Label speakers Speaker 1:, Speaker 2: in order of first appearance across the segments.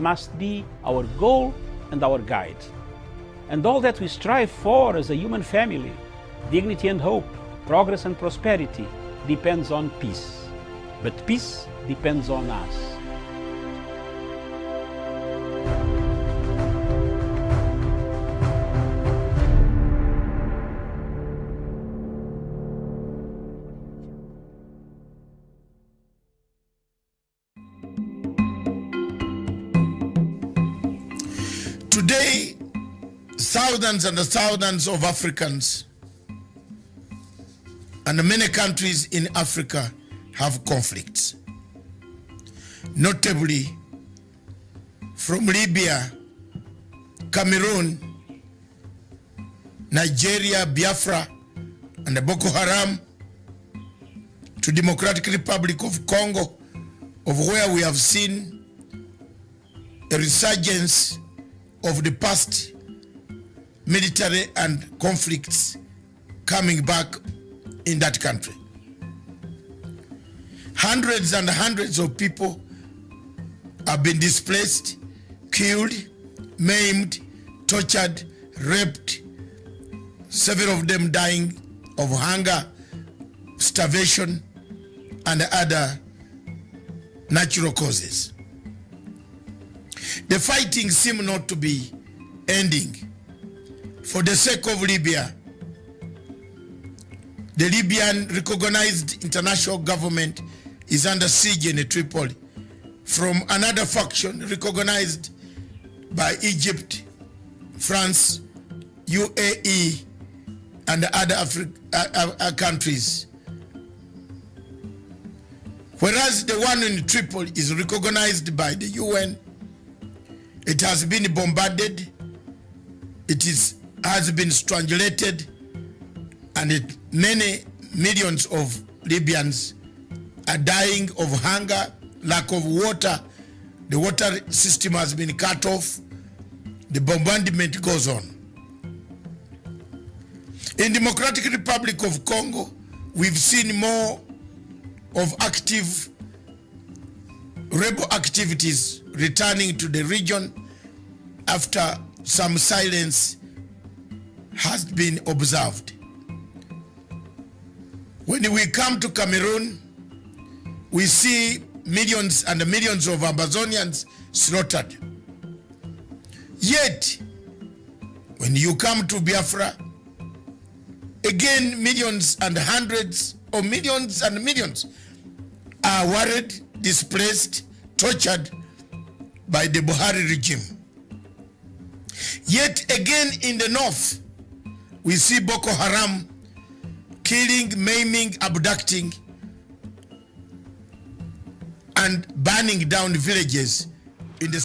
Speaker 1: must be our goal and our guide. And all that we strive for as a human family, dignity and hope, progress and prosperity, depends on peace. But peace depends on us.
Speaker 2: Today, thousands and thousands of Africans and many countries in Africa have conflicts. Notably, from Libya, Cameroon, Nigeria, Biafra, and the Boko Haram, to Democratic Republic of Congo, of where we have seen a resurgence of the past military and conflicts coming back in that country. Hundreds and hundreds of people have been displaced, killed, maimed, tortured, raped, several of them dying of hunger, starvation, and other natural causes. The fighting seems not to be ending. For the sake of Libya, the Libyan recognized international government is under siege in Tripoli from another faction recognized by Egypt, France, UAE, and other countries. Whereas the one in Tripoli is recognized by the UN, it has been bombarded, has been strangulated, and many millions of Libyans are dying of hunger, lack of water. The water system has been cut off. The bombardment goes on. In Democratic Republic of Congo, we've seen more of active rebel activities returning to the region after some silence has been observed. When we come to Cameroon, we see millions and millions of Amazonians slaughtered. Yet, when you come to Biafra, again millions and hundreds of millions and millions are worried, displaced, tortured by the Buhari regime. Yet again in the north, we see Boko Haram killing, maiming, abducting, and burning down villages in the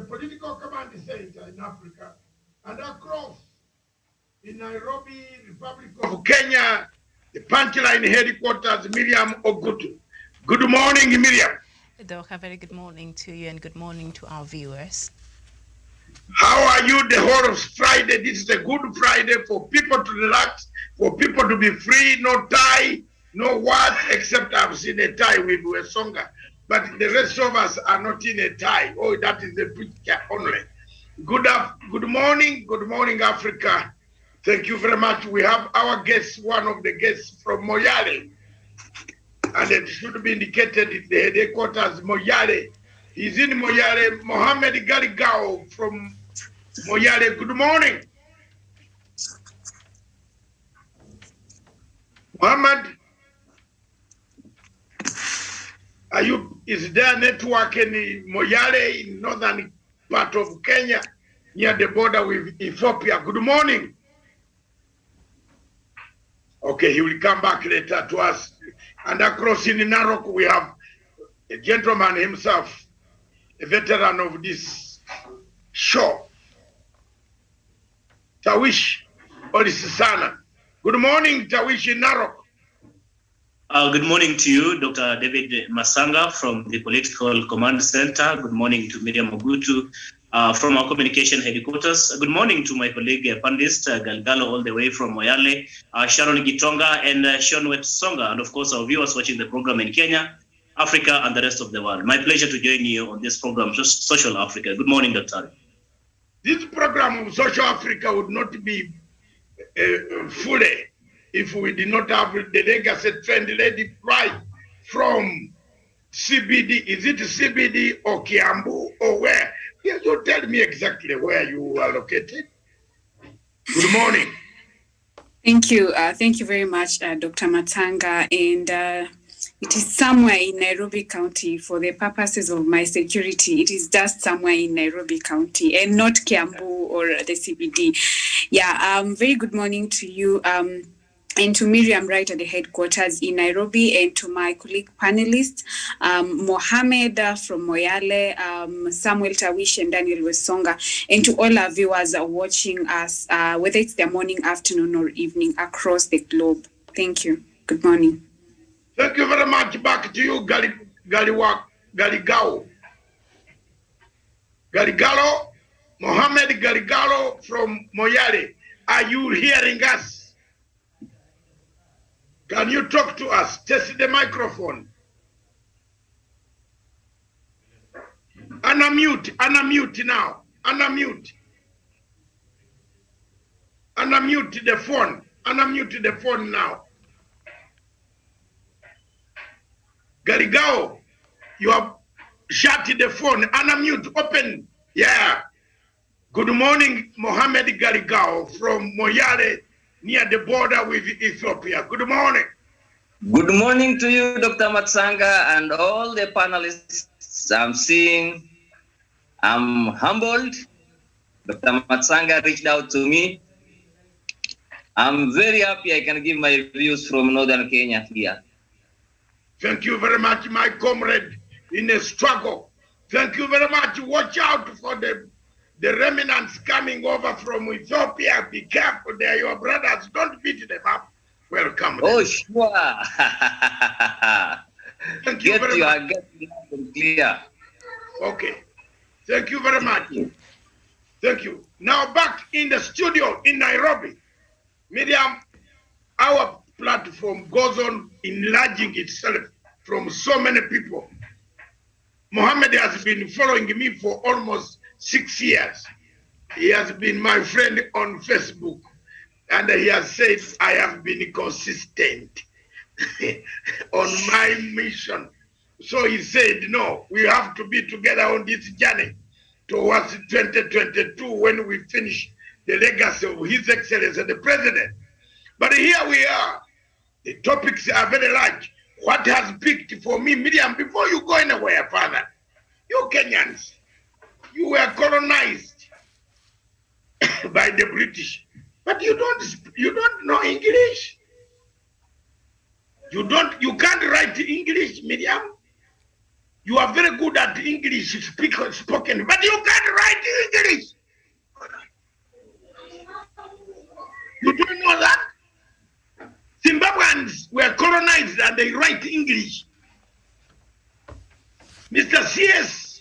Speaker 2: political command center in Africa and across in Nairobi, Republic of Kenya, the Punchline headquarters, Miriam Ogutu. Good morning, Miriam.
Speaker 3: Doc, a very good morning to you and good morning to our viewers.
Speaker 2: How are you the whole of Friday? This is a good Friday for people to relax, for people to be free, no tie, no what, except I've seen a tie with a songa. But the rest of us are not in a tie. Oh, that is the picture only. Good morning, Africa. Thank you very much. We have our guest, one of the guests from Moyale. And it should be indicated in the headquarters, Moyale. He's in Moyale, Mohamed Garigao from Moyale. Good morning. Muhammad, is there network in Moyale in northern part of Kenya near the border with Ethiopia? Good morning. Okay, he will come back later to us. And across in Narok, we have a gentleman himself, a veteran of this show, Tawish Olisisana. Good morning, Tawish in Narok.
Speaker 4: Good morning to you, Dr. David Masanga from the Political Command Center. Good morning to Miriam Ogutu from our communication headquarters. Good morning to my colleague panelist Galgalo all the way from Moyale, Sharon Gitonga and Sean Wetsonga, and of course our viewers watching the program in Kenya, Africa, and the rest of the world. My pleasure to join you on this program, Social Africa. Good morning, Dr.
Speaker 2: This program of Social Africa would not be fully if we did not have the legacy trend lady right from CBD. Is it CBD or Kiambu or where? Yes, you tell me exactly where you are located. Good morning.
Speaker 5: Thank you. Thank you very much, Dr. Matanga. And it is somewhere in Nairobi County. For the purposes of my security, it is just somewhere in Nairobi County and not Kiambu or the CBD. Yeah, very good morning to you. And to Miriam right at the headquarters in Nairobi, and to my colleague panelists, Mohammed from Moyale, Samuel Tawish and Daniel Wesonga, and to all our viewers watching us, whether it's their morning, afternoon, or evening across the globe. Thank you. Good morning.
Speaker 2: Thank you very much. Back to you, Galigao. Galigalo, Mohammed Galigalo from Moyale. Are you hearing us? Can you talk to us? Test the microphone. Unmute now. Unmute the phone. Unmute the phone now. Garigao, you have shut the phone. Unmute, open. Yeah. Good morning, Mohammed Garigao from Moyale, near the border with Ethiopia. Good morning.
Speaker 6: Good morning to you, Dr. Matsanga, and all the panelists I'm humbled. Dr. Matsanga reached out to me. I'm very happy I can give my views from Northern Kenya here.
Speaker 2: Thank you very much, my comrade in a struggle. Thank you very much. Watch out for the remnants coming over from Ethiopia. Be careful, they are your brothers. Don't beat them up. Welcome.
Speaker 6: Oh, sure.
Speaker 2: Thank you very much.
Speaker 6: Get clear.
Speaker 2: Okay. Thank you very much. Thank you. Now back in the studio in Nairobi. Miriam, our platform goes on enlarging itself from so many people. Mohammed has been following me for almost 6 years. He has been my friend on Facebook, and he has said I have been consistent on my mission. So he said, no, we have to be together on this journey towards 2022 when we finish the legacy of His Excellency the President. But here we are. The topics are very large. What has picked for me, Miriam, before you go anywhere, Father, you Kenyans, you were colonized by the British, but you don't know English. You can't write English, Miriam. You are very good at English spoken, but you can't write English. You don't know that? Zimbabweans were colonized and they write English. Mr. C.S.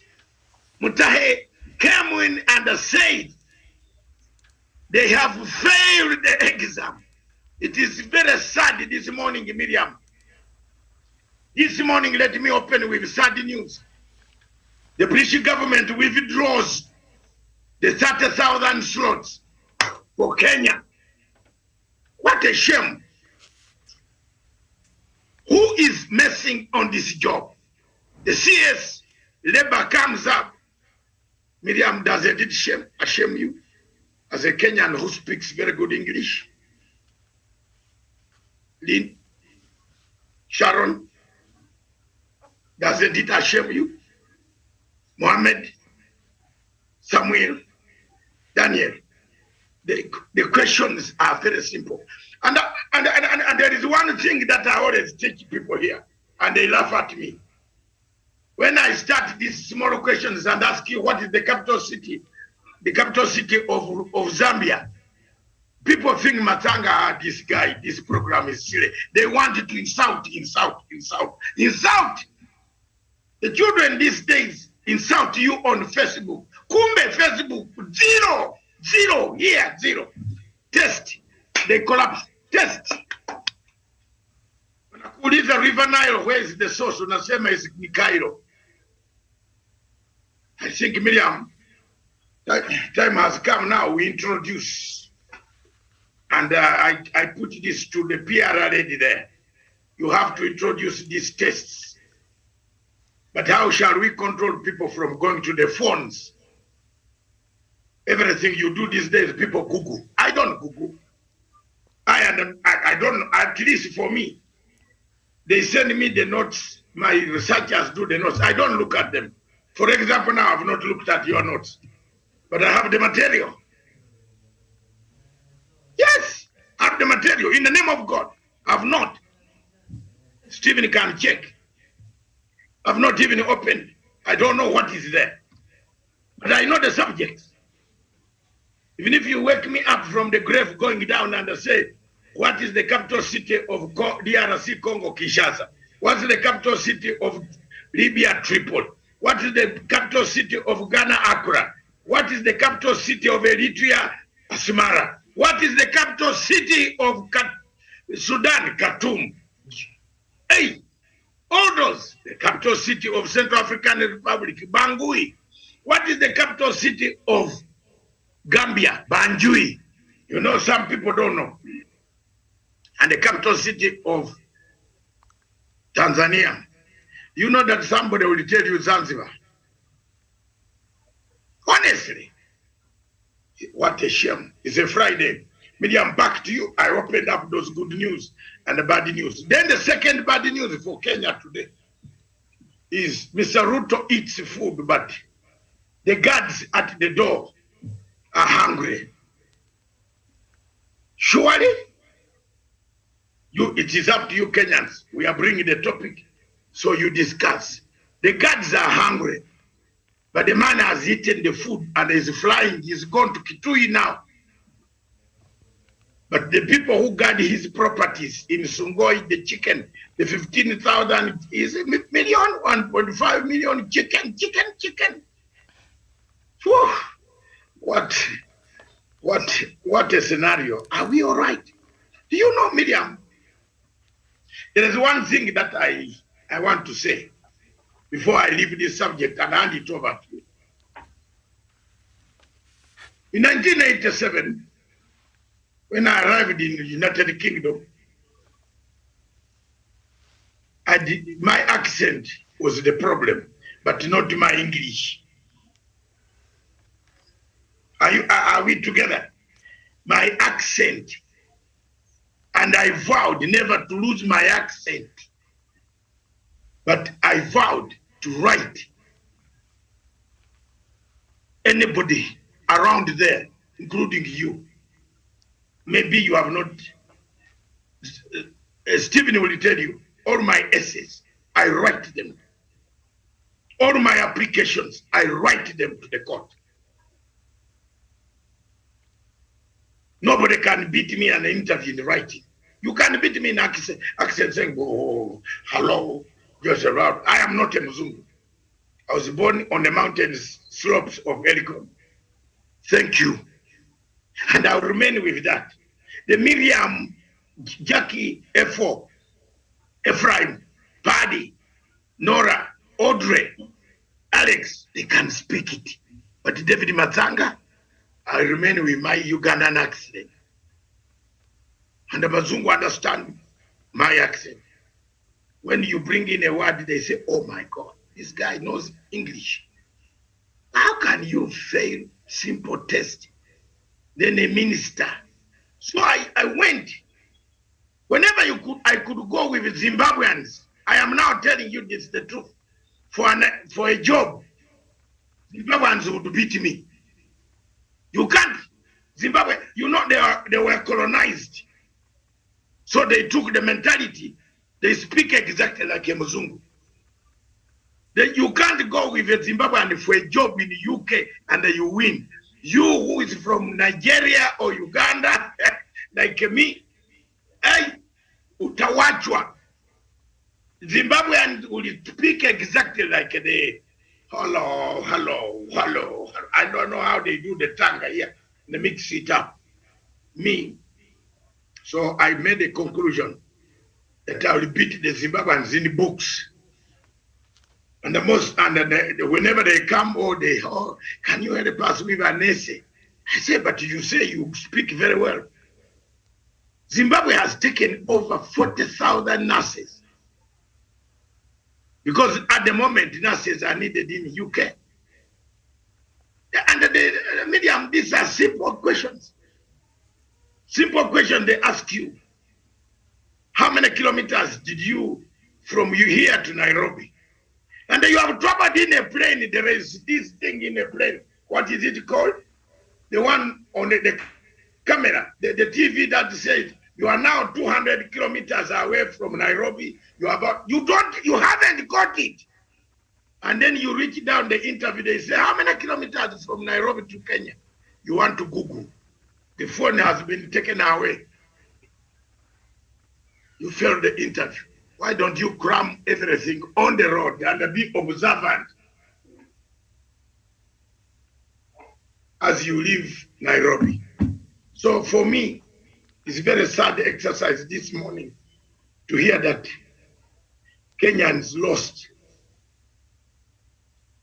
Speaker 2: Mutahe came in and said they have failed the exam. It is very sad this morning, Miriam. This morning, let me open with sad news. The British government withdraws the 30,000 slots for Kenya. What a shame. Who is messing on this job? The CS labor comes up. Miriam, does it shame you as a Kenyan who speaks very good English? Sharon, doesn't it shame you? Mohammed, Samuel, Daniel. The questions are very simple. And there is one thing that I always teach people here, and they laugh at me. When I start these small questions and ask you what is the capital city of Zambia, people think Matanga, this guy, this program is silly. They want to insult. The children these days insult you on Facebook. Kumbe Facebook, zero, here, zero. Test, they collapse. Test. When I call it the River Nile, where is the source? Unasema is Cairo. I think, Miriam, time has come now, we introduce. And I put this to the PR already there. You have to introduce these tests. But how shall we control people from going to the phones? Everything you do these days, people Google. I don't Google. I don't, at least for me. They send me the notes, my researchers do the notes. I don't look at them. For example, now I've not looked at your notes, but I have the material. Yes, I have the material. In the name of God, I've not. Stephen can check. I've not even opened. I don't know what is there. But I know the subject. Even if you wake me up from the grave going down and say, what is the capital city of DRC Congo, Kinshasa? What is the capital city of Libya, Tripoli? What is the capital city of Ghana, Accra? What is the capital city of Eritrea, Asmara? What is the capital city of Sudan, Khartoum? Hey, all those. The capital city of Central African Republic, Bangui. What is the capital city of Gambia, Banjul? You know, some people don't know. And the capital city of Tanzania. You know that somebody will tell you Zanzibar. Honestly, what a shame. It's a Friday. Miriam, back to you. I opened up those good news and the bad news. Then the second bad news for Kenya today is Mr. Ruto eats food, but the guards at the door are hungry. Surely, it is up to you Kenyans. We are bringing the topic, so you discuss. The guards are hungry, but the man has eaten the food and is flying. He's gone to Kitui now. But the people who guard his properties in Sungoi, the chicken, the 15,000 is a million, 1.5 million chicken. Whew. What a scenario. Are we all right? Do you know, Miriam? There is one thing that I want to say before I leave this subject and hand it over to you. In 1987, when I arrived in the United Kingdom, my accent was the problem, but not my English. Are we together? My accent. And I vowed never to lose my accent. But I vowed to write anybody around there, including you. Maybe you have not. Stephen will tell you, all my essays, I write them. All my applications, I write them to the court. Nobody can beat me in an interview in writing. You can beat me in accent saying, oh, hello, just around. I am not a Mzungu. I was born on the mountain slopes of Elgon. Thank you. And I'll remain with that. The Miriam, Jackie, F4, Ephraim, Paddy, Nora, Audrey, Alex, they can speak it. But David Matanga, I remain with my Ugandan accent. And the Bazungu understand my accent. When you bring in a word, they say, oh my God, this guy knows English. How can you fail simple test? Then a minister. So I went Whenever I could go with Zimbabweans. I am now telling you this, the truth. For a job, Zimbabweans would beat me. You can't. Zimbabwe, they were colonized. So they took the mentality. They speak exactly like a Muzungu. You can't go with a Zimbabwean for a job in the UK and you win. You who is from Nigeria or Uganda, like me, hey, utawachwa. Zimbabweans will speak exactly like the hello. I don't know how they do the tongue here. They mix it up. Me. So I made a conclusion that I will beat the Zimbabweans in the books. And whenever they come, can you help us with an essay? I say, but you say you speak very well. Zimbabwe has taken over 40,000 nurses. Because at the moment, nurses are needed in the UK. And the medium, these are simple questions. Simple question they ask you. How many kilometers did you from here to Nairobi? And you have traveled in a plane. There is this thing in a plane. What is it called? The one on the camera, the TV that says you are now 200 kilometers away from Nairobi. You haven't got it. And then you reach down the interview. They say, how many kilometers from Nairobi to Kenya? You want to Google. The phone has been taken away. You failed the interview. Why don't you cram everything on the road and be observant as you leave Nairobi? So for me, it's a very sad exercise this morning to hear that Kenyans lost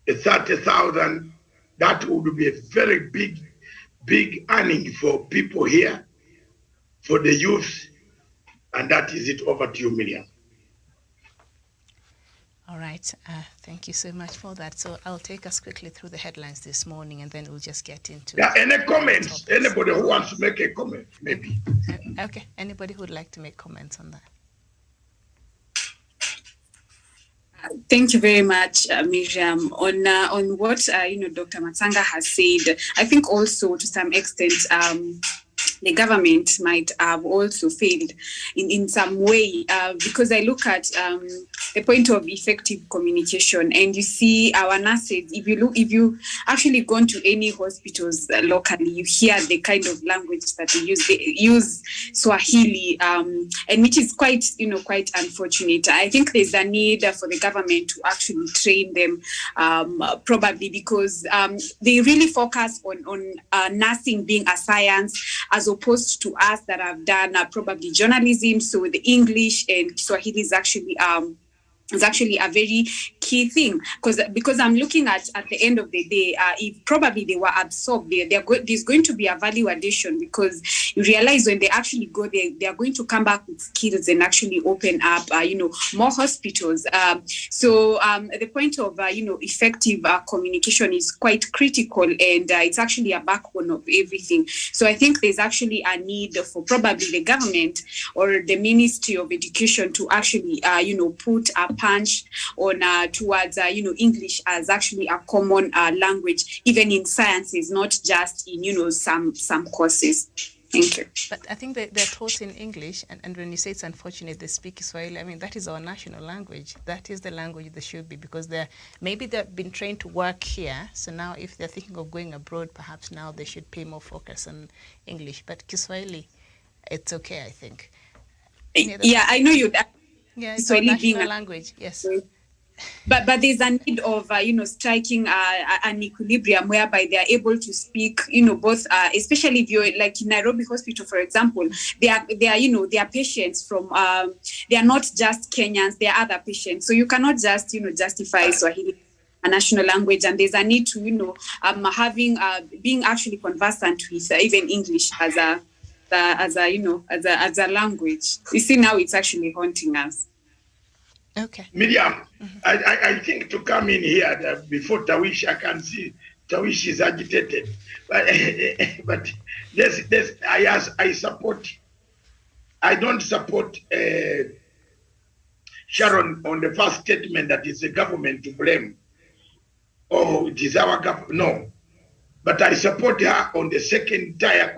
Speaker 2: a 30,000. That would be a very big earning for people here, for the youth, and that is it. Over to you, Miriam.
Speaker 3: All right. Thank you so much for that. So I'll take us quickly through the headlines this morning, and then we'll just get into
Speaker 2: any comments. Topics. Anybody who wants to make a comment, maybe.
Speaker 3: Okay. Anybody who would like to make comments on that?
Speaker 5: Thank you very much, Miriam. On what Dr. Matsanga has said, I think also to some extent the government might have also failed in some way because I look at the point of effective communication, and you see our nurses. If you actually gone to any hospitals locally, you hear the kind of language that they use. They use Swahili, and which is quite unfortunate. I think there's a need for the government to actually train them, probably because they really focus on nursing being a science, as opposed to us that have done probably journalism. So the English and Swahili is actually a very key thing, because I'm looking at the end of the day, if probably they were absorbed, there's going to be a value addition, because you realize when they actually go there, they are going to come back with skills and actually open up, more hospitals. So the point of, effective communication is quite critical, and it's actually a backbone of everything. So I think there's actually a need for probably the government or the Ministry of Education to actually, put a punch on towards English as actually a common language, even in sciences, not just in some courses. Thank you.
Speaker 3: But I think they're taught in English, and when you say it's unfortunate they speak Swahili, I mean, that is our national language. That is the language they should be, because maybe they've been trained to work here, so now if they're thinking of going abroad, perhaps now they should pay more focus on English. But Kiswahili, it's okay, I think.
Speaker 5: Yeah, I know you.
Speaker 3: Yeah, it's our national language, yes.
Speaker 5: But there's a need of striking an equilibrium whereby they are able to speak both, especially if you're like in Nairobi Hospital, for example, they are patients from they are not just Kenyans, they are other patients, so you cannot just justify Swahili a national language, and there's a need to having being actually conversant with even English as a language. You see, now it's actually haunting us.
Speaker 3: Okay.
Speaker 2: Miriam, I think to come in here before Tawish, I can see Tawish is agitated, but I support I don't support Sharon on the first statement that it's the government to blame. Oh, it is our government. No. But I support her on the second entire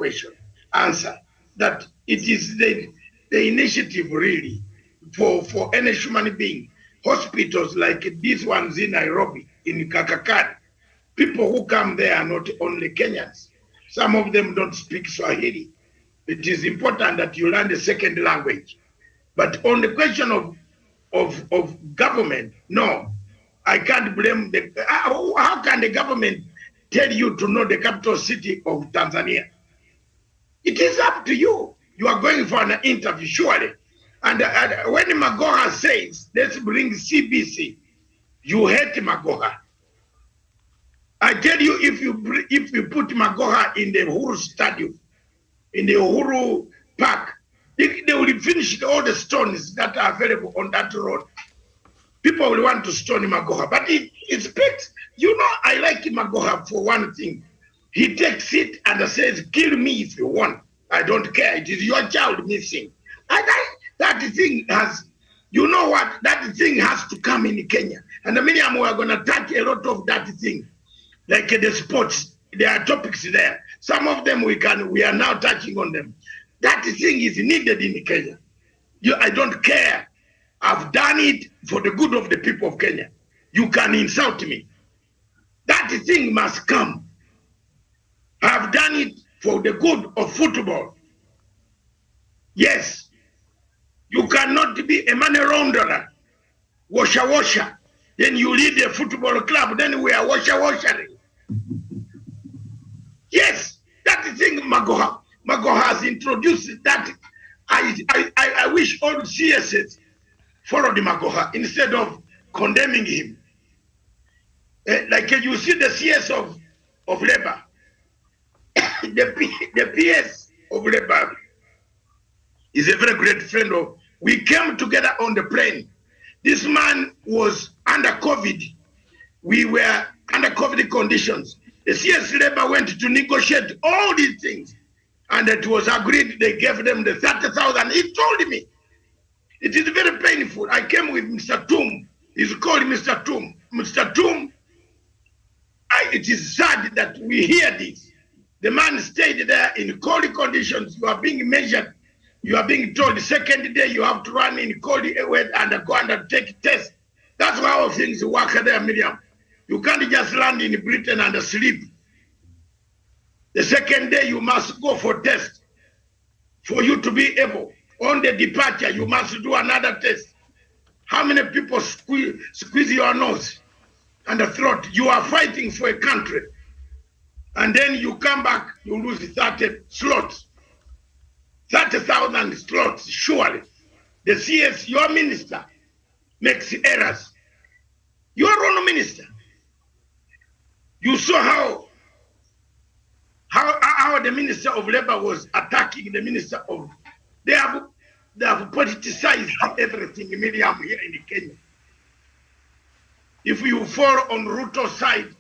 Speaker 2: answer, that it is the initiative really for any human being. Hospitals like these ones in Nairobi, in Kakakad, people who come there are not only Kenyans. Some of them don't speak Swahili. It is important that you learn the second language. But on the question of government, no, I can't blame the. How can the government tell you to know the capital city of Tanzania? It is up to you. You are going for an interview, surely. And when Magoha says, let's bring CBC, you hate Magoha. I tell you, if you put Magoha in the Uhuru Stadium, in the Uhuru Park, they will finish all the stones that are available on that road. People will want to stone Magoha, but it speaks. You know, I like Magoha for one thing. He takes it and says, kill me if you want. I don't care. It is your child missing. That thing has, you know what? That thing has to come in Kenya. And the Miriam, we are going to touch a lot of that thing. Like the sports, there are topics there. Some of them we are now touching on them. That thing is needed in Kenya. I don't care. I've done it for the good of the people of Kenya. You can insult me. That thing must come. I've done it for the good of football. Yes. You cannot be a money launderer, washer. Then you lead a football club, then we are washering. Yes, that thing Magoha has introduced that. I wish all CSs followed Magoha instead of condemning him. Like you see the CS of Labour, the PS of Labour is a very great friend of. We came together on the plane. This man was under COVID. We were under COVID conditions. The CS Labour went to negotiate all these things. And it was agreed, they gave them the 30,000. He told me, it is very painful. I came with Mr. Toom. He's called Mr. Toom. Mr. Toom, it is sad that we hear this. The man stayed there in cold conditions. You are being measured. You are being told the second day you have to run in cold weather and go and take a test. That's how things work there, Miriam. You can't just land in Britain and sleep. The second day you must go for test. For you to be able, on the departure, you must do another test. How many people squeeze your nose and the throat? You are fighting for a country. And then you come back, you lose 30 slots. 30,000 slots, surely. The CS, your minister, makes errors. Your own minister. You saw how the Minister of Labour was attacking the Minister of... They have politicized everything, Miriam, here in Kenya. If you fall on Ruto's side,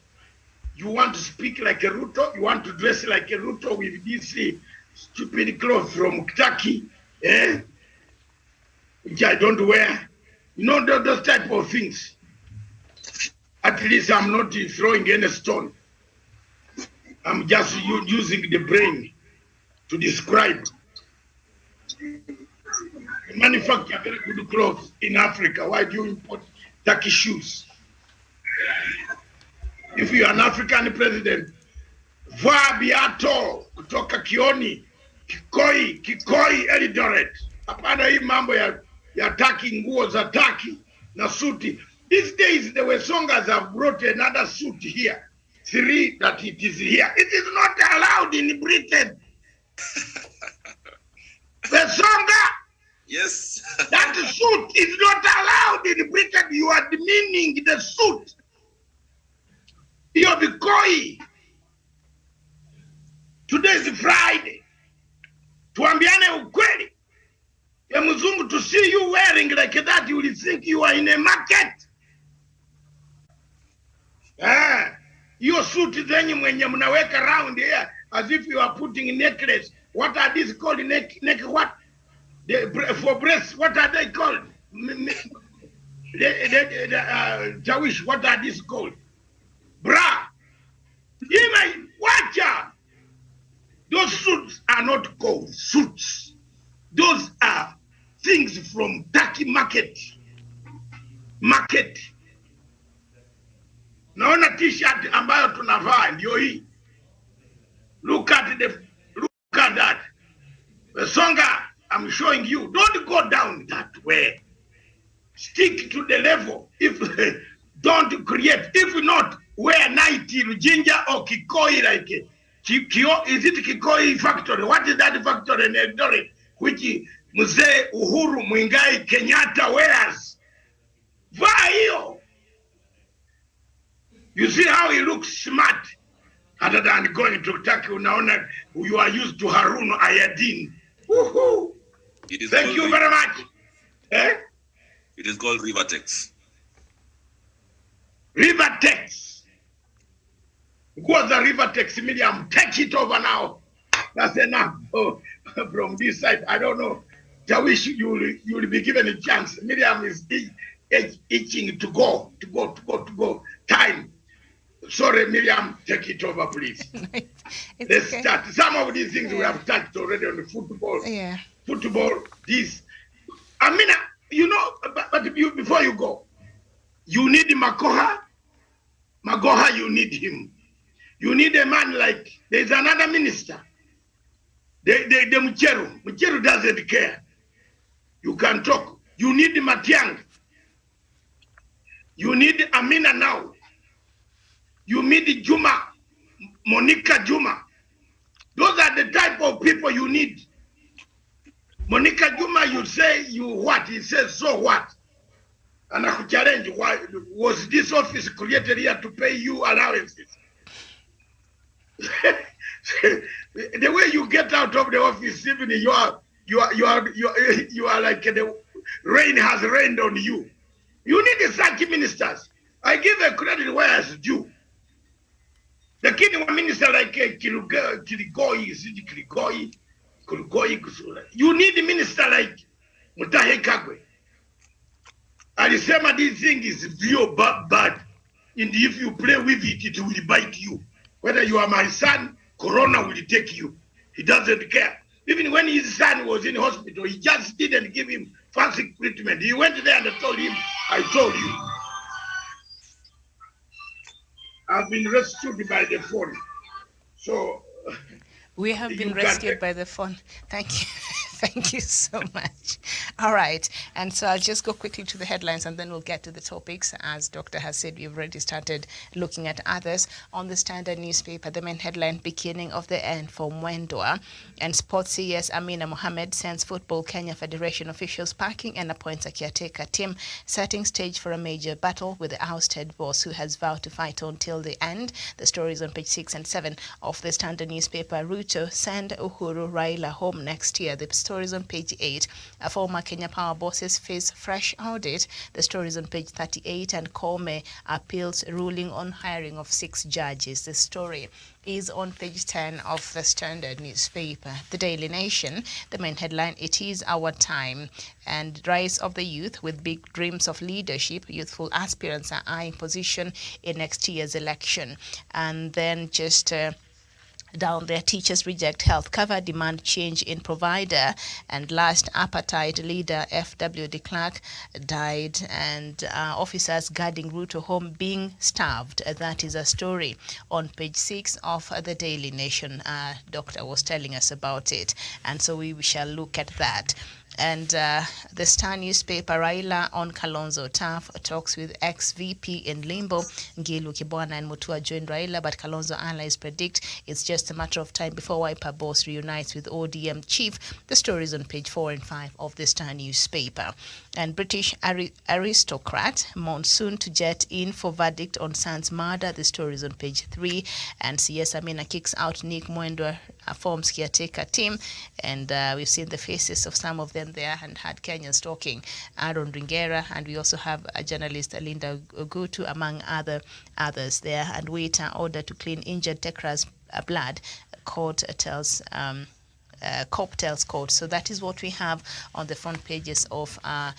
Speaker 2: you want to speak like a Ruto, you want to dress like a Ruto with this stupid clothes from Kentucky, which I don't wear. You know, those type of things. At least I'm not throwing any stone. I'm just using the brain to describe. We manufacture very good clothes in Africa. Why do you import Turkish shoes? If you're an African president, vaa viatu kutoka Kioni, Kikoi, Eldoret. Hapana hii mambo ya Turkey, nguo za Turkey na suti. These days the Wesongas have brought another suit here. 3 that it is here. It is not allowed in Britain. Wesonga.
Speaker 7: Yes.
Speaker 2: That suit is not allowed in Britain. You are demeaning the suit. You're Bikoi. Today is Friday. Tuambiane ukweli. Ya mzungu, to see you wearing like that, you will think you are in a market. Your suit zenye mwenye mnaweka round here as if you are putting a necklace. What are these called? Neck what? For breasts, what are they called? Jawish, what are these called? Bra. Watch out. Those suits are not called suits. Those are things from Turkey market. Naona t-shirt ambayo tunavaa ndio hii. Look at that. Songa, I'm showing you. Don't go down that way. Stick to the level. If don't create. If not, wear nighty, ginger or kikoi like it. Is it Kikoi factory? What is that factory in Eldoret? Which Mzee Uhuru Muigai Kenyatta wears? Vaa. You see how he looks smart? Other than going to Turkey, unaona you are used to Harun Ayadin. Woohoo! Thank you very much.
Speaker 7: It is called Rivertex.
Speaker 2: Rivertex. What's the Rivertex, Miriam? Take it over now. That's enough. Oh, from this side, I don't know. I wish you will be given a chance. Miriam is itching to go. Time. Sorry, Miriam, take it over, please. Let's start. Some of these things we have touched already on the football.
Speaker 3: Yeah.
Speaker 2: Football, this. I mean, you know, but before you go, you need Magoha. Magoha, you need him. You need a man like, there's another minister. The Mucheru. Mucheru doesn't care. You can talk. You need Matiang. You need Amina now. You need Juma. Monica Juma. Those are the type of people you need. Monica Juma, you say you what? He says, so what? And I could challenge, why was this office created here to pay you allowances? The way you get out of the office, even you are like the rain has rained on you. You need such ministers. I give a credit where it's due. The kid of a minister like Kirigoi, you need a minister like Mutahe Kagwe. Alisema this thing is real bad. And if you play with it, it will bite you. Whether you are my son, Corona will take you. He doesn't care. Even when his son was in hospital, he just didn't give him fancy treatment. He went there and told him, I told you. I've been rescued by the phone. So
Speaker 3: we have been rescued by the phone. Thank you. Thank you so much. All right. And so I'll just go quickly to the headlines and then we'll get to the topics. As Doctor has said, we've already started looking at others. On the Standard newspaper, the main headline, beginning of the end for Mwendwa. And Sports CS Amina Mohammed sends Football Kenya Federation officials packing and appoints a caretaker team, setting stage for a major battle with the ousted boss who has vowed to fight until the end. The story is on page 6 and 7 of the Standard newspaper. Ruto send Uhuru Raila home next year. The stories on page 8. Former Kenya Power bosses face fresh audit. The stories on page 38. And Kome appeals ruling on hiring of 6 judges. The story is on page 10 of the Standard newspaper. The Daily Nation, the main headline, it is our time. And rise of the youth with big dreams of leadership. Youthful aspirants are eyeing position in next year's election. And then just down there, teachers reject health cover, demand change in provider. And last, appetite leader F.W. de Klerk died, and officers guarding Ruto home being starved. That is a story on page 6 of the Daily Nation. Doctor was telling us about it, and so we shall look at that. And the Star newspaper, Raila on Kalonzo turf, talks with ex-VP in limbo. Ngilu, Kibwana and Mutua join Raila, but Kalonzo allies predict it's just a matter of time before Wiper boss reunites with ODM chief. The story is on page 4 and 5 of the Star newspaper. And British aristocrat monsoon to jet in for verdict on son's murder. The story is on page 3. And CS Amina kicks out Nick Mwendwa, forms caretaker team. And we've seen the faces of some of them there and had Kenyans talking. Aaron Ringera, and we also have a journalist, Linda Ogutu, among others there. And waiter ordered to clean injured Tekra's blood. Court tells cocktails called. So that is what we have on the front pages of our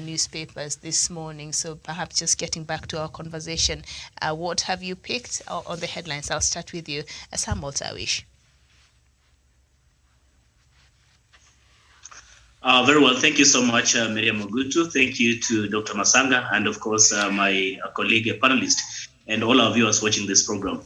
Speaker 3: newspapers this morning. So perhaps just getting back to our conversation, what have you picked on the headlines? I'll start with you, Samuel Tawish.
Speaker 4: Very well. Thank you so much, Miriam Ogutu. Thank you to Dr. Masanga and, of course, my colleague panelist and all our viewers watching this program.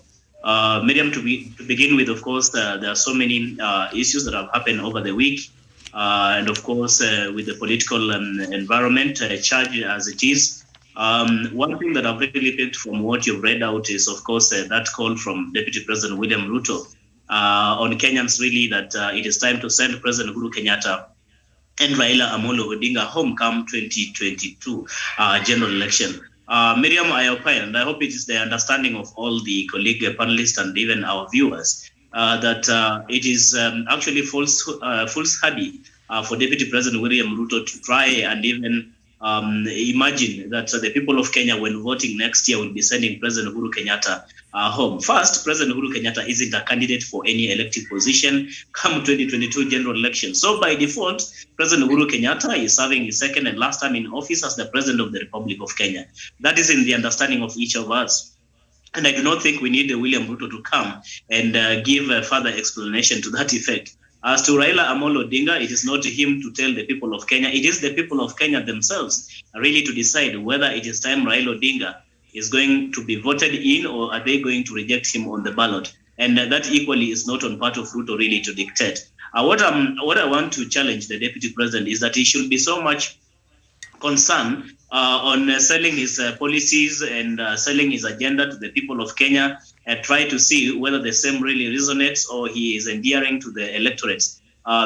Speaker 4: Miriam, to begin with, of course, there are so many issues that have happened over the week. And, of course, with the political environment charged as it is. One thing that I've really picked from what you've read out is, of course, that call from Deputy President William Ruto on Kenyans, really, that it is time to send President Uhuru Kenyatta and Raila Amolo Odinga home come 2022 general election. Miriam, I opine, and I hope it is the understanding of all the colleague panelists and even our viewers that it is actually foolhardy for Deputy President William Ruto to try and even imagine that the people of Kenya, when voting next year, will be sending President Uhuru Kenyatta home. First, President Uhuru Kenyatta isn't a candidate for any elective position come 2022 general election. So by default, President Uhuru Kenyatta is serving his second and last time in office as the President of the Republic of Kenya. That is in the understanding of each of us. And I do not think we need William Ruto to come and give a further explanation to that effect. As to Raila Amolo Odinga, it is not him to tell the people of Kenya. It is the people of Kenya themselves really to decide whether it is time Raila Odinga is going to be voted in or are they going to reject him on the ballot. And that equally is not on part of Ruto really to dictate. What I want to challenge the Deputy President is that he should be so much concerned on selling his policies and selling his agenda to the people of Kenya and try to see whether the same really resonates or he is endearing to the electorates.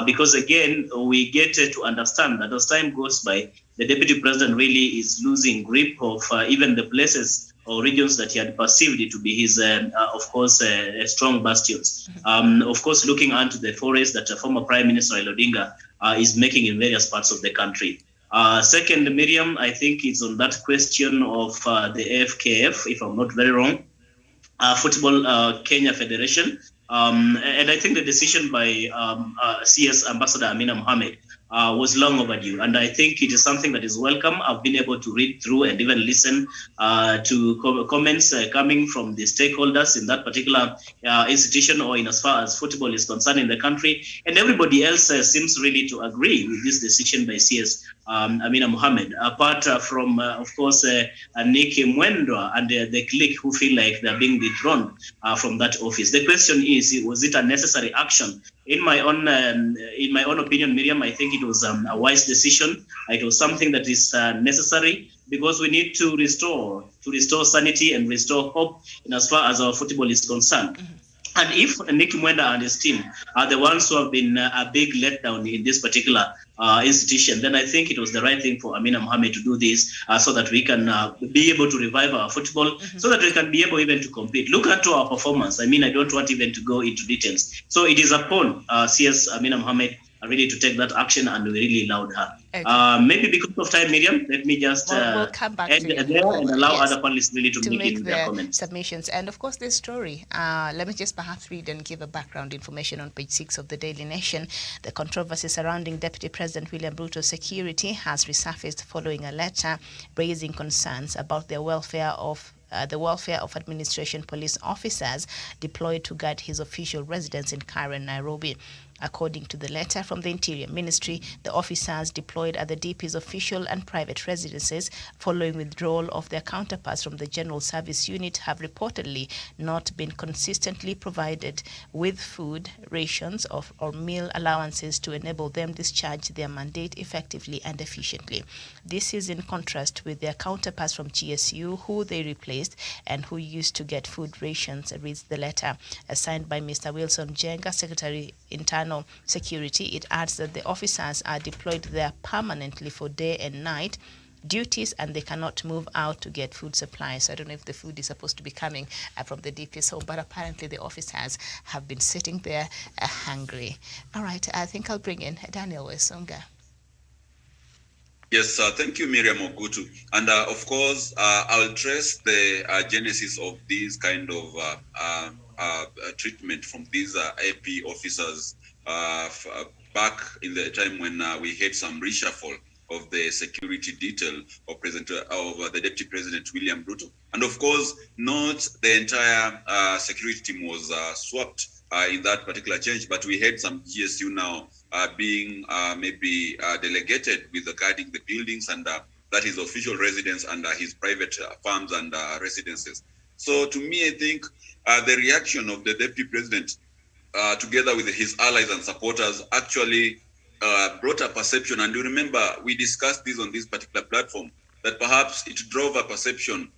Speaker 4: Because again, we get to understand that as time goes by, the Deputy President really is losing grip of even the places or regions that he had perceived to be his, of course, strong bastions. Of course, looking onto the forest that former Prime Minister Raila Odinga is making in various parts of the country. Second, Miriam, I think it's on that question of the FKF, if I'm not very wrong, Football Kenya Federation. And I think the decision by CS Ambassador Amina Mohamed was long overdue. And I think it is something that is welcome. I've been able to read through and even listen to comments coming from the stakeholders in that particular institution or in as far as football is concerned in the country. And everybody else seems really to agree with this decision by CS Amina Mohamed, apart from, of course, Nick Mwendwa and the clique who feel like they're being withdrawn from that office. The question is, was it a necessary action? In my own opinion, Miriam, I think it was a wise decision. It was something that is necessary because we need to restore sanity and restore hope in as far as our football is concerned. And if Nick Mwenda and his team are the ones who have been a big letdown in this particular institution, then I think it was the right thing for Amina Mohamed to do this so that we can be able to revive our football, so that we can be able even to compete. Look at our performance. I mean, I don't want even to go into details. So it is upon CS Amina Mohamed really to take that action, and we really allowed her. Okay. Maybe because of time, Miriam, let me just
Speaker 3: we'll come back
Speaker 4: end
Speaker 3: to
Speaker 4: there and allow other panelists really to make their comments.
Speaker 3: Submissions. And of course, this story, let me just perhaps read and give a background information on page 6 of the Daily Nation. The controversy surrounding Deputy President William Ruto's security has resurfaced following a letter raising concerns about the welfare of administration police officers deployed to guard his official residence in Karen, Nairobi. According to the letter from the Interior Ministry, the officers deployed at the DP's official and private residences following withdrawal of their counterparts from the General Service Unit have reportedly not been consistently provided with food, rations, or meal allowances to enable them discharge their mandate effectively and efficiently. This is in contrast with their counterparts from GSU, who they replaced and who used to get food rations, reads the letter. Signed by Mr. Wilson Jenga, Secretary Internal Security, it adds that the officers are deployed there permanently for day and night duties, and they cannot move out to get food supplies. I don't know if the food is supposed to be coming from the DP's home, but apparently the officers have been sitting there hungry. All right, I think I'll bring in Daniel Wesonga.
Speaker 7: Yes, thank you, Miriam Ogutu. And of course, I'll trace the genesis of these kind of treatment from these AP officers back in the time when we had some reshuffle of the security detail of the Deputy President William Ruto. And of course, not the entire security team was swapped in that particular change, but we had some GSU now being maybe delegated with guarding the buildings and that is official residence and his private farms and residences. So to me, I think the reaction of the Deputy President together with his allies and supporters actually brought a perception, and you remember we discussed this on this particular platform, that perhaps it drove a perception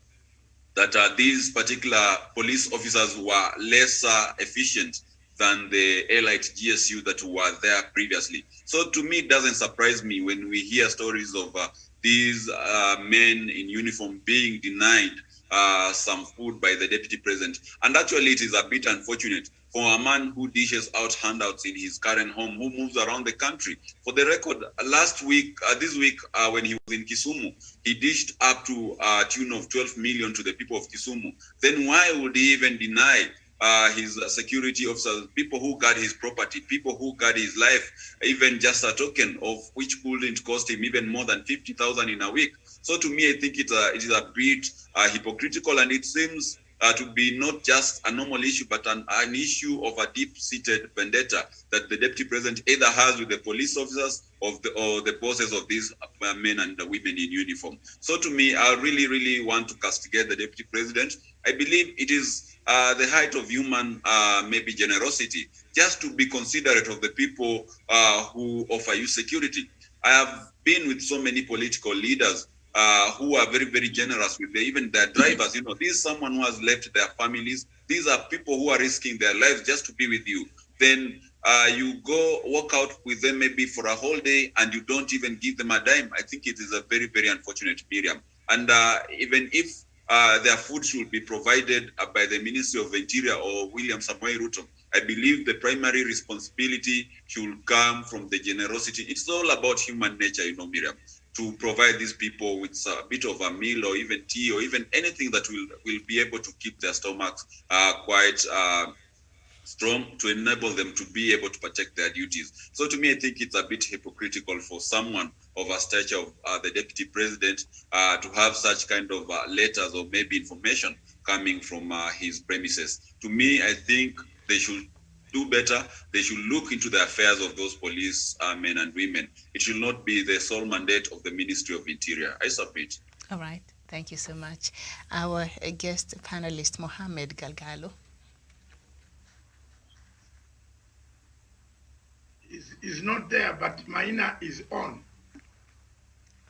Speaker 7: that these particular police officers were less efficient than the elite GSU that were there previously. So to me, it doesn't surprise me when we hear stories of these men in uniform being denied some food by the Deputy President. And actually, it is a bit unfortunate for a man who dishes out handouts in his current home, who moves around the country. For the record, this week, when he was in Kisumu, he dished up to a tune of 12 million to the people of Kisumu. Then why would he even deny his security officers, people who guard his property, people who guard his life, even just a token of which couldn't cost him even more than 50,000 in a week? So to me, I think it is a bit hypocritical, and it seems to be not just a normal issue, but an issue of a deep-seated vendetta that the Deputy President either has with the police officers or the bosses of these men and women in uniform. So to me, I really, really want to castigate the Deputy President. I believe it is the height of human maybe generosity just to be considerate of the people who offer you security. I have been with so many political leaders who are very, very generous with even their drivers. You know, this is someone who has left their families. These are people who are risking their lives just to be with you. Then you go walk out with them maybe for a whole day and you don't even give them a dime. I think it is a very, very unfortunate, Miriam. And even if their food should be provided by the Ministry of Interior or William Samoei Ruto, I believe the primary responsibility should come from the generosity. It's all about human nature, you know, Miriam, to provide these people with a bit of a meal or even tea or even anything that will be able to keep their stomachs quite strong, to enable them to be able to protect their duties. So to me, I think it's a bit hypocritical for someone of a stature of the Deputy President to have such kind of letters or maybe information coming from his premises. To me, I think they should do better. They should look into the affairs of those police men and women. It should not be the sole mandate of the Ministry of Interior. I submit.
Speaker 3: All right. Thank you so much. Our guest panelist, Mohammed Galgalo.
Speaker 2: Is not there, but Maina is on.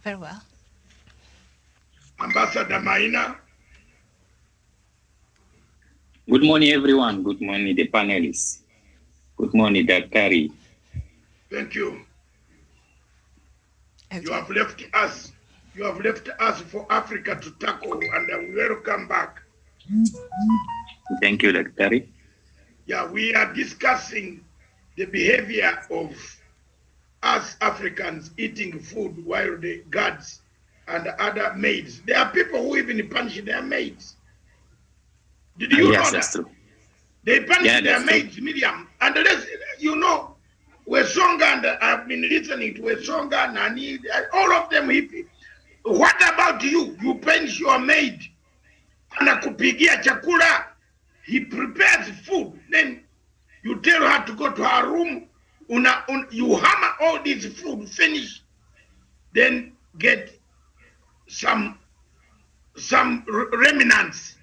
Speaker 3: Very well.
Speaker 2: Ambassador Maina.
Speaker 8: Good morning, everyone. Good morning, the panelists. Good morning, Daktari.
Speaker 2: Thank you.
Speaker 3: Okay.
Speaker 2: You have left us. You have left us for Africa to tackle, and we welcome back.
Speaker 8: Thank you, Daktari.
Speaker 2: Yeah, we are discussing the behavior of us Africans eating food while the guards and other maids. There are people who even punish their maids. Did you know
Speaker 8: that's
Speaker 2: that?
Speaker 8: true.
Speaker 2: They punish their
Speaker 8: that's
Speaker 2: maids, true. Miriam. And you know, Wesonga, and I've been listening to Wesonga, Nani, all of them hippie. What about you? You punish your maid. Anakupigia chakula. He prepares food. Then you tell her to go to her room. You hammer all this food, finish. Then get some remnants.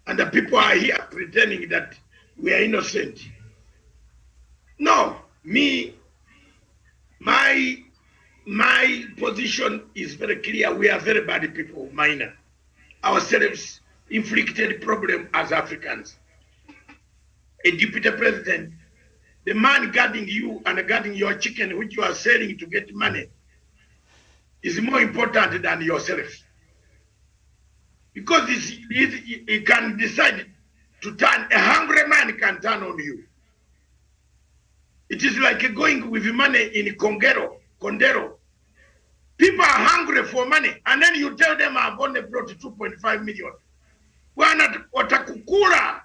Speaker 2: And the people are here pretending that we are innocent. No, my position is very clear. We are very bad people, minor. Ourselves inflicted problem as Africans. A deputy president, the man guarding you and guarding your chicken, which you are selling to get money, is more important than yourself. Because he can decide to turn, a hungry man can turn on you. It is like going with money in Condero. People are hungry for money, and then you tell them I've only brought 2.5 million. Watakukula.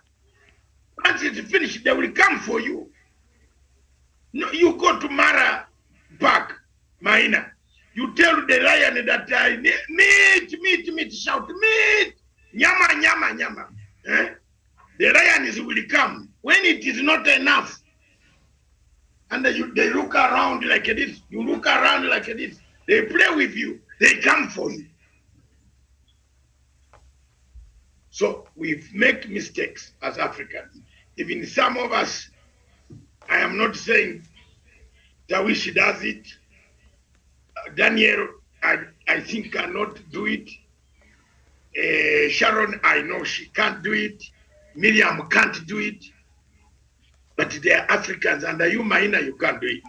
Speaker 2: once it's finished, they will come for you. No, you go to Mara Park, Maina. You tell the lion that I need meat, shout, meat, nyama, nyama, nyama. Eh? The lions will come. When it is not enough, and they look around like this, you look around like this, they play with you, they come for you. So we make mistakes as Africans. Even some of us, I am not saying Tawishi does it. Daniel, I think cannot do it. Sharon, I know she can't do it. Miriam can't do it. But they are Africans, and you, Maina, you can't do it.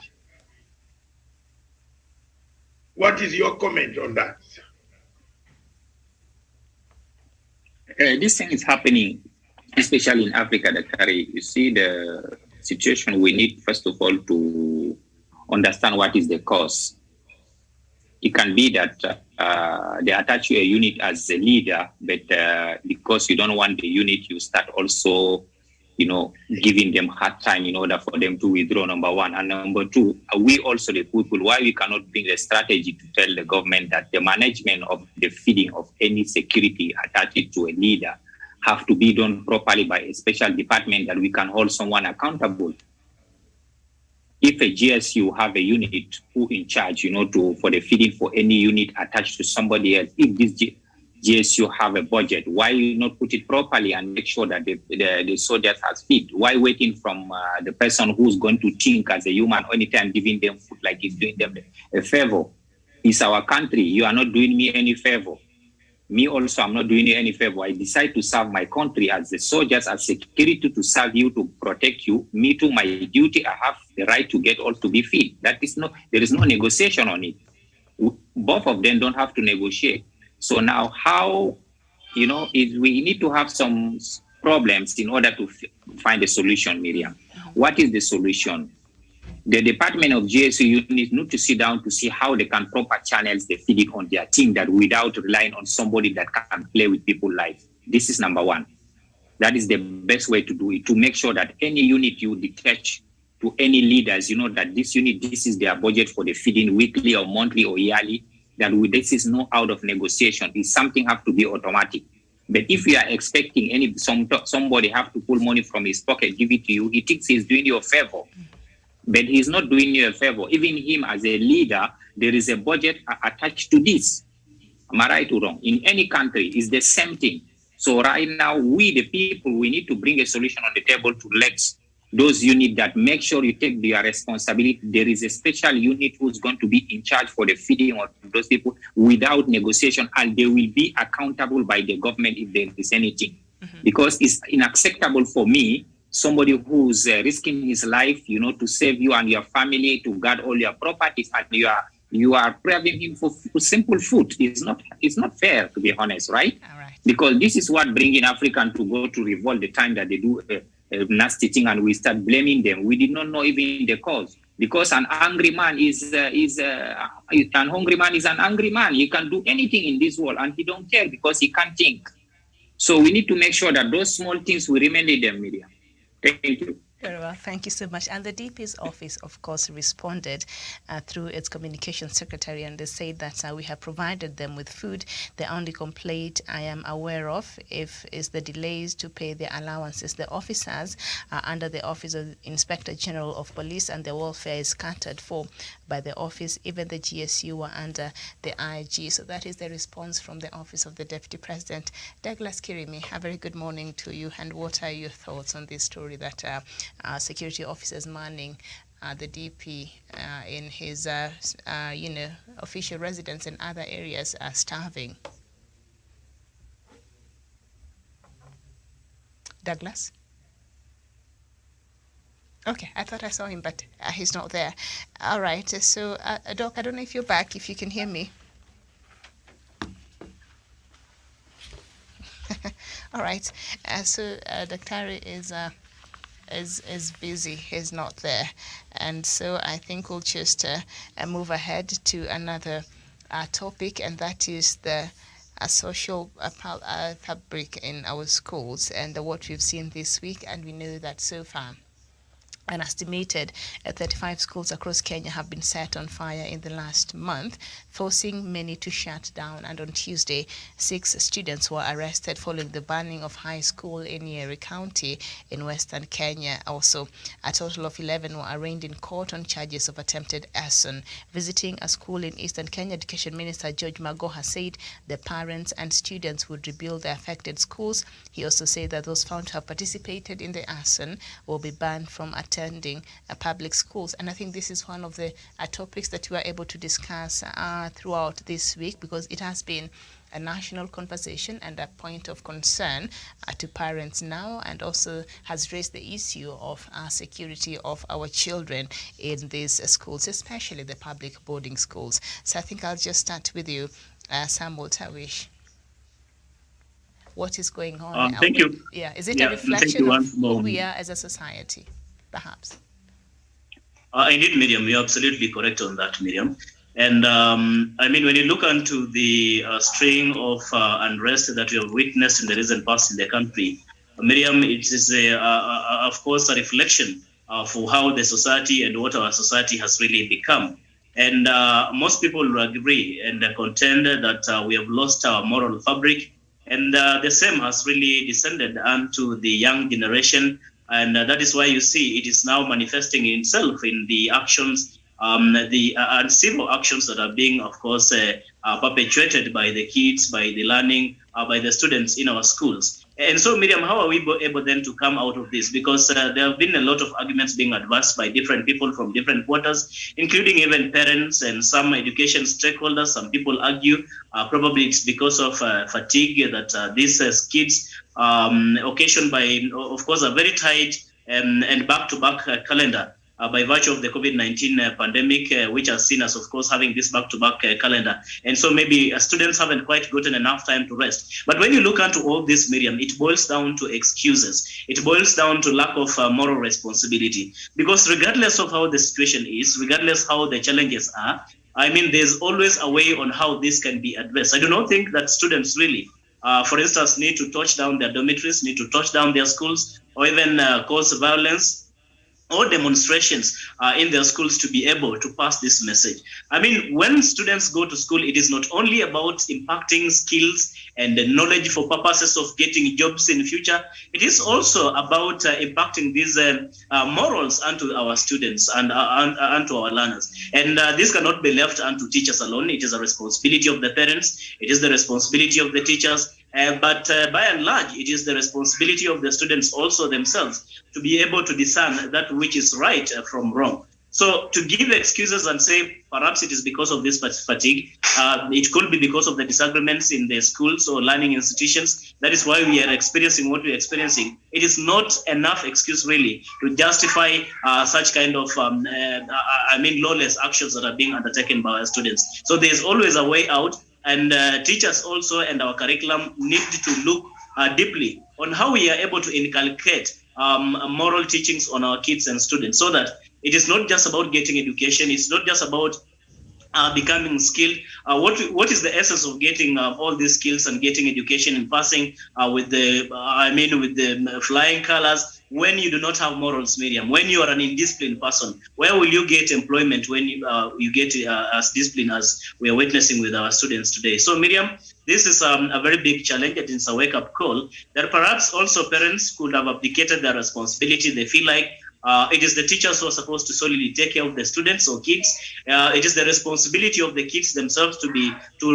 Speaker 2: What is your comment on that?
Speaker 8: This thing is happening, especially in Africa, Daktari. You see the situation, we need, first of all, to understand what is the cause. It can be that they attach you a unit as a leader, but because you don't want the unit, you start also, giving them hard time in order for them to withdraw, number one. And number two, we also the people, why we cannot bring a strategy to tell the government that the management of the feeding of any security attached to a leader have to be done properly by a special department that we can hold someone accountable. If a GSU have a unit who in charge, for the feeding for any unit attached to somebody else, if this GSU have a budget, why not put it properly and make sure that the soldiers has feed? Why waiting from the person who's going to think as a human anytime giving them food like he's doing them a favor? It's our country. You are not doing me any favor. Me also, I'm not doing you any favor. I decide to serve my country as the soldiers, as security, to serve you, to protect you. Me too, my duty, I have the right to get all to be fed. There is no negotiation on it. Both of them don't have to negotiate. So now how, we need to have some problems in order to find a solution, Miriam. What is the solution? The Department of GSU units need to sit down to see how they can proper channels the feeding on their team that without relying on somebody that can play with people's lives. This is number one. That is the best way to do it, to make sure that any unit you detach to any leaders, that this unit, this is their budget for the feeding weekly or monthly or yearly, that this is no out of negotiation. It's something have to be automatic. But if you are expecting somebody have to pull money from his pocket, give it to you, he thinks he's doing you a favor. But he's not doing you a favor. Even him as a leader, there is a budget attached to this. Am I right or wrong? In any country, it's the same thing. So right now, we the people, we need to bring a solution on the table to let those units that make sure you take their responsibility. There is a special unit who's going to be in charge for the feeding of those people without negotiation, and they will be accountable by the government if there is anything. Mm-hmm. Because it's unacceptable for me, somebody who's risking his life, to save you and your family, to guard all your properties, and you are depriving him for simple food. It's not fair, to be honest, right?
Speaker 3: All right.
Speaker 8: Because this is what bringing African to go to revolt the time that they do a nasty thing, and we start blaming them. We did not know even the cause. Because an angry man is an hungry man is an angry man. He can do anything in this world, and he don't care because he can't think. So we need to make sure that those small things we remedy them, Miriam. Thank you.
Speaker 3: Very well, thank you so much. And the DP's office, of course, responded through its communications secretary, and they said that we have provided them with food. The only complaint I am aware of is the delays to pay their allowances. The officers are under the Office of Inspector General of Police, and the welfare is catered for by the office. Even the GSU are under the IG. So that is the response from the Office of the Deputy President. Douglas Kirimi, a very good morning to you. And what are your thoughts on this story that security officers manning the DP in his, official residence and other areas are starving? Douglas? Okay, I thought I saw him, but he's not there. All right, so Doc, I don't know if you're back, if you can hear me. All right, so Daktari is busy, he's not there, and so I think we'll just move ahead to another topic, and that is the a social fabric in our schools, and what we've seen this week, and we know that so far an estimated 35 schools across Kenya have been set on fire in the last month, forcing many to shut down. And on Tuesday, 6 students were arrested following the burning of high school in Nyeri County in western Kenya. Also, a total of 11 were arraigned in court on charges of attempted arson. Visiting a school in eastern Kenya, Education Minister George Magoha said the parents and students would rebuild the affected schools. He also said that those found to have participated in the arson will be banned from attending public schools. And I think this is one of the topics that we are able to discuss throughout this week, because it has been a national conversation and a point of concern to parents now, and also has raised the issue of security of our children in these schools, especially the public boarding schools. So I think I'll just start with you, Samuel Tawish. What is going on?
Speaker 4: Thank you.
Speaker 3: Yeah, is it a reflection of who we are as a society, perhaps?
Speaker 4: Indeed, Miriam, you're absolutely correct on that, Miriam. And I mean, when you look into the string of unrest that we have witnessed in the recent past in the country, Miriam, it is, of course, a reflection for how the society and what our society has really become. And most people will agree and contend that we have lost our moral fabric. And the same has really descended onto the young generation. And that is why you see it is now manifesting itself in the actions, the uncivil actions that are being, of course, perpetuated by the kids, by the learning, by the students in our schools. And so, Miriam, how are we able then to come out of this? Because there have been a lot of arguments being advanced by different people from different quarters, including even parents and some education stakeholders. Some people argue probably it's because of fatigue that these kids occasioned by, of course, a very tight and back-to-back calendar by virtue of the COVID-19 pandemic, which has seen us, of course, having this back-to-back calendar. And so maybe students haven't quite gotten enough time to rest. But when you look into all this, Miriam, it boils down to excuses. It boils down to lack of moral responsibility. Because regardless of how the situation is, regardless how the challenges are, I mean, there's always a way on how this can be addressed. I do not think that students really, for instance, need to touch down their dormitories, need to touch down their schools, or even cause violence or demonstrations in their schools to be able to pass this message. I mean, when students go to school, it is not only about impacting skills and the knowledge for purposes of getting jobs in the future. It is also about impacting these morals onto our students and onto our learners. And this cannot be left unto teachers alone. It is a responsibility of the parents. It is the responsibility of the teachers. But by and large, it is the responsibility of the students also themselves to be able to discern that which is right from wrong. So to give excuses and say perhaps it is because of this fatigue, it could be because of the disagreements in the schools or learning institutions. That is why we are experiencing what we are experiencing. It is not enough excuse really to justify such kind of, lawless actions that are being undertaken by our students. So there's always a way out. And teachers also and our curriculum need to look deeply on how we are able to inculcate moral teachings on our kids and students, so that it is not just about getting education. It's not just about becoming skilled. What is the essence of getting all these skills and getting education and passing with the flying colors when you do not have morals, Miriam? When you are an indisciplined person, where will you get employment when you get as disciplined as we are witnessing with our students today? So, Miriam, this is a very big challenge, and it's a wake-up call that perhaps also parents could have abdicated their responsibility. They feel like it is the teachers who are supposed to solely take care of the students or kids. It is the responsibility of the kids themselves to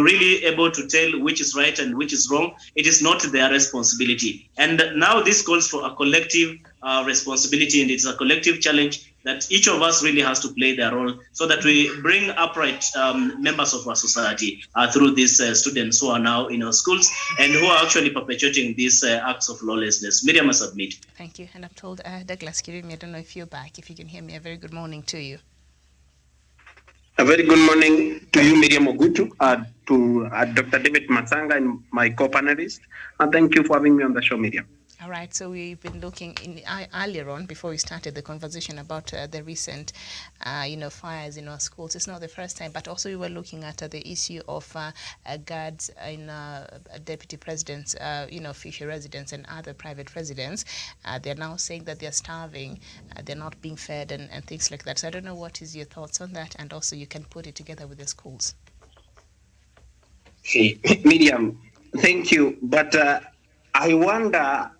Speaker 4: really able to tell which is right and which is wrong. It is not their responsibility. And now this calls for a collective responsibility, and it's a collective challenge that each of us really has to play their role, so that we bring upright members of our society through these students who are now in our schools and who are actually perpetuating these acts of lawlessness. Miriam, I submit.
Speaker 3: Thank you. And I've told Douglas Kirimi, I don't know if you're back, if you can hear me. A very good morning to you.
Speaker 9: A very good morning to you, Miriam Ogutu, to Dr. David Masanga and my co-panelist. And thank you for having me on the show, Miriam.
Speaker 3: All right, so we've been looking earlier on, before we started the conversation, about the recent, fires in our schools. It's not the first time, but also we were looking at the issue of guards in deputy presidents, official residents and other private residents. They're now saying that they're starving, they're not being fed and things like that. So I don't know, what is your thoughts on that? And also you can put it together with the schools.
Speaker 9: Okay, Miriam, thank you. But I wonder,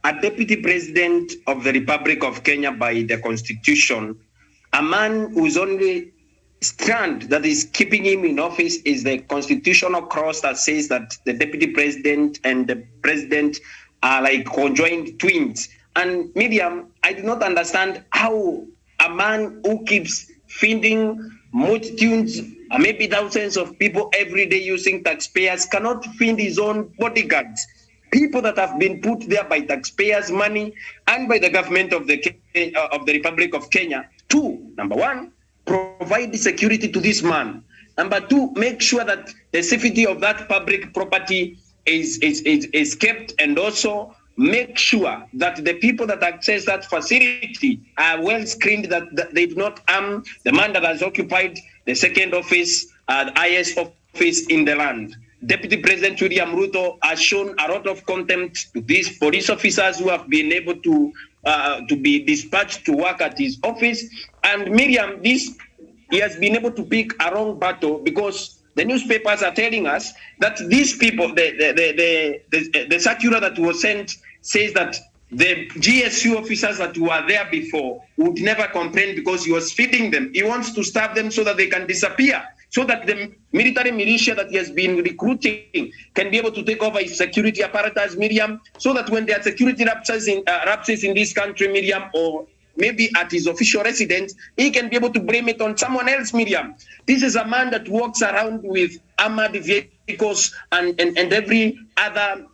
Speaker 9: a deputy president of the Republic of Kenya by the Constitution, a man whose only strand that is keeping him in office is the constitutional clause that says that the deputy president and the president are like conjoined twins. And Miriam, I do not understand how a man who keeps feeding multitudes, maybe thousands of people every day using taxpayers, cannot feed his own bodyguards. People that have been put there by taxpayers' money and by the government of the Republic of Kenya to, number one, provide security to this man. Number two, make sure that the safety of that public property is kept, and also make sure that the people that access that facility are well screened, that they do not harm the man that has occupied the second office, the highest office in the land. Deputy President William Ruto has shown a lot of contempt to these police officers who have been able to be dispatched to work at his office. And Miriam, he has been able to pick a wrong battle, because the newspapers are telling us that these people, the circular that was sent says that the GSU officers that were there before would never complain because he was feeding them. He wants to starve them so that they can disappear, so that the military militia that he has been recruiting can be able to take over his security apparatus, Miriam, so that when there are security lapses in this country, Miriam, or maybe at his official residence, he can be able to blame it on someone else, Miriam. This is a man that walks around with armored vehicles and every other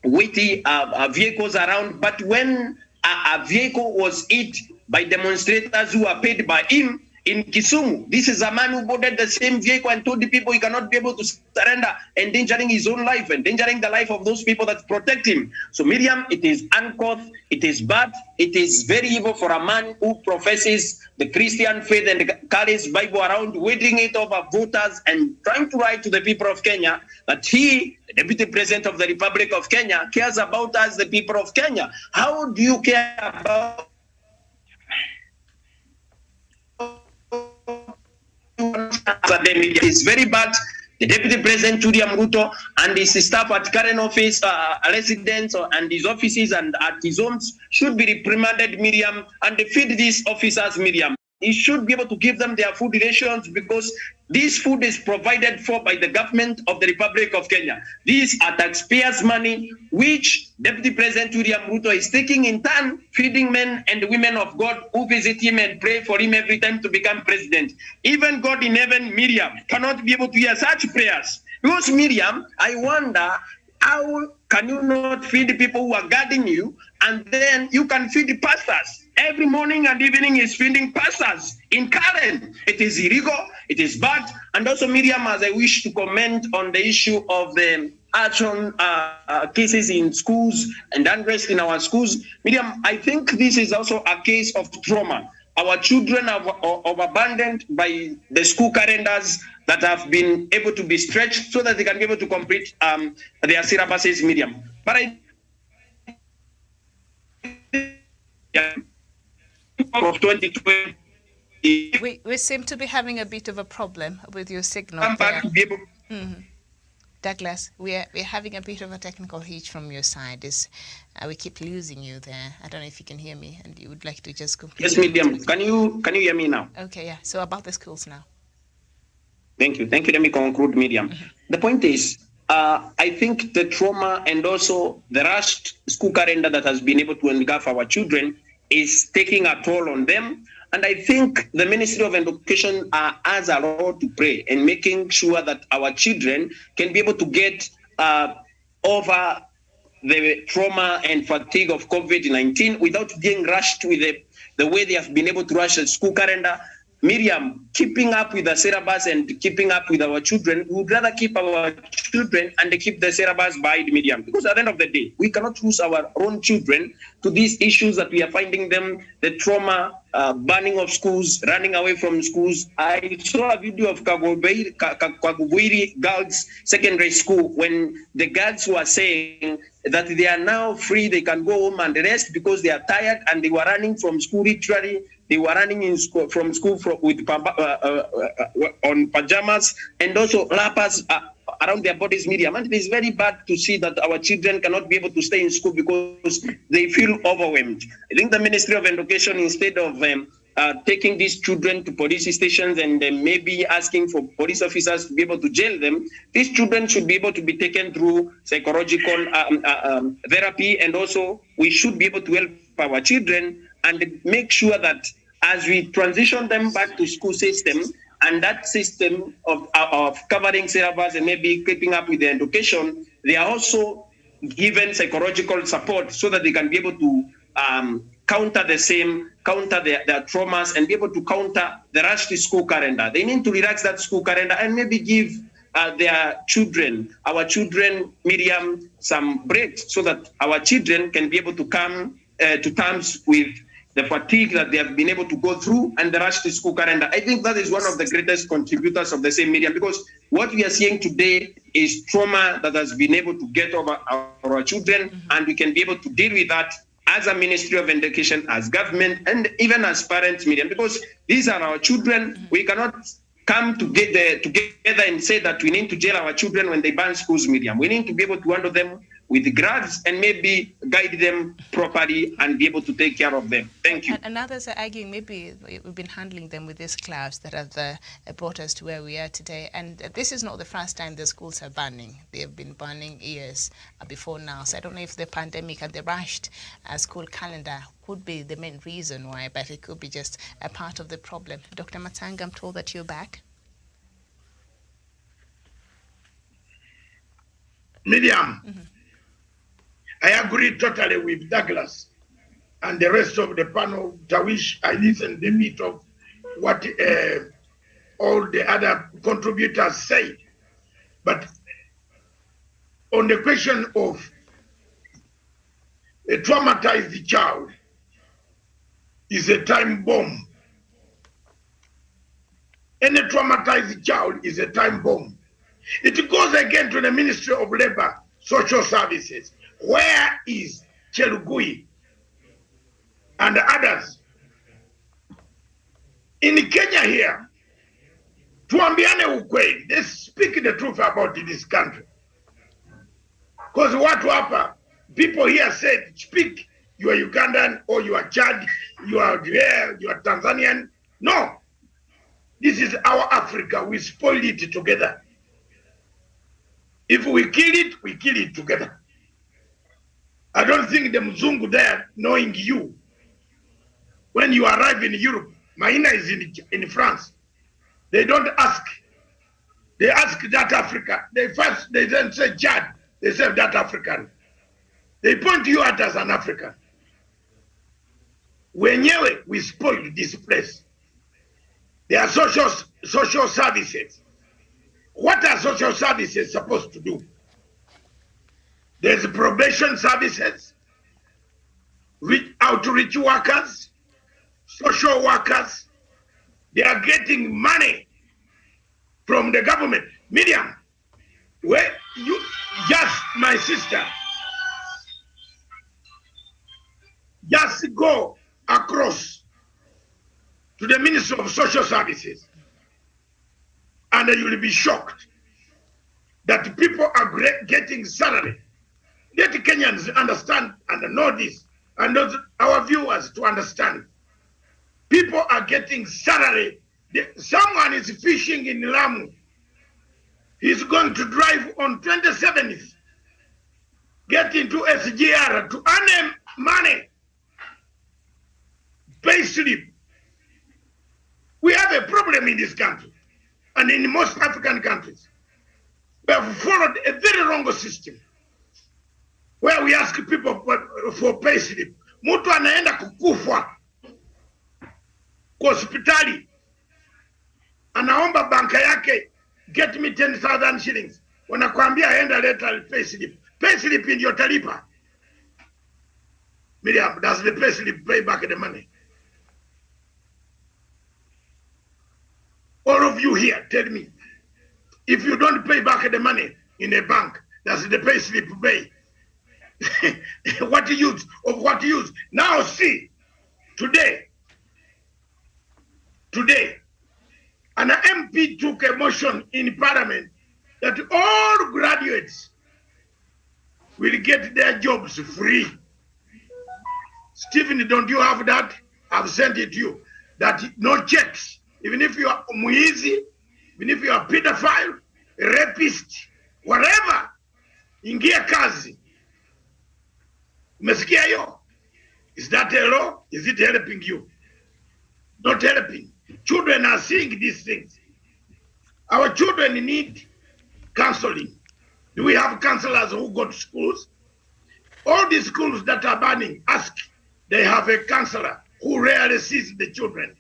Speaker 9: weighty vehicles around. But when a vehicle was hit by demonstrators who are paid by him in Kisumu, this is a man who boarded the same vehicle and told the people he cannot be able to surrender, endangering his own life, endangering the life of those people that protect him. So Miriam, it is uncouth, it is bad, it is very evil for a man who professes the Christian faith and carries Bible around, wielding it over voters and trying to write to the people of Kenya that he, the Deputy President of the Republic of Kenya, cares about us, the people of Kenya. How do you care about It's very bad. The Deputy President William Ruto and his staff at current office, residents and his offices and at his homes should be reprimanded, Miriam, and defeat these officers, Miriam. He should be able to give them their food rations, because this food is provided for by the government of the Republic of Kenya. These are taxpayers' money, which Deputy President William Ruto is taking in turn, feeding men and women of God who visit him and pray for him every time to become president. Even God in heaven, Miriam, cannot be able to hear such prayers. Because, Miriam, I wonder, how can you not feed people who are guarding you, and then you can feed the pastors? Every morning and evening is feeding pastors in Karen. It is illegal, it is bad. And also, Miriam, as I wish to comment on the issue of the arson cases in schools and unrest in our schools, Miriam, I think this is also a case of trauma. Our children are abandoned by the school calendars that have been able to be stretched so that they can be able to complete their syllabuses, Miriam. But of 2020,
Speaker 3: we seem to be having a bit of a problem with your signal there. Douglas, we're having a bit of a technical hitch from your side. We keep losing you there. I don't know if you can hear me, and you would like to just complete.
Speaker 9: Yes, Miriam. Can you hear me now?
Speaker 3: Okay, yeah. So about the schools now.
Speaker 9: Thank you. Let me conclude, Miriam. The point is, I think the trauma and also the rushed school calendar that has been able to engulf our children is taking a toll on them. And I think the Ministry of Education has a role to play in making sure that our children can be able to get over the trauma and fatigue of COVID-19 without being rushed with the way they have been able to rush the school calendar. Miriam, keeping up with the syllabus and keeping up with our children, we would rather keep our children and keep the syllabus by the Miriam. Because at the end of the day, we cannot lose our own children to these issues that we are finding them, the trauma, burning of schools, running away from schools. I saw a video of Kagubiri Girls Secondary School when the girls were saying that they are now free, they can go home and rest because they are tired and they were running from school literally. They were running from school with on pajamas and also wrappers around their bodies, Miriam. And it is very bad to see that our children cannot be able to stay in school because they feel overwhelmed. I think the Ministry of Education, instead of taking these children to police stations and maybe asking for police officers to be able to jail them, these children should be able to be taken through psychological therapy. And also we should be able to help our children and make sure that as we transition them back to school system, and that system of covering syllabus and maybe keeping up with their education, they are also given psychological support so that they can be able to counter their traumas and be able to counter the rush to school calendar. They need to relax that school calendar and maybe give our children, Miriam, some breaks so that our children can be able to come to terms with the fatigue that they have been able to go through and the rush to school calendar. I think that is one of the greatest contributors of the same Miriam, because what we are seeing today is trauma that has been able to get over our children, and we can be able to deal with that as a Ministry of Education, as government, and even as parents, Miriam, because these are our children. We cannot come together and say that we need to jail our children when they ban schools, Miriam. We need to be able to handle them with grants and maybe guide them properly and be able to take care of them. Thank you.
Speaker 3: And others are arguing maybe we've been handling them with these clouds that have brought us to where we are today. And this is not the first time the schools are banning. They have been banning years before now. So I don't know if the pandemic and the rushed school calendar could be the main reason why, but it could be just a part of the problem. Dr. Matanga, I'm told that you're back.
Speaker 2: Miriam. Mm-hmm. I agree totally with Douglas and the rest of the panel, to which I listened the meat of what all the other contributors say. But on the question of a traumatized child is a time bomb. Any traumatized child is a time bomb. It goes again to the Ministry of Labor, Social Services. Where is Chelugui and others? In Kenya here, tuambiane ukweli, they speak the truth about this country. Because what happened, people here said, speak, you are Ugandan or you are Chad, you are Tanzanian. No, this is our Africa, we spoiled it together. If we kill it together. I don't think the Mzungu there knowing you. When you arrive in Europe, Maina is in France. They don't ask. They ask that Africa. They don't say Chad. They say that African. They point you out as an African. Wenyewe, we spoiled this place. There are social services. What are social services supposed to do? There's probation services, outreach workers, social workers. They are getting money from the government. Miriam, where you, just my sister, just go across to the Ministry of Social Services and you will be shocked that people are getting salary. Let Kenyans understand and know this, and our viewers to understand. People are getting salary. Someone is fishing in Lamu. He's going to drive on 27th, get into SGR to earn money, pay slip. We have a problem in this country, and in most African countries. We have followed a very wrong system, where we ask people for pay slip. Mtu anaenda kukufa kwa hospitali anaomba banka yake, get me 10,000 shillings. Wanakuambia enda leta payslip. Payslip ndio talipa. Miriam, does the payslip pay back the money? All of you here, tell me, if you don't pay back the money in a bank, does the payslip pay? What use? Of what use? Now see, today, an MP took a motion in Parliament that all graduates will get their jobs free. Stephen, don't you have that? I've sent it to you. That no checks, even if you are muizi, even if you are pedophile, rapist, whatever, ingia kazi. Umesikia hiyo? Is that a law? Is it helping you? Not helping. Children are seeing these things. Our children need counseling. Do we have counselors who go to schools? All the schools that are burning, ask. They have a counselor who rarely sees the children.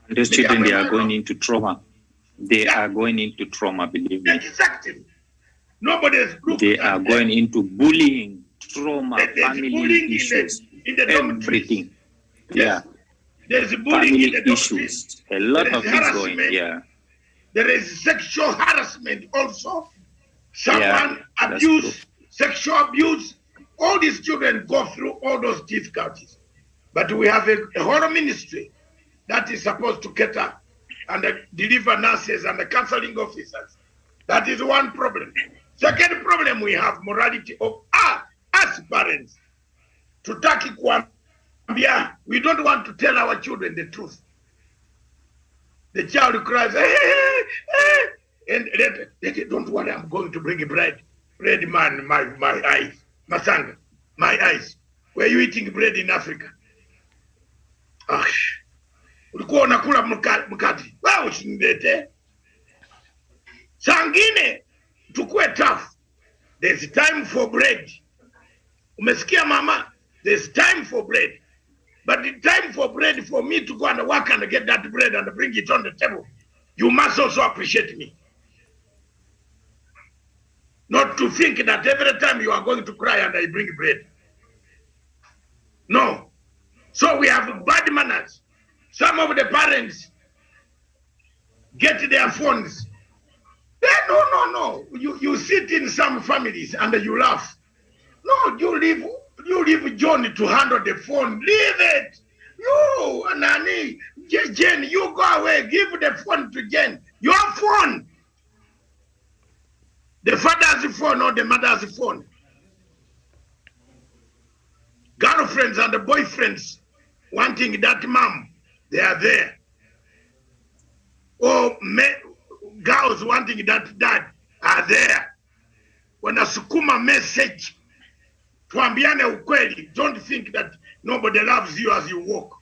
Speaker 8: Those children, they are going into trauma. They are going into trauma, believe me.
Speaker 2: Exactly. Nobody is
Speaker 8: They are going into bullying, trauma, family
Speaker 2: bullying
Speaker 8: issues,
Speaker 2: in the
Speaker 8: everything.
Speaker 2: Yes.
Speaker 8: Yeah.
Speaker 2: There's bullying in
Speaker 8: Family
Speaker 2: the
Speaker 8: issues. A lot of things going. Yeah.
Speaker 2: There is sexual harassment also. Someone
Speaker 8: Yeah, that's
Speaker 2: abuse, sexual abuse. All these children go through all those difficulties. But we have a whole ministry that is supposed to cater and deliver nurses and the counseling officers. That is one problem. Second problem, we have morality of us parents. Tutaki kuambia, we don't want to tell our children the truth. The child cries, and don't worry, I'm going to bring bread. Bread, man, my eyes. Masanga, my eyes. Were you eating bread in Africa? Ulikuwa unakula mkati. Wao usinilete. Sangine, tukue tough. There's time for bread. Umesikia mama? There's time for bread. But the time for bread for me to go and work and get that bread and bring it on the table, you must also appreciate me. Not to think that every time you are going to cry and I bring bread. No. So we have bad manners. Some of the parents get their phones. No. You sit in some families and you laugh. No, you leave John to handle the phone. Leave it. You, Nani, Jen, you go away. Give the phone to Jen. Your phone. The father's phone or the mother's phone. Girlfriends and the boyfriends wanting that mom, they are there. Or girls wanting that dad are there. When a sukuma message, tuambiane ukweli, don't think that nobody loves you as you walk.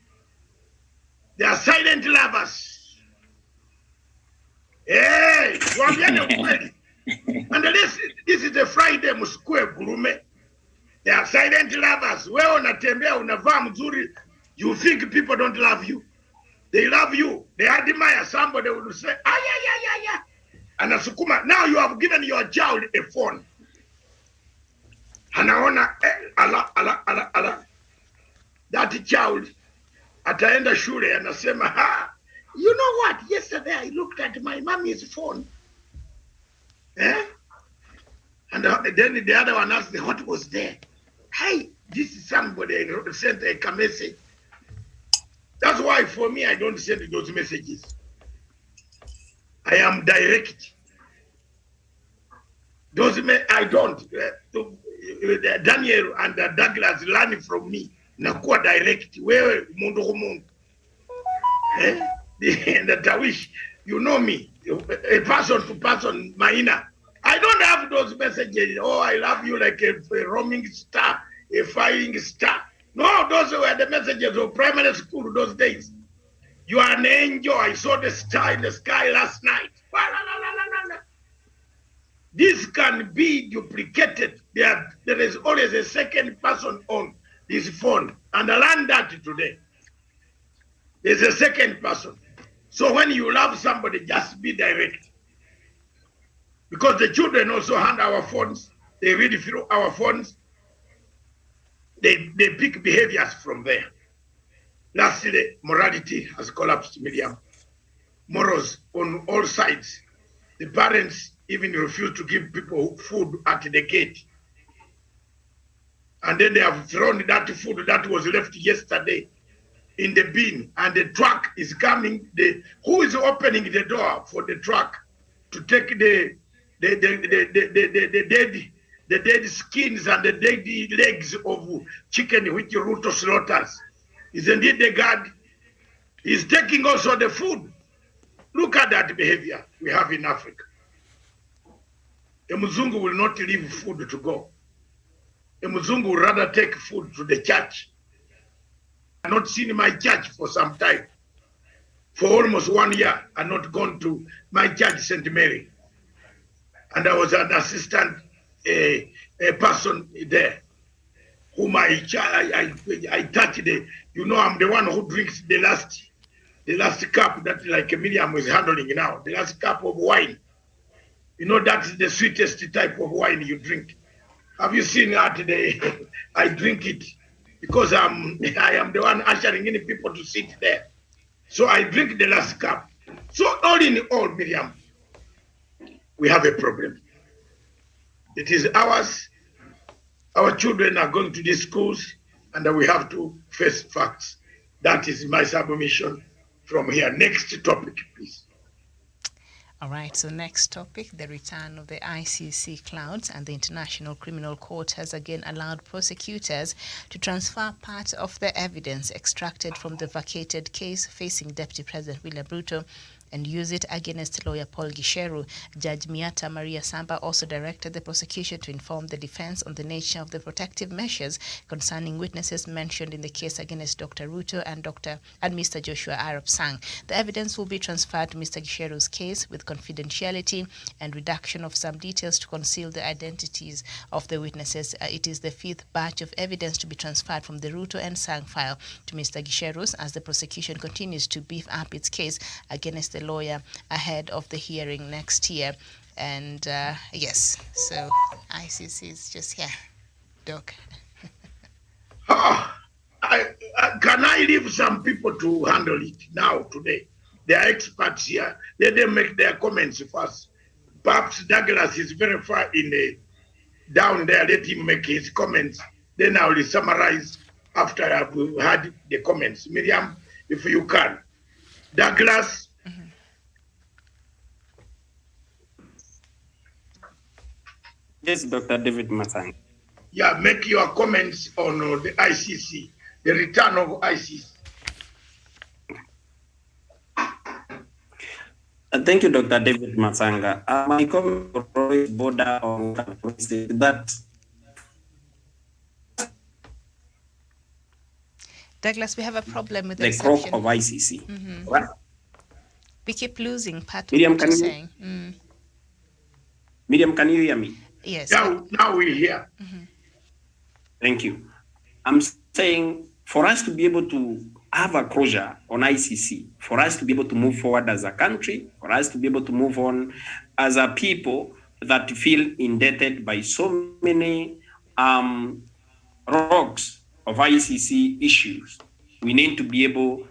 Speaker 2: They are silent lovers. Hey, tuambiane ukweli. And this is a Friday msikue gurume. They are silent lovers. Wewe unatembea unavaa mzuri, you think people don't love you. They love you. They admire somebody will say, yeah. Anasukuma. Now you have given your child a phone. Anaona ala. That child ataenda shule anasema, you know what? Yesterday I looked at my mommy's phone. And then the other one asked, what was there? Hey, this is somebody sent a message. That's why for me, I don't send those messages. I am direct. I don't. Daniel and Douglas learn from me. Nakuwa direct. Wewe mundu kumundu. And I wish, you know me, a person to person, Maina. I don't have those messages. Oh, I love you like a roaming star, a flying star. No, those were the messages of primary school those days. You are an angel. I saw the star in the sky last night. This can be duplicated. There is always a second person on this phone. And I learned that today. There's a second person. So when you love somebody, just be direct. Because the children also hand our phones, they read through our phones, they pick behaviors from there. Lastly, morality has collapsed, Miriam. Morals on all sides. The parents even refuse to give people food at the gate. And then they have thrown that food that was left yesterday in the bin, and the truck is coming. Who is opening the door for the truck to take the dead skins and the dead legs of chicken which Ruto slaughters? Isn't it the guard? He's taking also the food. Look at that behavior we have in Africa. A Muzungu will not leave food to go. A Muzungu would rather take food to the church. I've not seen my church for some time. For almost 1 year, I've not gone to my church, St. Mary. And I was an assistant a person there, whom I touched I'm the one who drinks the last cup that like Miriam is handling now, the last cup of wine. That's the sweetest type of wine you drink. Have you seen that? I drink it because I am the one ushering in people to sit there. So I drink the last cup. So all in all, Miriam, we have a problem. It is ours. Our children are going to these schools, and we have to face facts. That is my submission from here. Next topic, please.
Speaker 3: All right, so next topic, the return of the ICC clouds, and the International Criminal Court has again allowed prosecutors to transfer part of the evidence extracted from the vacated case facing Deputy President William Ruto and use it against lawyer Paul Gisheru. Judge Miata Maria Samba also directed the prosecution to inform the defense on the nature of the protective measures concerning witnesses mentioned in the case against Dr. Ruto and Mr. Joshua Arap Sang. The evidence will be transferred to Mr. Gisheru's case with confidentiality and reduction of some details to conceal the identities of the witnesses. It is the fifth batch of evidence to be transferred from the Ruto and Sang file to Mr. Gisheru's as the prosecution continues to beef up its case against the lawyer ahead of the hearing next year. And yes, so ICC is just here. Doc.
Speaker 2: Can I leave some people to handle it now, today? They are experts here. Let them make their comments first. Perhaps Douglas is very far down there. Let him make his comments. Then I will summarize after I've had the comments. Miriam, if you can. Douglas.
Speaker 10: Yes, Dr. David Masang.
Speaker 2: Yeah, make your comments on the ICC, the return of ICC.
Speaker 10: Thank you, Dr. David Masanga. My comment always border on that.
Speaker 3: Douglas, we have a problem with the
Speaker 10: crook
Speaker 3: reception.
Speaker 10: of ICC.
Speaker 3: Mm-hmm.
Speaker 10: What?
Speaker 3: We keep losing part of
Speaker 10: Miriam,
Speaker 3: what you're saying.
Speaker 10: Miriam, can you hear me?
Speaker 3: Yes.
Speaker 2: Now we hear.
Speaker 3: Mm-hmm.
Speaker 10: Thank you. I'm saying for us to be able to have a closure on ICC, for us to be able to move forward as a country, for us to be able to move on as a people that feel indebted by so many rocks of ICC issues, we need to be able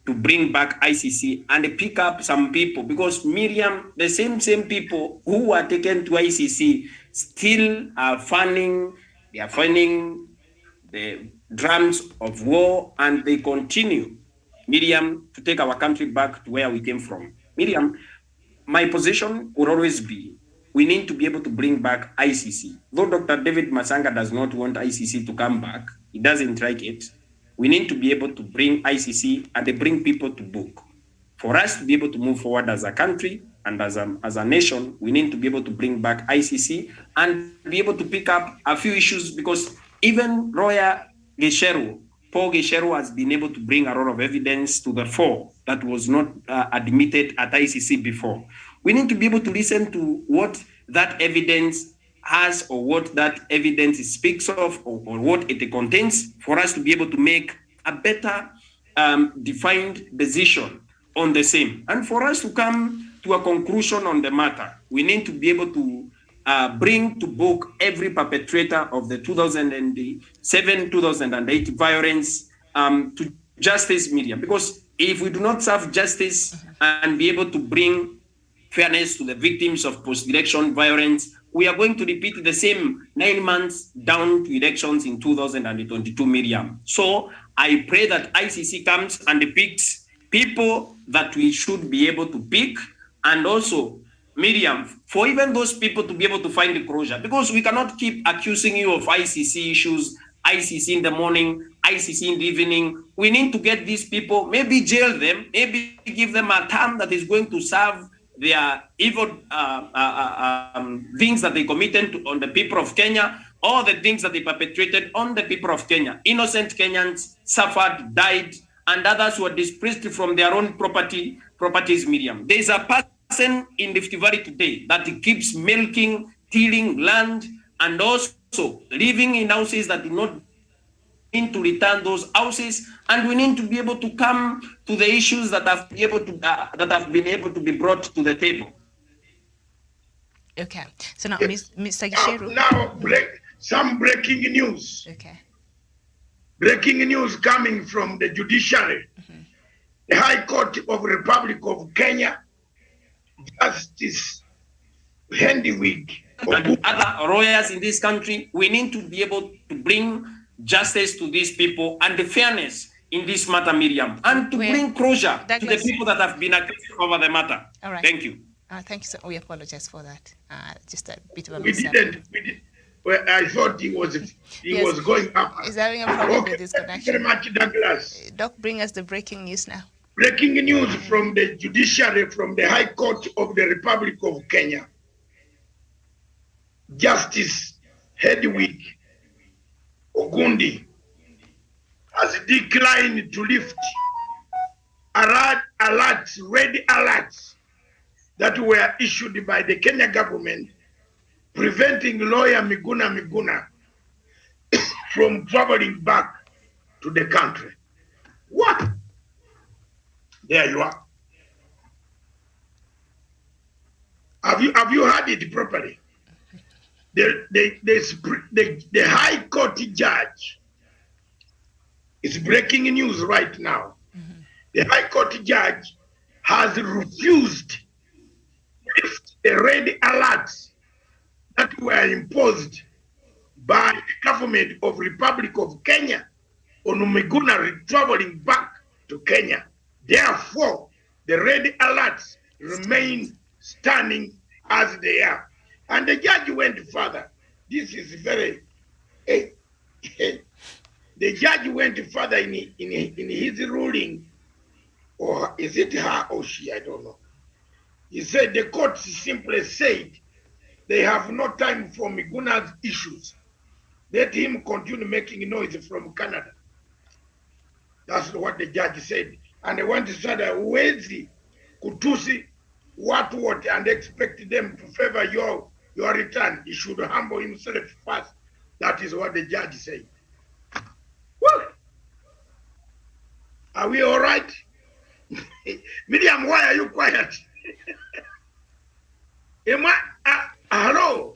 Speaker 10: to bring back ICC and pick up some people, because Miriam, the same people who are taken to ICC still are fanning the drums of war, and they continue, Miriam, to take our country back to where we came from. Miriam, my position would always be, we need to be able to bring back ICC. Though Dr. David Masanga does not want ICC to come back, he doesn't like it, we need to be able to bring ICC and they bring people to book. For us to be able to move forward as a country and as a nation, we need to be able to bring back ICC and be able to pick up a few issues, because even lawyer Paul Gisheru has been able to bring a lot of evidence to the fore that was not admitted at ICC before. We need to be able to listen to what that evidence has, or what that evidence speaks of, or what it contains, for us to be able to make a better defined decision on the same. And for us to come to a conclusion on the matter, we need to be able to bring to book every perpetrator of the 2007-2008 violence to justice, Miriam. Because if we do not serve justice and be able to bring fairness to the victims of post-election violence, we are going to repeat the same 9 months down to elections in 2022, Miriam. So I pray that ICC comes and picks people that we should be able to pick, and also, Miriam, for even those people to be able to find the closure, because we cannot keep accusing you of ICC issues, ICC in the morning, ICC in the evening. We need to get these people, maybe jail them, maybe give them a term that is going to serve their evil things that they committed on the people of Kenya, or the things that they perpetrated on the people of Kenya. Innocent Kenyans suffered, died, and others were displaced from their own properties, Miriam. There is a person in Rift Valley today that keeps milking, tilling land, and also living in houses that do not need to return those houses. And we need to be able to come to the issues that have been able to be brought to the table.
Speaker 3: Okay. So now, Mr. Gisheru.
Speaker 2: Now, some breaking news.
Speaker 3: Okay.
Speaker 2: Breaking news coming from the judiciary. The High Court of Republic of Kenya, Justice Hendiwig
Speaker 10: and other lawyers in this country, we need to be able to bring justice to these people and the fairness in this matter, Miriam, and to bring closure to the people that have been accused over the matter.
Speaker 3: All right.
Speaker 10: Thank you.
Speaker 3: Thank you, sir. We apologize for that. Just a bit of a
Speaker 2: We didn't. Well, I thought he was going up.
Speaker 3: Is having a problem with this connection?
Speaker 2: Very much, Douglas.
Speaker 3: Doc, bring us the breaking news now.
Speaker 2: Breaking news from the judiciary, from the High Court of the Republic of Kenya. Justice Hedwig Ogundi has declined to lift red alerts that were issued by the Kenya government preventing lawyer Miguna from traveling back to the country. What? There you are. Have you heard it properly? The High Court judge is breaking news right now. The High Court judge has refused to lift the red alerts that were imposed by the government of Republic of Kenya on Miguna traveling back to Kenya. Therefore, the red alerts remain standing as they are. And the judge went further. This is very... the judge went further in his ruling, or is it her or she? I don't know. He said the court simply said they have no time for Miguna's issues. Let him continue making noise from Canada. That's what the judge said. And they went to say that Wezi kutusi what and expect them to favor your return. He should humble himself first. That is what the judge said. Well, are we all right? Miriam, why are you quiet? Hello?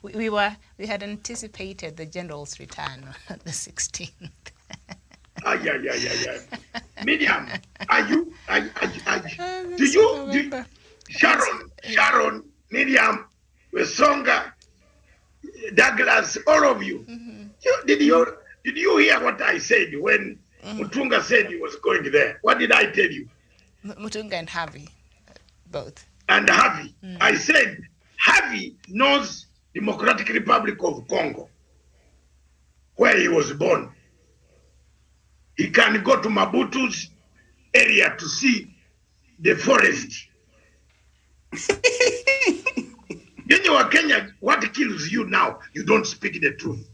Speaker 3: We had anticipated the general's return on the 16th.
Speaker 2: Yeah. Miriam, do you Sharon, Miriam, Wesonga, Douglas, all of you, did you hear what I said when Mutunga said he was going there? What did I tell you?
Speaker 3: Mutunga and Harvey, both.
Speaker 2: And Harvey. I said Harvey knows Democratic Republic of Congo, where he was born. He can go to Mabutu's area to see the forest. In your Kenya, what kills you now? You don't speak the truth.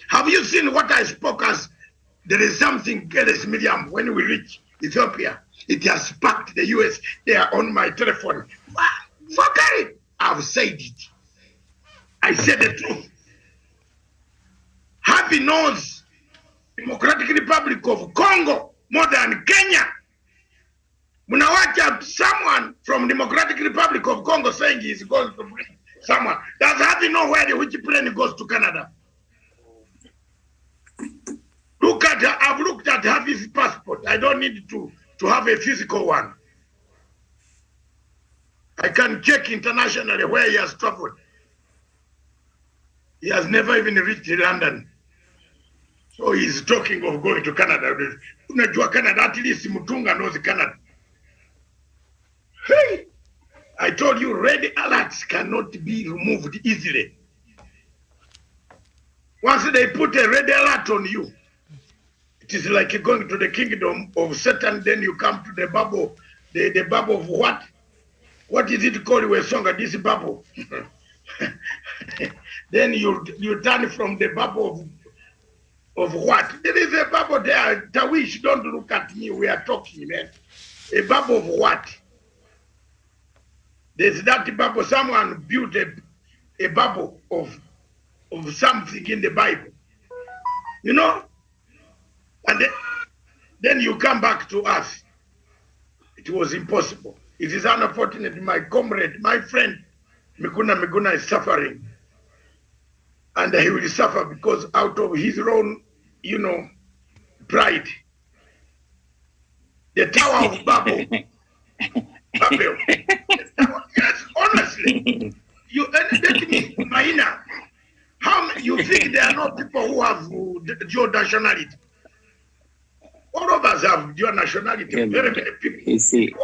Speaker 2: Have you seen what I spoke as there is something careless, Miriam, when we reach Ethiopia? It has sparked the US. They are on my telephone. Fuck it. I've said it. I said the truth. Happy knows Democratic Republic of Congo, more than Kenya. Munawacha someone from Democratic Republic of Congo saying he's going to bring someone. Does have no where which plane goes to Canada? Look at, I've looked at his passport. I don't need to have a physical one. I can check internationally where he has traveled. He has never even reached London. So he's talking of going to Canada. Unajua Canada, at least Mutunga knows Canada. Hey, I told you red alerts cannot be removed easily. Once they put a red alert on you, it is like you're going to the kingdom of Satan, then you come to the bubble, the bubble of what? What is it called, Wesonga, this bubble? Then you turn from the bubble of what? There is a bubble there. Tawish, don't look at me, we are talking, man. A bubble of what? There's that bubble, someone built a bubble of something in the Bible. You know? And then you come back to us. It was impossible. It is unfortunate, my comrade, my friend, Miguna is suffering. And he will suffer because out of his own, pride. The Tower of Babel. Babel. Yes, honestly. You educate me, Maina. How you think there are no people who have dual nationality? All of us have dual nationality.
Speaker 8: Yeah,
Speaker 2: very many people.
Speaker 8: You see.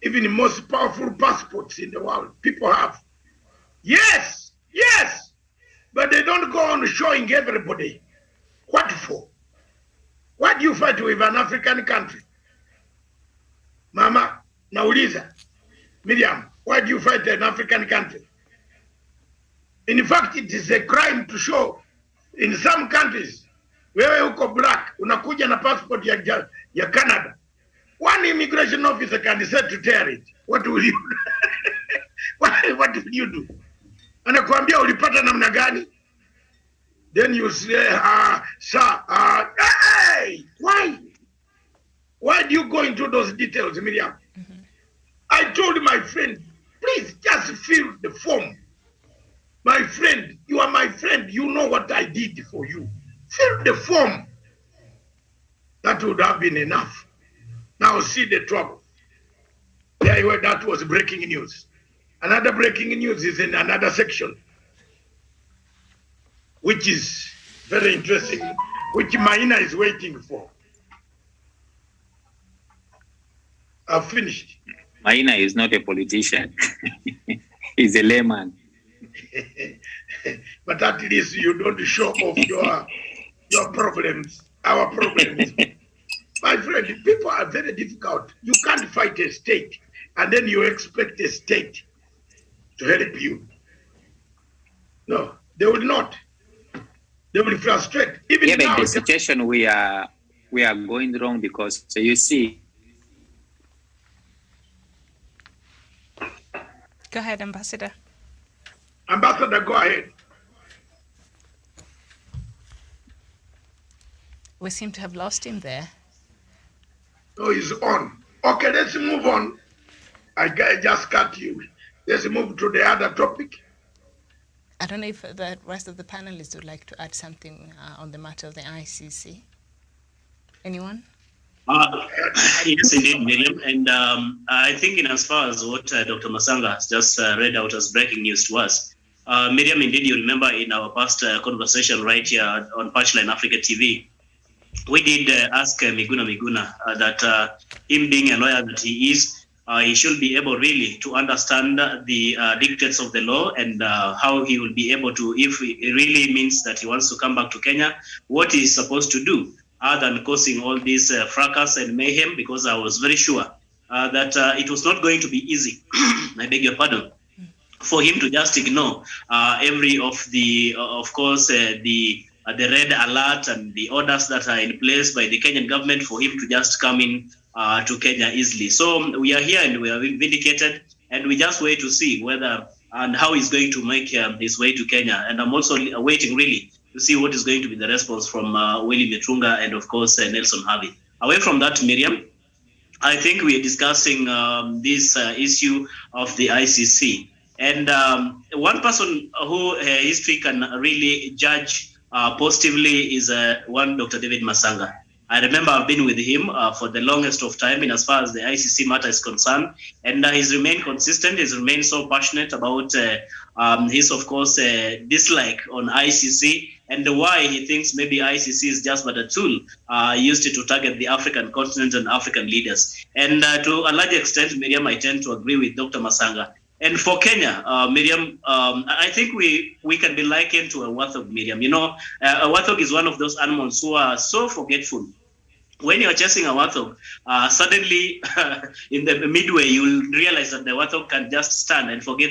Speaker 2: Even the most powerful passports in the world, people have. Yes, yes. But they don't go on showing everybody. What for? Why do you fight with an African country? Mama, nauliza. Miriam, why do you fight an African country? In fact, it is a crime to show in some countries, wewe uko black, unakuja na passport ya Canada. One immigration officer can decide to tear it. What will you do? What will you do? Anakuambia ulipata namna gani? Then you say, sir, hey, why? Why do you go into those details, Miriam? Mm-hmm. I told my friend, please just fill the form. My friend, you are my friend. You know what I did for you. Fill the form. That would have been enough. Now see the trouble. There you were, that was breaking news. Another breaking news is in another section, which is very interesting, which Maina is waiting for. I've finished.
Speaker 8: Maina is not a politician. He's a layman.
Speaker 2: But at least you don't show off your problems, our problems. My friend, people are very difficult. You can't fight a state and then you expect a state to help you. No, they will not. They will frustrate. Even
Speaker 8: yeah,
Speaker 2: now,
Speaker 8: but the situation we are going wrong because so you see.
Speaker 3: Go ahead, Ambassador.
Speaker 2: Ambassador, go ahead.
Speaker 3: We seem to have lost him there.
Speaker 2: No, he's on. Okay, let's move on. I just cut you. Let's move to the other topic.
Speaker 3: I don't know if the rest of the panelists would like to add something on the matter of the ICC. Anyone?
Speaker 4: Yes, indeed, Miriam. And I think in as far as what Dr. Masanga has just read out as breaking news to us, Miriam, indeed, you remember in our past conversation right here on Punchline Africa TV, we did ask Miguna that him being a lawyer that he is, he should be able really to understand the dictates of the law and how he will be able to, if it really means that he wants to come back to Kenya, what he's supposed to do other than causing all this fracas and mayhem, because I was very sure that it was not going to be easy, I beg your pardon, for him to just ignore every of the, of course, the red alert and the orders that are in place by the Kenyan government for him to just come in to Kenya easily. So we are here and we are vindicated, and we just wait to see whether and how he's going to make his way to Kenya. And I'm also waiting really to see what is going to be the response from Willie Mitunga and of course Nelson Harvey. Away from that, Miriam, I think we are discussing this issue of the ICC. And one person who history can really judge positively is one Dr. David Masanga. I remember I've been with him for the longest of time in as far as the ICC matter is concerned. And he's remained consistent. He's remained so passionate about his, of course, dislike on ICC and why he thinks maybe ICC is just but a tool used to target the African continent and African leaders. And to a large extent, Miriam, I tend to agree with Dr. Masanga. And for Kenya, Miriam, I think we can be likened to a warthog, Miriam. You know, a warthog is one of those animals who are so forgetful. When you're chasing a warthog, suddenly in the midway, you'll realize that the warthog can just stand and forget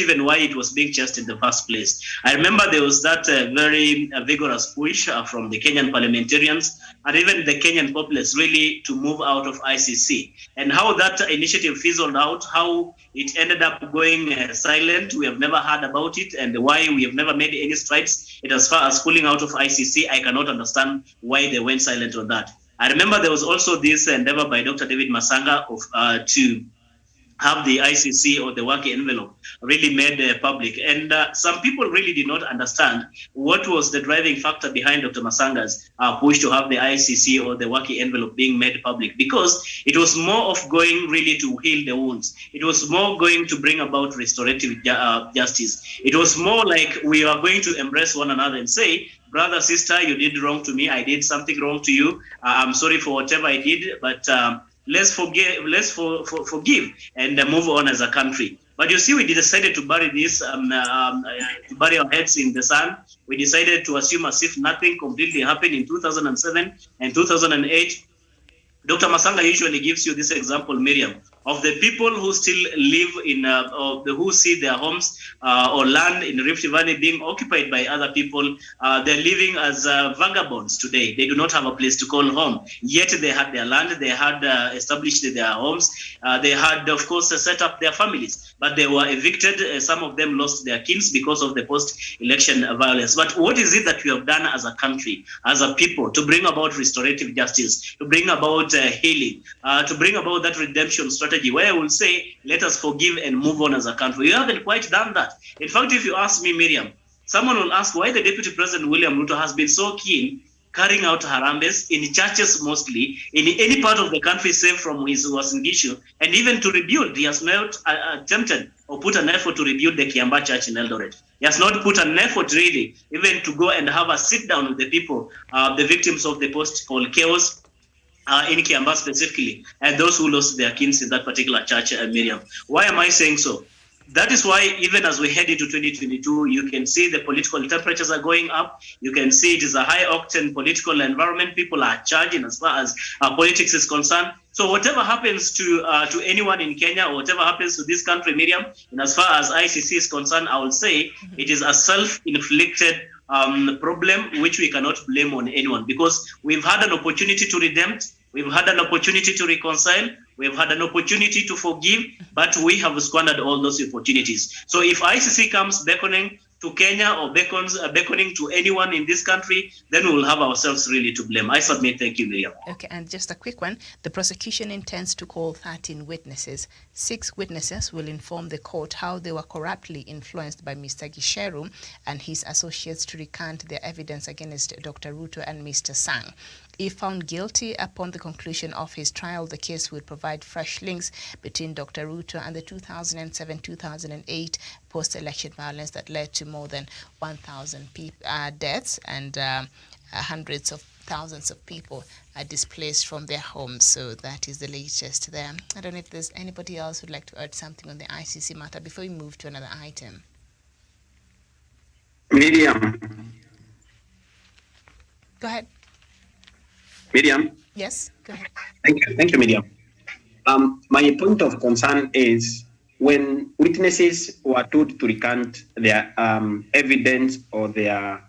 Speaker 4: even why it was being chased in the first place. I remember there was that very vigorous push from the Kenyan parliamentarians and even the Kenyan populace really to move out of ICC. And how that initiative fizzled out, how it ended up going silent, we have never heard about it, and why we have never made any strides as far as pulling out of ICC, I cannot understand why they went silent on that. I remember there was also this endeavor by Dr. David Masanga to have the ICC or the Waki envelope really made public. And some people really did not understand what was the driving factor behind Dr. Masanga's push to have the ICC or the Waki envelope being made public, because it was more of going really to heal the wounds. It was more going to bring about restorative justice. It was more like we are going to embrace one another and say, brother, sister, you did wrong to me. I did something wrong to you. I'm sorry for whatever I did, but let's forgive and move on as a country. But you see, we decided to bury this, to bury our heads in the sand. We decided to assume as if nothing completely happened in 2007 and 2008. Dr. Masanga usually gives you this example, Miriam, of the people who still live in, who see their homes or land in Rift Valley being occupied by other people. They're living as vagabonds today. They do not have a place to call home. Yet they had their land, they had established their homes, they had, of course, set up their families, but they were evicted. Some of them lost their kids because of the post-election violence. But what is it that we have done as a country, as a people, to bring about restorative justice, to bring about healing, to bring about that redemption strategy, where I will say, let us forgive and move on as a country? We haven't quite done that. In fact, if you ask me, Miriam, someone will ask why the Deputy President William Ruto has been so keen carrying out harambes in churches mostly, in any part of the country save from his Uasin Gishu, and even to rebuild. He has not attempted or put an effort to rebuild the Kiambaa Church in Eldoret. He has not put an effort really even to go and have a sit down with the people, the victims of the post-poll chaos, in Kiambaa specifically, and those who lost their kids in that particular church, Miriam. Why am I saying so? That is why even as we head into 2022, you can see the political temperatures are going up. You can see it is a high-octane political environment. People are charging as far as politics is concerned. So whatever happens to anyone in Kenya, or whatever happens to this country, Miriam, and as far as ICC is concerned, I would say it is a self-inflicted problem which we cannot blame on anyone, because we've had an opportunity to redeem, we've had an opportunity to reconcile, we've had an opportunity to forgive, but we have squandered all those opportunities. So if ICC comes beckoning to Kenya or beckoning to anyone in this country, then we will have ourselves really to blame. I submit. Thank you, Miriam.
Speaker 3: Okay, and just a quick one. The prosecution intends to call 13 witnesses. 6 witnesses will inform the court how they were corruptly influenced by Mr. Gisheru and his associates to recant their evidence against Dr. Ruto and Mr. Sang. If found guilty upon the conclusion of his trial, the case would provide fresh links between Dr. Ruto and the 2007-2008 post-election violence that led to more than 1,000 deaths and hundreds of thousands of people are displaced from their homes. So that is the latest there. I don't know if there's anybody else who'd like to add something on the ICC matter before we move to another item.
Speaker 9: Miriam.
Speaker 3: Go ahead.
Speaker 9: Miriam?
Speaker 3: Yes, go ahead.
Speaker 9: Thank you, Miriam. My point of concern is when witnesses were told to recant their evidence or their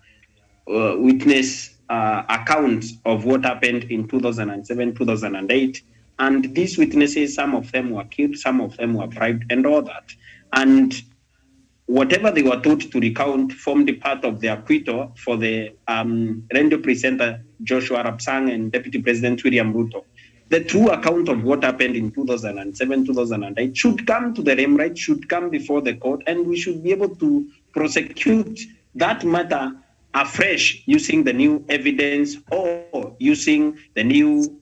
Speaker 9: witness accounts of what happened in 2007, 2008, and these witnesses, some of them were killed, some of them were bribed and all that. And whatever they were told to recount formed part of the acquittal for the radio presenter Joshua Rapsang and Deputy President William Ruto. The true account of what happened in 2007, 2008 should come to the limelight, should come before the court, and we should be able to prosecute that matter afresh using the new evidence or using the new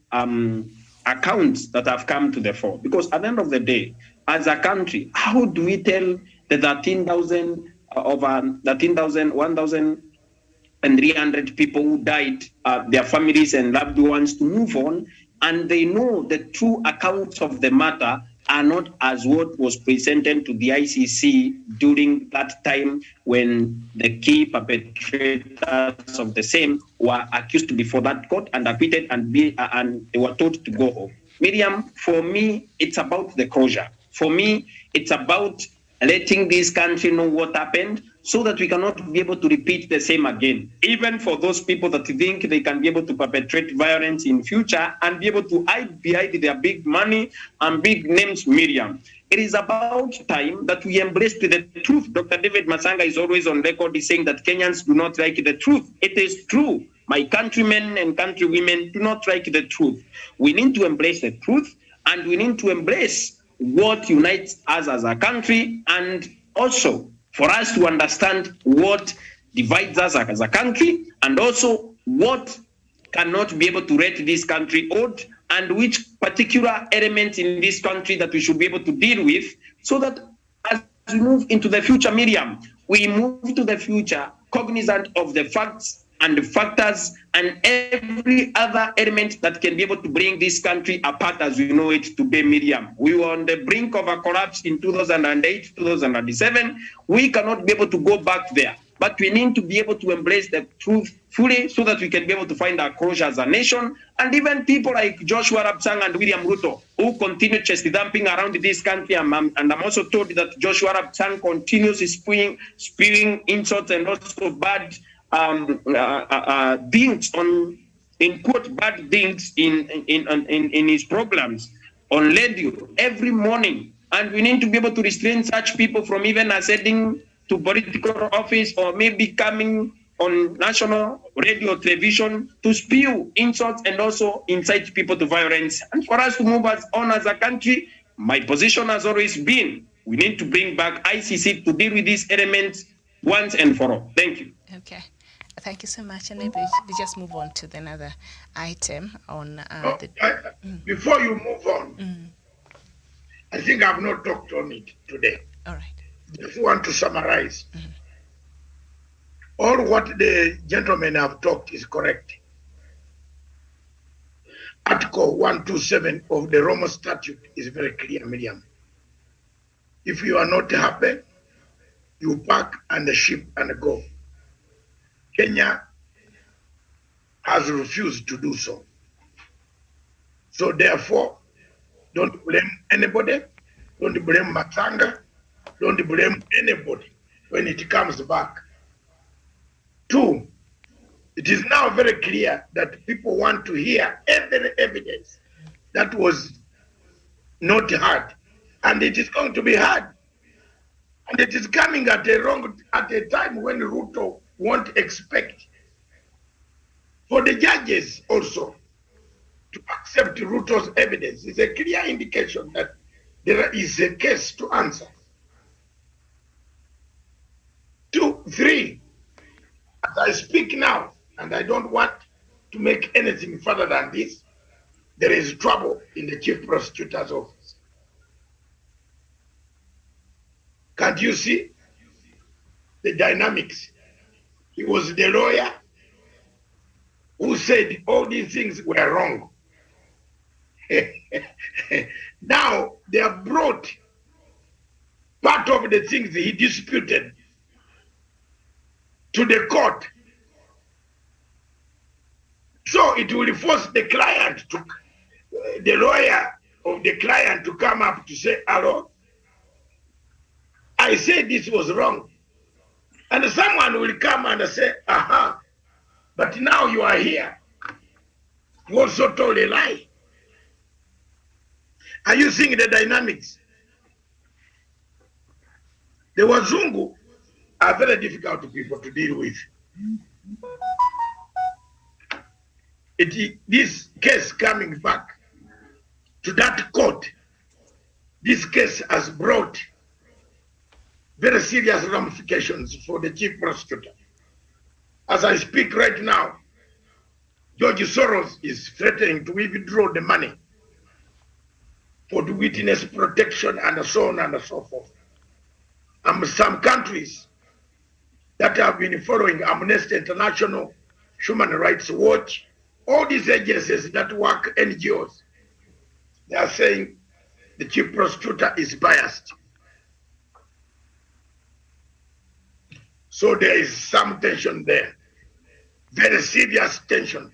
Speaker 9: accounts that have come to the fore. Because at the end of the day, as a country, how do we tell the 1,300 people who died, their families and loved ones to move on, and they know the true accounts of the matter are not as what was presented to the ICC during that time when the key perpetrators of the same were accused before that court and acquitted and they were told to go home. Miriam, for me, it's about the closure. For me, it's about letting this country know what happened so that we cannot be able to repeat the same again. Even for those people that think they can be able to perpetrate violence in future and be able to hide behind their big money and big names, Miriam. It is about time that we embrace the truth. Dr. David Masanga is always on record saying that Kenyans do not like the truth. It is true. My countrymen and countrywomen do not like the truth. We need to embrace the truth, and we need to embrace what unites us as a country, and also for us to understand what divides us as a country, and also what cannot be able to rate this country out, and which particular elements in this country that we should be able to deal with, so that as we move into the future, Miriam, we move to the future cognizant of the facts and the factors and every other element that can be able to bring this country apart as we know it today, Miriam. We were on the brink of a collapse in 2008, 2007. We cannot be able to go back there, but we need to be able to embrace the truth fully so that we can be able to find our closure as a nation. And even people like Joshua Rapsang and William Ruto, who continue chest dumping around this country. And I'm also told that Joshua Rapsang continues spewing insults and also bad things in quote bad things in his programs on radio every morning, and we need to be able to restrain such people from even ascending to political office or maybe coming on national radio television to spew insults and also incite people to violence. And for us to move us on as a country, my position has always been we need to bring back ICC to deal with these elements once and for all. Thank you.
Speaker 3: Okay. Thank you so much. And maybe we just move on to another item on
Speaker 2: before you move on, I think I've not talked on it today.
Speaker 3: All right.
Speaker 2: If you want to summarize, all what the gentlemen have talked is correct. Article 127 of the Roma Statute is very clear, Miriam. If you are not happy, you pack and the ship and go. Kenya has refused to do so. So therefore, don't blame anybody, don't blame Matanga, don't blame anybody when it comes back. 2, it is now very clear that people want to hear every evidence that was not heard, and it is going to be heard. And it is coming at a time when Ruto won't expect. For the judges also to accept Ruto's evidence is a clear indication that there is a case to answer. 2, 3, as I speak now, and I don't want to make anything further than this, there is trouble in the chief prosecutor's office. Can't you see the dynamics? He was the lawyer who said all these things were wrong. Now they have brought part of the things he disputed to the court. So it will force the client to, the lawyer of the client to come up to say, hello, I said this was wrong. And someone will come and say, aha, but now you are here. You also told a lie. Are you seeing the dynamics? The Wazungu are very difficult people to deal with. This case coming back to that court, this case has brought very serious ramifications for the chief prosecutor. As I speak right now, George Soros is threatening to withdraw the money for the witness protection and so on and so forth. And some countries that have been following Amnesty International, Human Rights Watch, all these agencies that work, NGOs, they are saying the chief prosecutor is biased. So there is some tension there, very serious tension.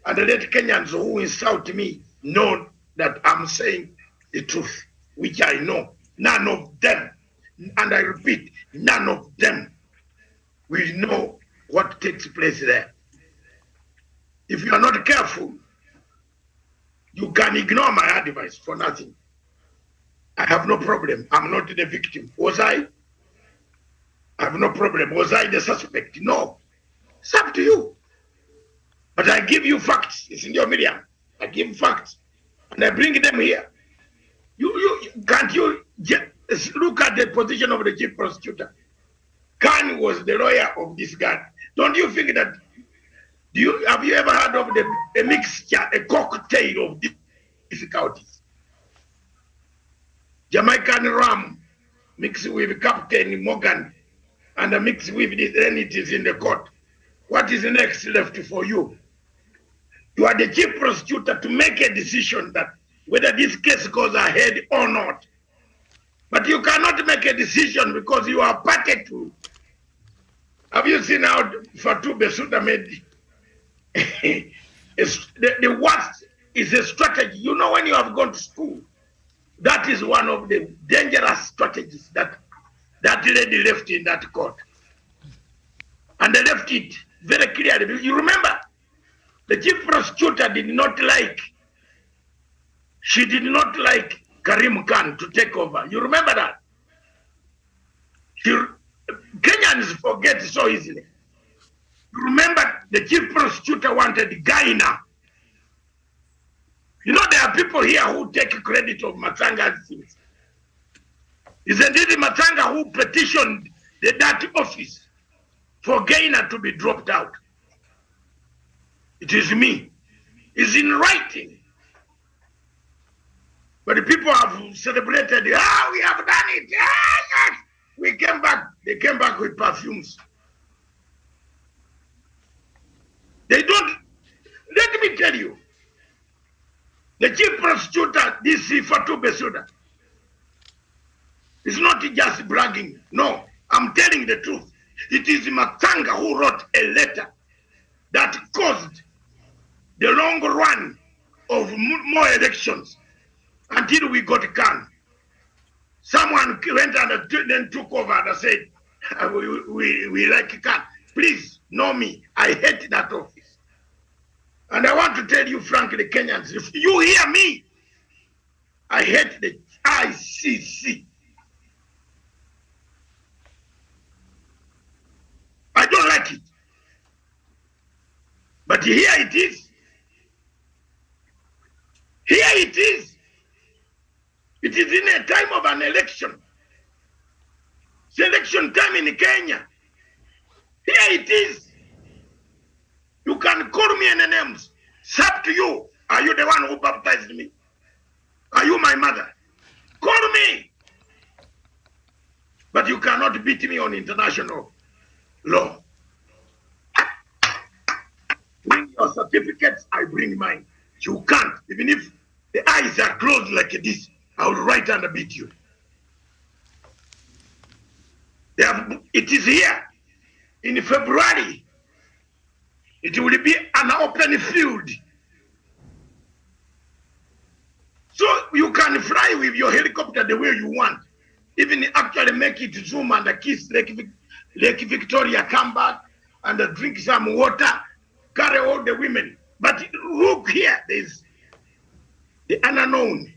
Speaker 2: And let Kenyans who insult me know that I'm saying the truth, which I know. None of them, and I repeat, none of them will know what takes place there. If you are not careful, you can ignore my advice for nothing. I have no problem. I'm not the victim. Was I? I have no problem. Was I the suspect? No. It's up to you. But I give you facts. It's in your medium. I give facts. And I bring them here. Can't you just look at the position of the chief prosecutor? Khan was the lawyer of this guy. Don't you think that, have you ever heard of a mixture, a cocktail of difficulties? Jamaican rum mixed with Captain Morgan and mixed with the entities in the court. What is next left for you? You are the chief prosecutor to make a decision that whether this case goes ahead or not. But you cannot make a decision because you are party to. Have you seen how Fatou Bensouda made the worst is a strategy. You know, when you have gone to school, that is one of the dangerous strategies that lady left in that court. And they left it very clearly. You remember, the chief prosecutor did not like Karim Khan to take over. You remember that? Kenyans forget so easily. You remember the chief prosecutor wanted Gaina. You know, there are people here who take credit of Matsanga's things. Isn't it Matsanga who petitioned that office for Gaina to be dropped out? It is me. It's in writing. But the people have celebrated, we have done it. Yes. We came back. They came back with perfumes. They don't, let me tell you, the chief prosecutor, this Fatou Bensouda, is not just bragging. No, I'm telling the truth. It is Matanga who wrote a letter that caused the long run of more elections until we got Khan. Someone went and then took over and said, we like Khan. Please know me. I hate that office. And I want to tell you frankly, Kenyans, if you hear me, I hate the ICC. I don't like it. But here it is. Here it is. It is in a time of an election. It's election time in Kenya. Here it is. You can call me any names. It's up to you. Are you the one who baptized me? Are you my mother? Call me. But you cannot beat me on international law. Bring your certificates, I bring mine. You can't. Even if the eyes are closed like this, I will write and beat you. It is here. In February, it will be an open field. So you can fly with your helicopter the way you want. Even actually make it zoom and kiss Lake Victoria, come back and drink some water, carry all the women. But look here, there's the unknown.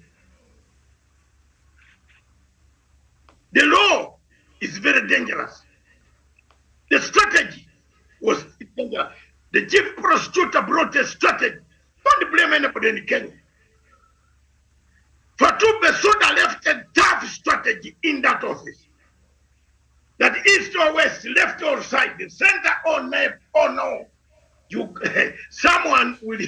Speaker 2: The law is very dangerous. The strategy was dangerous. The chief prosecutor brought a strategy. Don't blame anybody in Kenya. Fatou Bensouda left a tough strategy in that office. That east or west, left or right, the center or left or no, someone will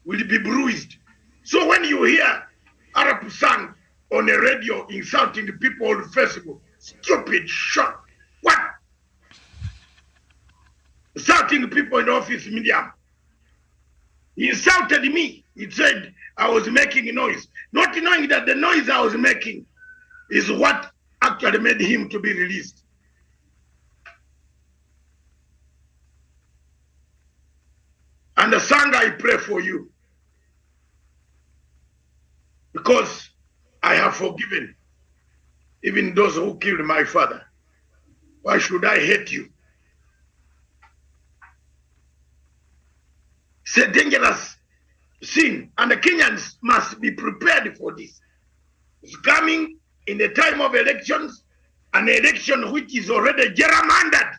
Speaker 2: be bruised. So when you hear Arab song on the radio insulting people on Facebook, stupid shot. What? Insulting people in the office media. He insulted me. He said I was making noise. Not knowing that the noise I was making is what actually made him to be released. And the song I pray for you. Because I have forgiven even those who killed my father. Why should I hate you? It's a dangerous sin, and the Kenyans must be prepared for this. It's coming in the time of elections, an election which is already gerrymandered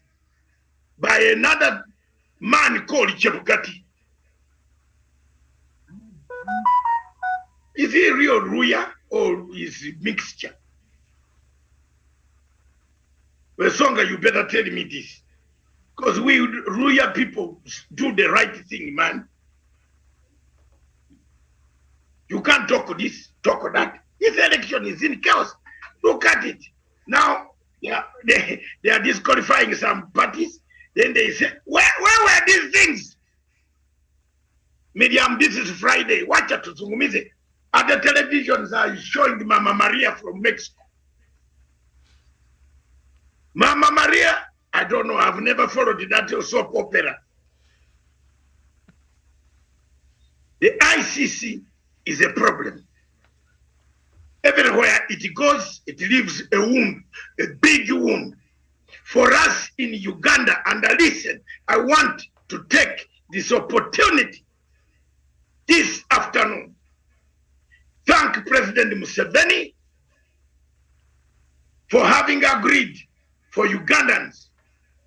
Speaker 2: by another man called Chebukati. Is he real Ruya or is he mixture? Well, Songa, you better tell me this. Because we Ruya people do the right thing, man. You can't talk this, talk that. This election is in chaos. Look at it. Now, yeah, they are disqualifying some parties. Then they say, where were these things? Medium, this is Friday. Watch it. Other televisions are showing Mama Maria from Mexico. Mama Maria, I don't know. I've never followed that soap opera. The ICC is a problem. Everywhere it goes, it leaves a wound, a big wound. For us in Uganda, and listen, I want to take this opportunity this afternoon. Thank President Museveni for having agreed for Ugandans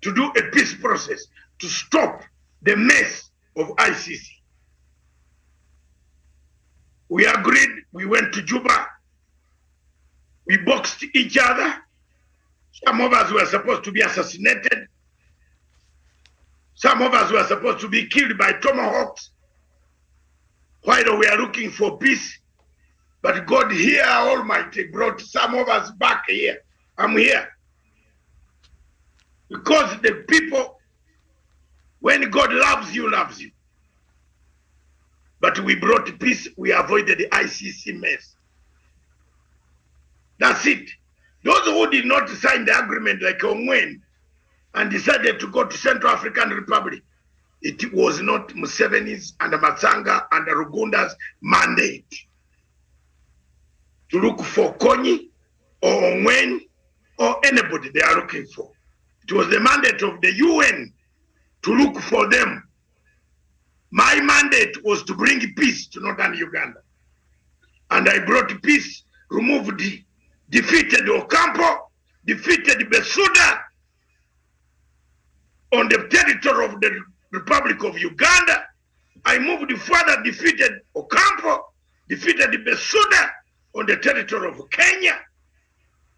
Speaker 2: to do a peace process to stop the mess of ICC. We agreed, we went to Juba, we boxed each other. Some of us were supposed to be assassinated. Some of us were supposed to be killed by tomahawks while we are looking for peace. But God here Almighty brought some of us back here. I'm here. Because the people, when God loves you, loves you. But we brought peace, we avoided the ICC mess. That's it. Those who did not sign the agreement like Ongwen and decided to go to Central African Republic, it was not Museveni's and Matsanga and Rugunda's mandate to look for Konyi or Ongwen or anybody they are looking for. It was the mandate of the UN to look for them. My mandate was to bring peace to northern Uganda. And I brought peace, removed defeated Ocampo, defeated Bensouda on the territory of the Republic of Uganda. I moved further, defeated Ocampo, defeated Bensouda on the territory of Kenya,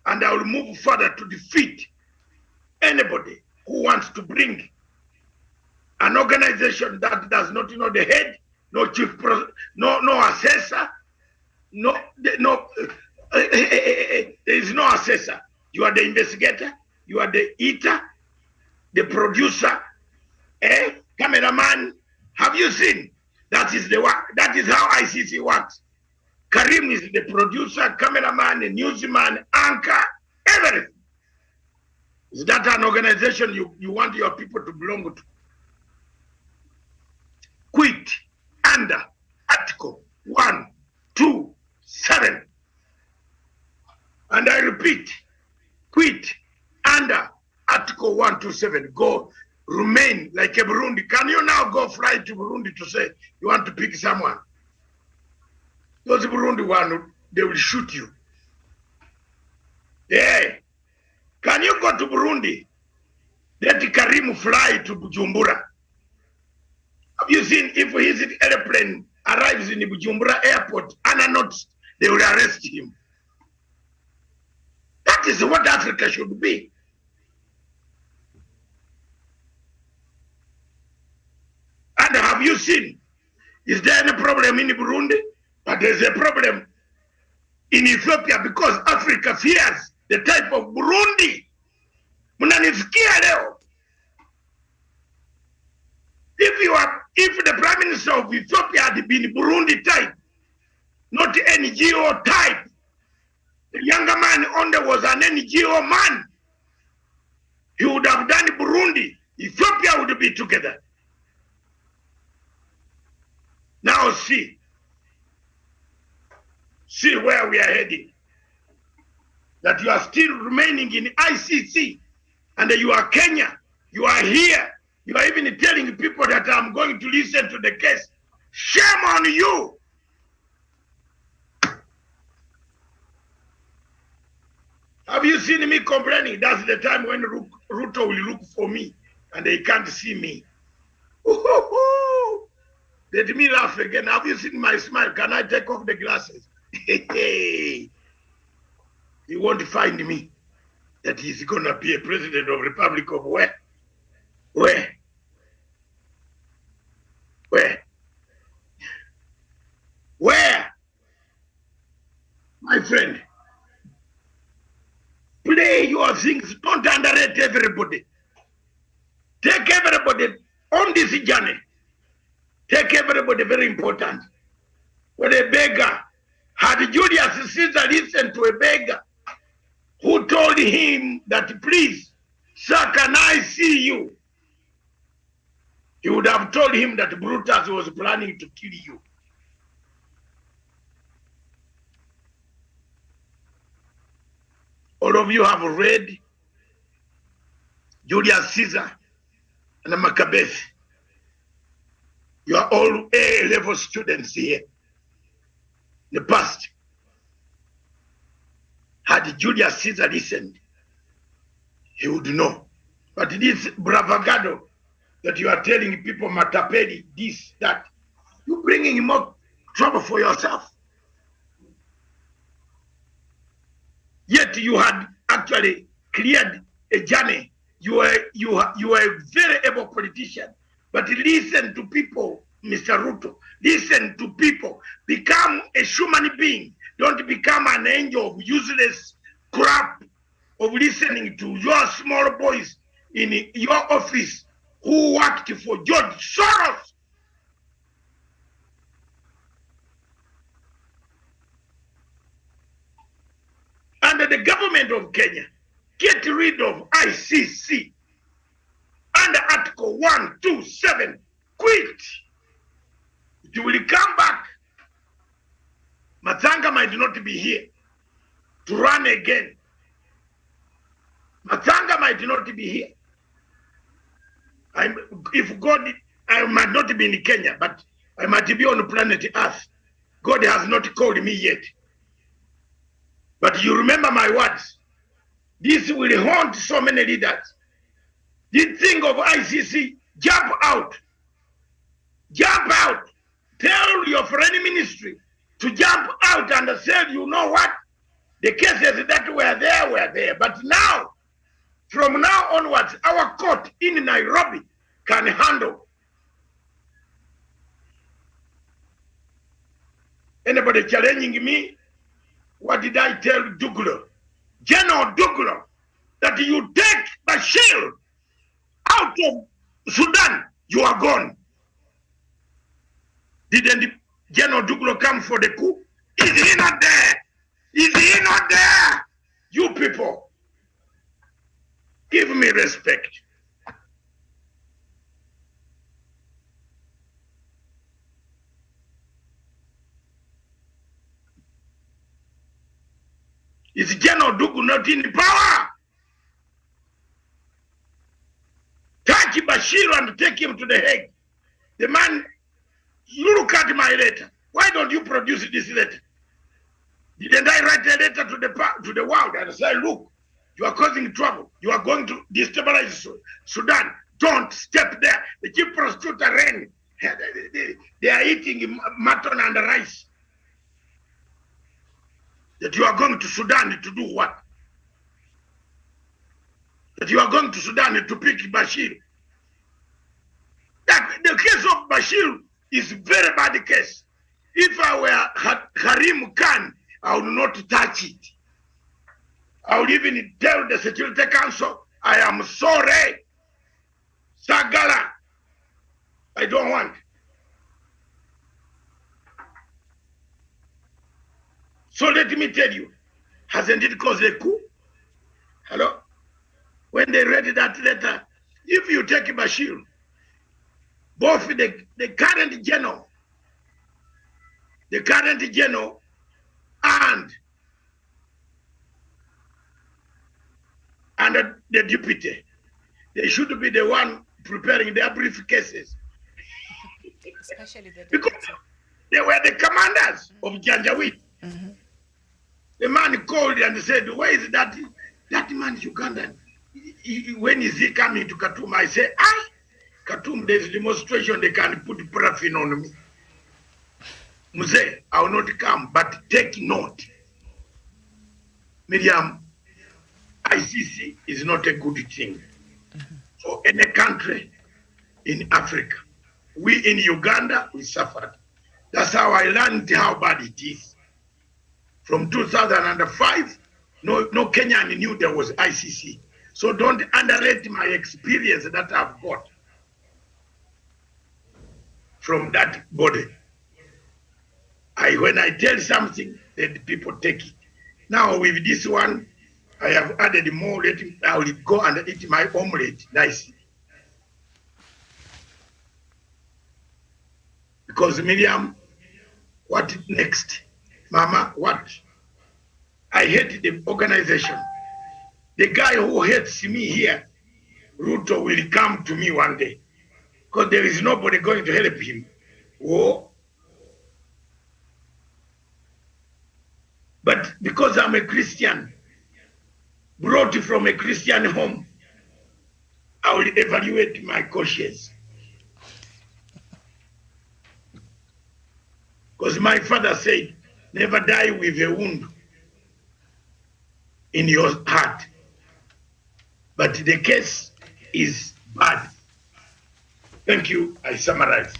Speaker 2: and I will move further to defeat anybody who wants to bring an organization that does not know the head, no chief, no assessor, there is no assessor. You are the investigator, you are the eater, the producer, cameraman. Have you seen? That is the work. That is how ICC works. Karim is the producer, cameraman, the newsman, anchor, everything. Is that an organization you want your people to belong to? Quit under Article 127. And I repeat, quit under Article 127. Go remain like a Burundi. Can you now go fly to Burundi to say you want to pick someone? Those Burundi one, they will shoot you. Yeah. Can you go go to Burundi, let Karim fly to Bujumbura. Have you seen if his airplane arrives in the Bujumbura airport, unannounced, they will arrest him? That is what Africa should be. And have you seen, is there any problem in Burundi? But there's a problem in Ethiopia because Africa fears the type of Burundi. Munanisikia leo. If the Prime Minister of Ethiopia had been Burundi type, not NGO type, the younger man only was an NGO man, he would have done Burundi. Ethiopia would be together. Now see where we are heading. That you are still remaining in ICC, and you are Kenya, you are here. You are even telling people that I'm going to listen to the case. Shame on you. Have you seen me complaining? That's the time when Ruto will look for me and they can't see me. Let me laugh again. Have you seen my smile? Can I take off the glasses? He won't find me. That he's going to be a president of Republic of where? Where? My friend, play your things. Don't underrate everybody. Take everybody on this journey. Take everybody very important. When a beggar, had Julius Caesar listened to a beggar who told him that, please, sir, can I see you? He would have told him that Brutus was planning to kill you. All of you have read Julius Caesar and Maccabees. You are all A-level students here. In the past, had Julius Caesar listened, he would know. But this bravagado that you are telling people, matapedi, this, that, you're bringing more trouble for yourself. Yet you had actually cleared a journey. You are a very able politician. But listen to people, Mr. Ruto. Listen to people. Become a human being. Don't become an angel of useless crap of listening to your small boys in your office who worked for George Soros. Under the government of Kenya, get rid of ICC. Under Article 127, quit. It will come back. Matanga might not be here to run again. Matanga might not be here. If God, I might not be in Kenya, but I might be on planet Earth. God has not called me yet. But you remember my words. This will haunt so many leaders. This thing of ICC, jump out. Jump out. Tell your foreign ministry to jump out and say, you know what? The cases that were there. But now, from now onwards, our court in Nairobi can handle. Anybody challenging me? What did I tell Duglo? General Duglo, that you take Bashir out of Sudan, you are gone. Didn't General Duglo come for the coup? Is he not there? Is he not there? You people, give me respect. Is General Duglo not in power? Touch Bashir and take him to the Hague. The man, you look at my letter. Why don't you produce this letter? Didn't I write a letter to the world and say, look, You are causing trouble. You are going to destabilize Sudan. Don't step there. The chief prosecutor ran. They are eating mutton and rice. That you are going to Sudan to do what? That you are going to Sudan to pick Bashir. That the case of Bashir is very bad case. If I were Harim Khan, I would not touch it. I would even tell the Security Council, I am sorry. Sagala, I don't want. So let me tell you, hasn't it caused a coup? Hello? When they read that letter, if you take Bashir, both the current general and the deputy, they should be the one preparing their briefcases.
Speaker 3: Especially the
Speaker 2: because they were the commanders of Janjaweed.
Speaker 3: Mm-hmm.
Speaker 2: The man called and said, where is that man Ugandan? When is he coming to Khartoum? I said, Khartoum, there's demonstration, they can put paraffin on me. Muse, I will not come, but take note. Miriam, ICC is not a good thing for any country in Africa. We in Uganda, we suffered. That's how I learned how bad it is. From 2005, no Kenyan knew there was ICC. So don't underrate my experience that I've got from that body. When I tell something, then people take it. Now with this one, I have added more. I will go and eat my omelette nicely. Because Miriam, what next? Mama, what? I hate the organization. The guy who hates me here, Ruto, will come to me one day. Because there is nobody going to help him. Oh. But because I'm a Christian, brought from a Christian home, I will evaluate my conscience. Because my father said, never die with a wound in your heart. But the case is bad. Thank you. I summarize.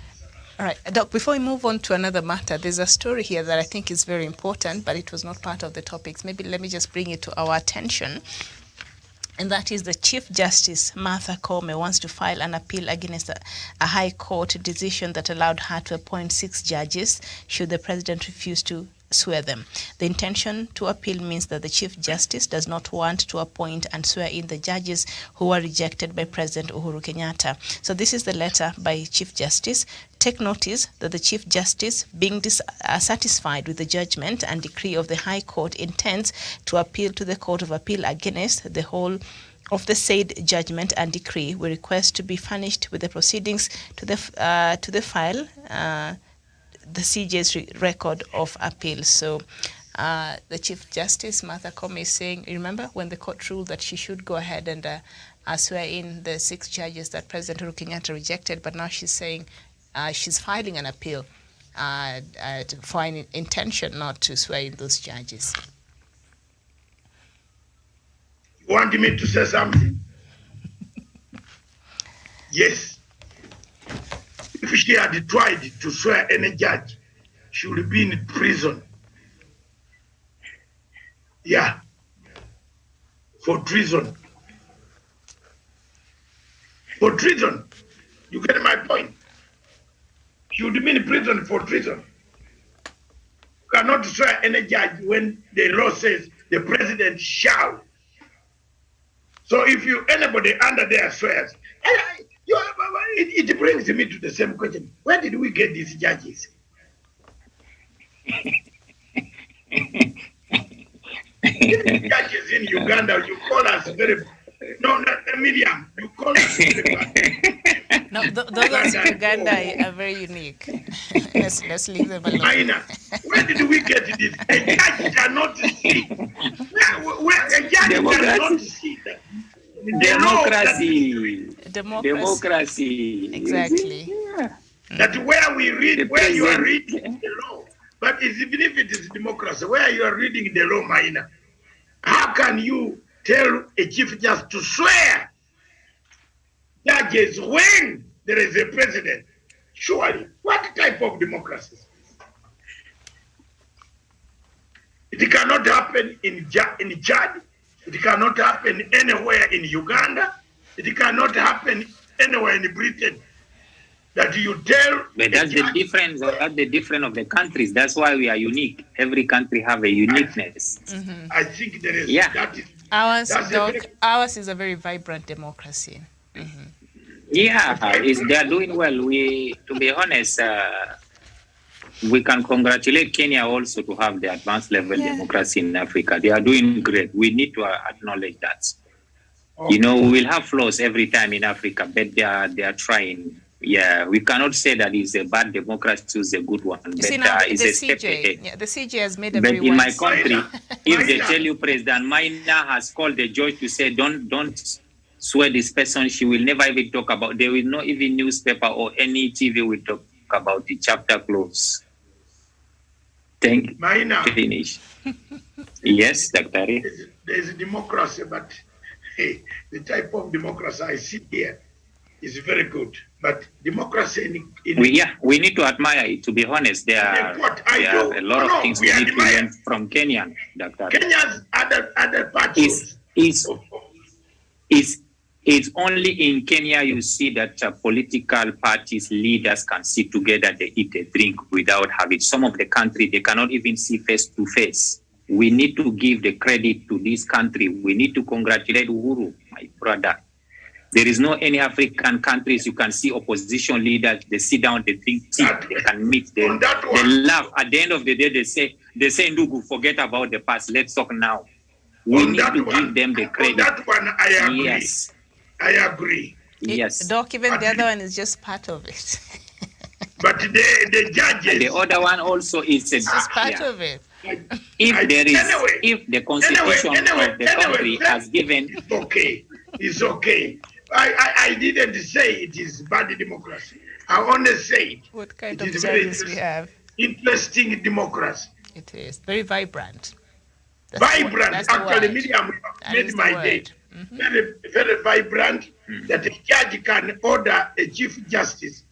Speaker 3: All right, Doc, before we move on to another matter, there's a story here that I think is very important, but it was not part of the topics. Maybe let me just bring it to our attention. And that is the Chief Justice, Martha Koome, wants to file an appeal against a High Court decision that allowed her to appoint 6 judges should the President refuse to swear them. The intention to appeal means that the Chief Justice does not want to appoint and swear in the judges who were rejected by President Uhuru Kenyatta. So this is the letter by Chief Justice. Take notice that the Chief Justice, being dissatisfied with the judgment and decree of the High Court, intends to appeal to the Court of Appeal against the whole of the said judgment and decree. We request to be furnished with the proceedings to the file, the CJ's record of appeal. So the Chief Justice, Martha Koome, is saying, remember when the court ruled that she should go ahead and swear in the 6 judges that President Uhuru Kenyatta rejected, but now she's saying she's filing an appeal for an intention not to swear in those judges.
Speaker 2: You want me to say something? Yes. If she had tried to swear any judge, she would be in prison. Yeah. For treason. For treason. You get my point? She would be in prison for treason. You cannot swear any judge when the law says the president shall. So if anybody under there swears, it brings me to the same question. Where did we get these judges? Judges in Uganda, you call us very... No, Miriam, you call us very bad.
Speaker 3: No, those in Uganda are very unique. let's leave them alone.
Speaker 2: Minor. Where did we get this? A judge cannot see. Where a judge cannot see that.
Speaker 8: Democracy.
Speaker 3: Exactly.
Speaker 8: Yeah.
Speaker 2: That where we read, where you are reading the law. But even if it is democracy, where you are reading the law, Minor, how can you tell a chief justice to swear judges when there is a president? Surely, what type of democracy? It cannot happen in Chad. It cannot happen anywhere in Uganda. It cannot happen anywhere in Britain. That you tell.
Speaker 8: But that's the difference. That's the difference of the countries. That's why we are unique. Every country have a uniqueness.
Speaker 2: I think there is.
Speaker 8: Yeah.
Speaker 2: That is,
Speaker 3: ours is a very vibrant democracy.
Speaker 8: Yeah, they are doing well. To be honest, we can congratulate Kenya also to have the advanced level democracy in Africa. They are doing great. We need to acknowledge that. Okay. You know, we will have flaws every time in Africa, but they are trying. Yeah, we cannot say that it's a bad democracy, it's a good one.
Speaker 3: You
Speaker 8: but
Speaker 3: see now,
Speaker 8: it's
Speaker 3: the
Speaker 8: a step ahead.
Speaker 3: CJ, the CJ has made a
Speaker 8: but
Speaker 3: very
Speaker 8: in my
Speaker 3: wise...
Speaker 8: country, if they tell you President Maina has called the judge to say, don't swear this person, she will never even talk about, there will not even newspaper or any TV will talk about the chapter close. Thank you.
Speaker 2: Maina.
Speaker 8: Finish. Yes, Dr.
Speaker 2: There is a democracy, but hey, the type of democracy I see here is very good. But democracy
Speaker 8: we need to admire it. To be honest, there are a lot of things we need to learn from Kenya, Dr.
Speaker 2: Kenya's other parties.
Speaker 8: It's only in Kenya you see that political parties, leaders can sit together, they eat, they drink without having. Some of the country, they cannot even see face to face. We need to give the credit to this country. We need to congratulate Uhuru, my brother. There is no any African countries you can see opposition leaders, they sit down, they drink tea, they can meet, they laugh. At the end of the day, they say, Ndugu, forget about the past, let's talk now. We need to give them the credit.
Speaker 2: On that one, I agree.
Speaker 8: Yes.
Speaker 2: I agree.
Speaker 8: Yes.
Speaker 3: Doc, even the other one is just part of it.
Speaker 2: But the judges...
Speaker 8: And the other one also is
Speaker 3: just part of it.
Speaker 8: If the constitution of the country has given...
Speaker 2: It's okay. It's okay. I didn't say it is bad democracy. I only said
Speaker 3: what kind of judges we have.
Speaker 2: Interesting democracy.
Speaker 3: It is very vibrant.
Speaker 2: Vibrant. Actually, Miriam made my day. Mm-hmm. Very, very vibrant. That a judge can order a chief justice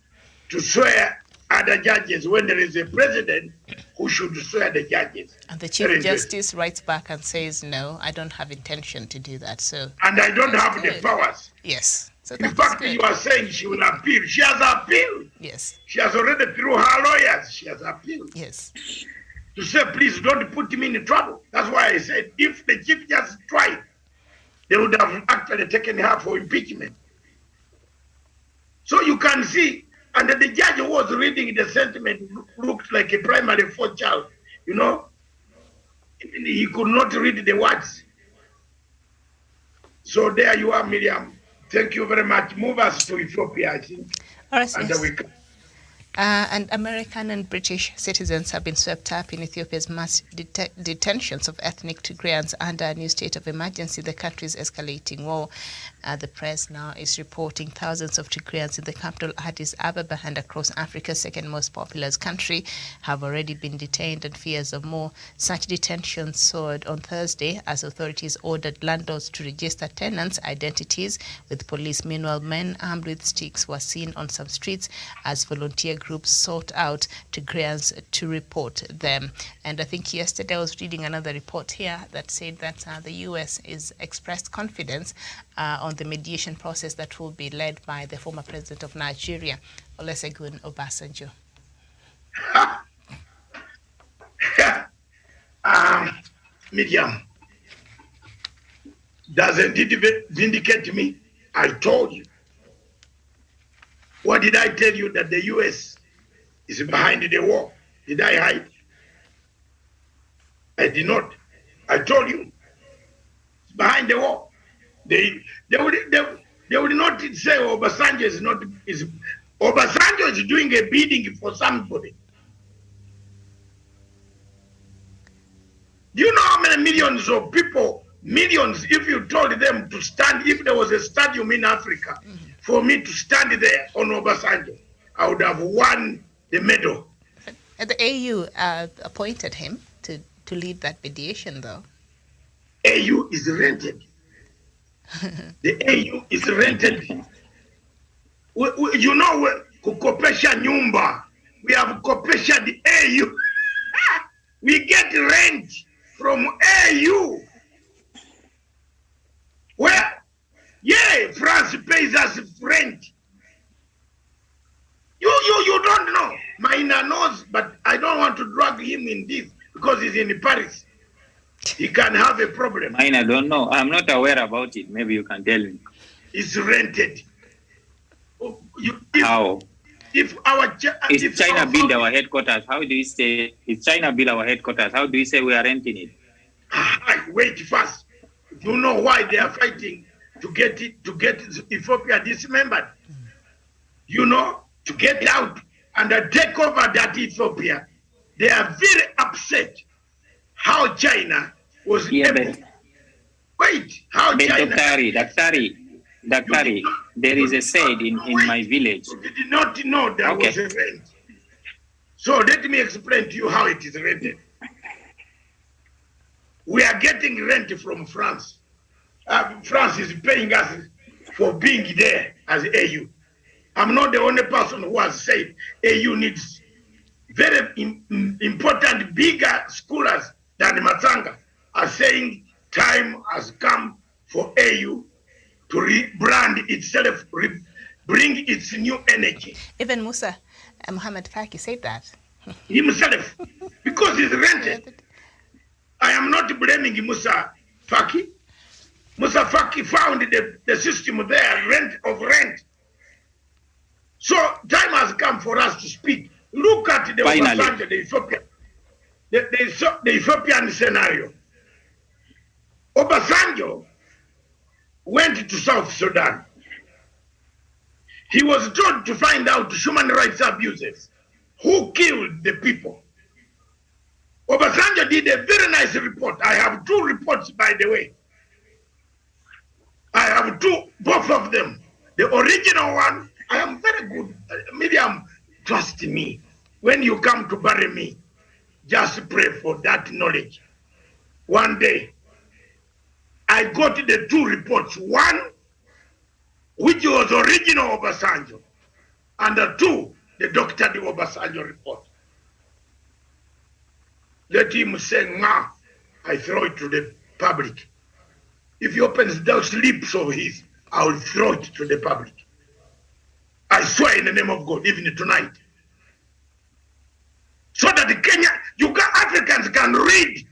Speaker 2: to swear other judges when there is a president who should swear the judges.
Speaker 3: And the chief justice writes back and says, no, I don't have intention to do that.
Speaker 2: And I don't have the powers.
Speaker 3: Yes. So
Speaker 2: in fact, you are saying she will appeal. She has appealed.
Speaker 3: Yes.
Speaker 2: She has already, through her lawyers, she has appealed.
Speaker 3: Yes.
Speaker 2: To say, please don't put me in trouble. That's why I said, if the chief justice tried, they would have actually taken her for impeachment. So you can see, and the judge who was reading the sentiment looked like a primary 4 child, you know. He could not read the words. So there you are, Miriam. Thank you very much. Move us to Ethiopia, I think.
Speaker 3: All right, and American and British citizens have been swept up in Ethiopia's mass detentions of ethnic Tigrayans under a new state of emergency. The country's escalating war. The press now is reporting thousands of Tigrayans in the capital Addis Ababa and across Africa's second most populous country have already been detained, and fears of more such detentions soared on Thursday as authorities ordered landlords to register tenants' identities with police. Meanwhile, men armed with sticks were seen on some streets as volunteer groups sought out Tigrayans to report them. And I think yesterday I was reading another report here that said that the U.S. is expressed confidence on the mediation process that will be led by the former president of Nigeria, Olusegun Obasanjo.
Speaker 2: Miriam, doesn't it vindicate me? I told you. What did I tell you that the U.S. is behind the war? Did I hide? I did not. I told you. It's behind the war. They They will not say Obasanjo is not, Obasanjo is doing a bidding for somebody. Do you know how many millions of people, millions, if you told them to stand, if there was a stadium in Africa, for me to stand there on Obasanjo, I would have won the medal.
Speaker 3: And the AU appointed him to lead that mediation, though.
Speaker 2: AU is rented. The AU is rented. You know, kukopesha nyumba. We have kopesha the AU. We get rent from AU. Where? Yeah, France pays us rent. You don't know. Maina knows, but I don't want to drag him in this because he's in Paris. He can have a problem.
Speaker 8: Maina, don't know. I'm not aware about it. Maybe you can tell me.
Speaker 2: It's rented.
Speaker 8: How?
Speaker 2: If our
Speaker 8: if China build our headquarters, how do you say? If China build our headquarters, how do you say we are renting it?
Speaker 2: Wait first. You know why they are fighting to get Ethiopia dismembered? You know, to get out and take over that Ethiopia. They are very upset how China was able. Wait, how China?
Speaker 8: Daktari, there is a saying in my village.
Speaker 2: You did not know there was a rent. So let me explain to you how it is rented. We are getting rent from France. France is paying us for being there as AU. I'm not the only person who has said AU needs very important, bigger scholars than Matsanga are saying time has come for AU to rebrand itself, bring its new energy.
Speaker 3: Even Musa Muhammad Faki said that.
Speaker 2: Himself, because he's rented. I am not blaming Musa Faki. Musa Faki found the system there, rent. So time has come for us to speak. Look at the Obasanjo, the Ethiopian scenario. Obasanjo went to South Sudan. He was told to find out human rights abuses. Who killed the people? Obasanjo did a very nice report. I have 2 reports, by the way. I have 2, both of them. The original one, I am very good. Miriam, trust me. When you come to bury me, just pray for that knowledge. One day, I got the 2 reports. One, which was original Obasanjo, and the 2, the Dr. Obasanjo report. Let him say, "Ma," I throw it to the public. If he opens those lips of his, I will throw it to the public. I swear in the name of God, even tonight. So that Africans can read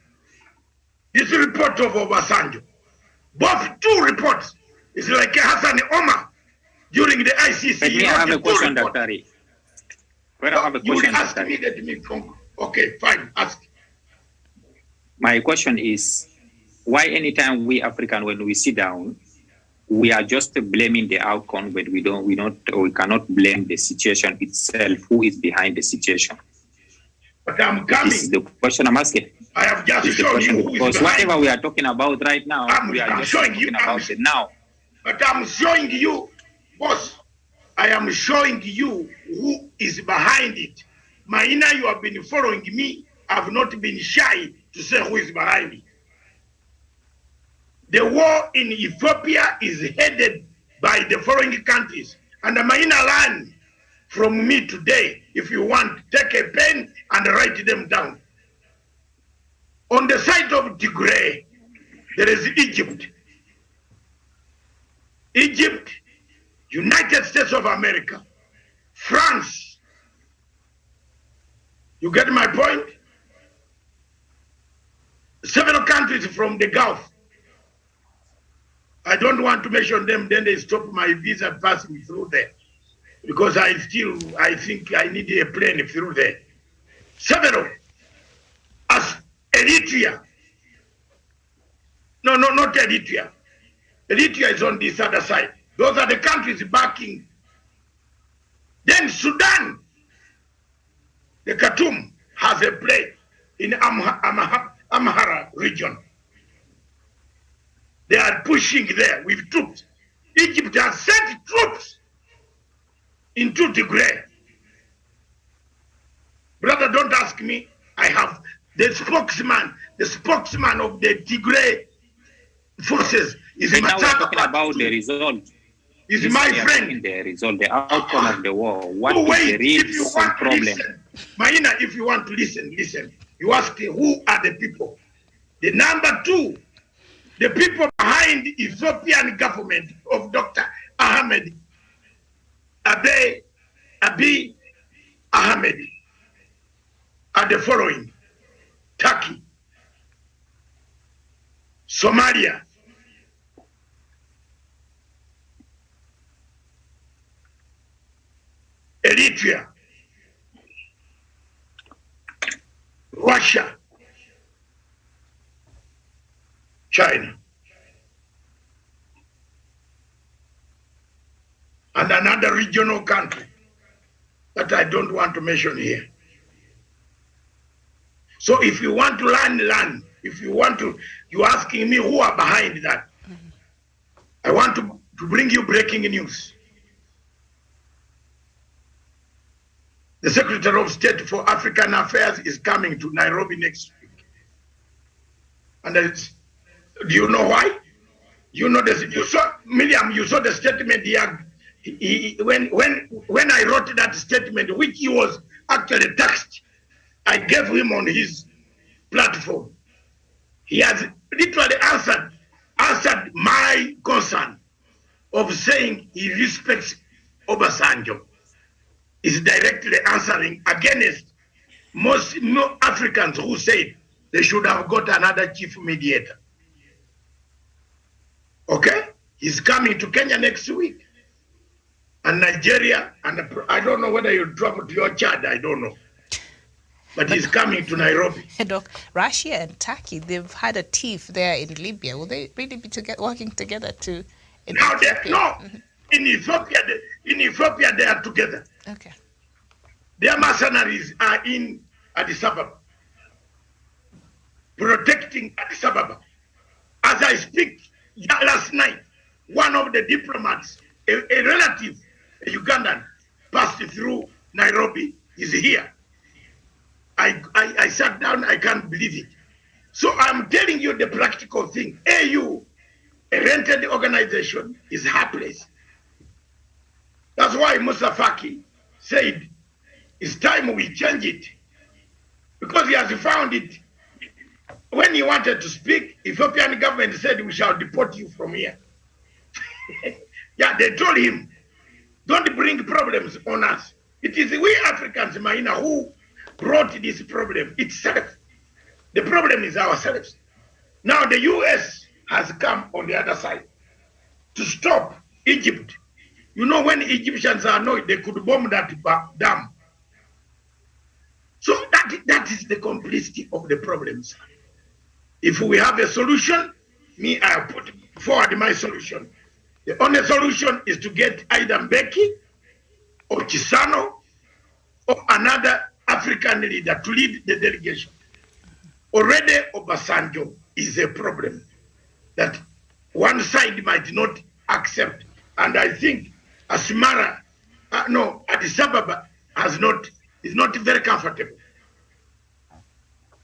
Speaker 2: this report of Obasanjo. Both 2 reports. It's like Hassan Omar during the ICC.
Speaker 8: Let me have a question, Dr.
Speaker 2: You will ask me, let me come. Okay, fine, ask.
Speaker 8: My question is, why anytime we African, when we sit down, we are just blaming the outcome, but we cannot blame the situation itself. Who is behind the situation?
Speaker 2: But I'm coming.
Speaker 8: This is the question I'm asking.
Speaker 2: I have just shown you who is
Speaker 8: because
Speaker 2: behind.
Speaker 8: whatever we are talking about right now, we are just talking about it now.
Speaker 2: But I'm showing you, boss, I am showing you who is behind it. Maina, you have been following me. I have not been shy to say who is behind it. The war in Ethiopia is headed by the foreign countries. And Maina learn from me today. If you want, take a pen and write them down. On the side of Tigray, there is Egypt. Egypt, United States of America, France. You get my point? Several countries from the Gulf. I don't want to mention them, then they stop my visa passing through there. Because I think I need a plane through there. Several. As Eritrea. No, not Eritrea. Eritrea is on this other side. Those are the countries backing. Then Sudan, the Khartoum has a play in Amhara region. They are pushing there with troops. Egypt has sent troops into Tigray. Brother, don't ask me. I have the spokesman of the Tigray forces is
Speaker 8: now we're talking about the result.
Speaker 2: Is my friend.
Speaker 8: The result, the outcome of the war. What is the real problem?
Speaker 2: Listen. Maina, if you want to listen, listen. You ask who are the people. The number two, the people behind the Ethiopian government of Dr. Abiy Ahmed are the following: Turkey, Somalia, Eritrea, Russia, China, and another regional country that I don't want to mention here. So if you want to learn, if you want to, you're asking me who are behind that. I want to bring you breaking news. The Secretary of State for African Affairs is coming to Nairobi next week. And do you know why? You know this. You saw, Miriam, you saw the statement when I wrote that statement, which he was actually text, I gave him on his platform. He has literally answered my concern of saying he respects Obasanjo. Is directly answering against most Africans who said they should have got another chief mediator. Okay? He's coming to Kenya next week. And Nigeria, and I don't know whether you travel to your Chad, I don't know. But he's coming to Nairobi.
Speaker 3: Doc, Russia and Turkey, they've had a tiff there in Libya. Will they really be working together to...
Speaker 2: No, in Ethiopia they are together.
Speaker 3: Okay.
Speaker 2: Their mercenaries are in Addis Ababa, protecting Addis Ababa. As I speak, last night, one of the diplomats, a relative, a Ugandan, passed through Nairobi, is here. I sat down, I can't believe it. So I'm telling you the practical thing. AU, a rented organization, is helpless. That's why Musa Faki said, it's time we change it. Because he has found it. When he wanted to speak, Ethiopian government said, we shall deport you from here. Yeah, they told him, don't bring problems on us. It is we Africans, Maina, who brought this problem itself. The problem is ourselves. Now the US has come on the other side to stop Egypt. You know, when Egyptians are annoyed, they could bomb that dam. So that is the complexity of the problems. If we have a solution, I put forward my solution. The only solution is to get either Mbeki or Chisano or another African leader to lead the delegation. Already Obasanjo is a problem that one side might not accept. And I think Addis Ababa is not very comfortable.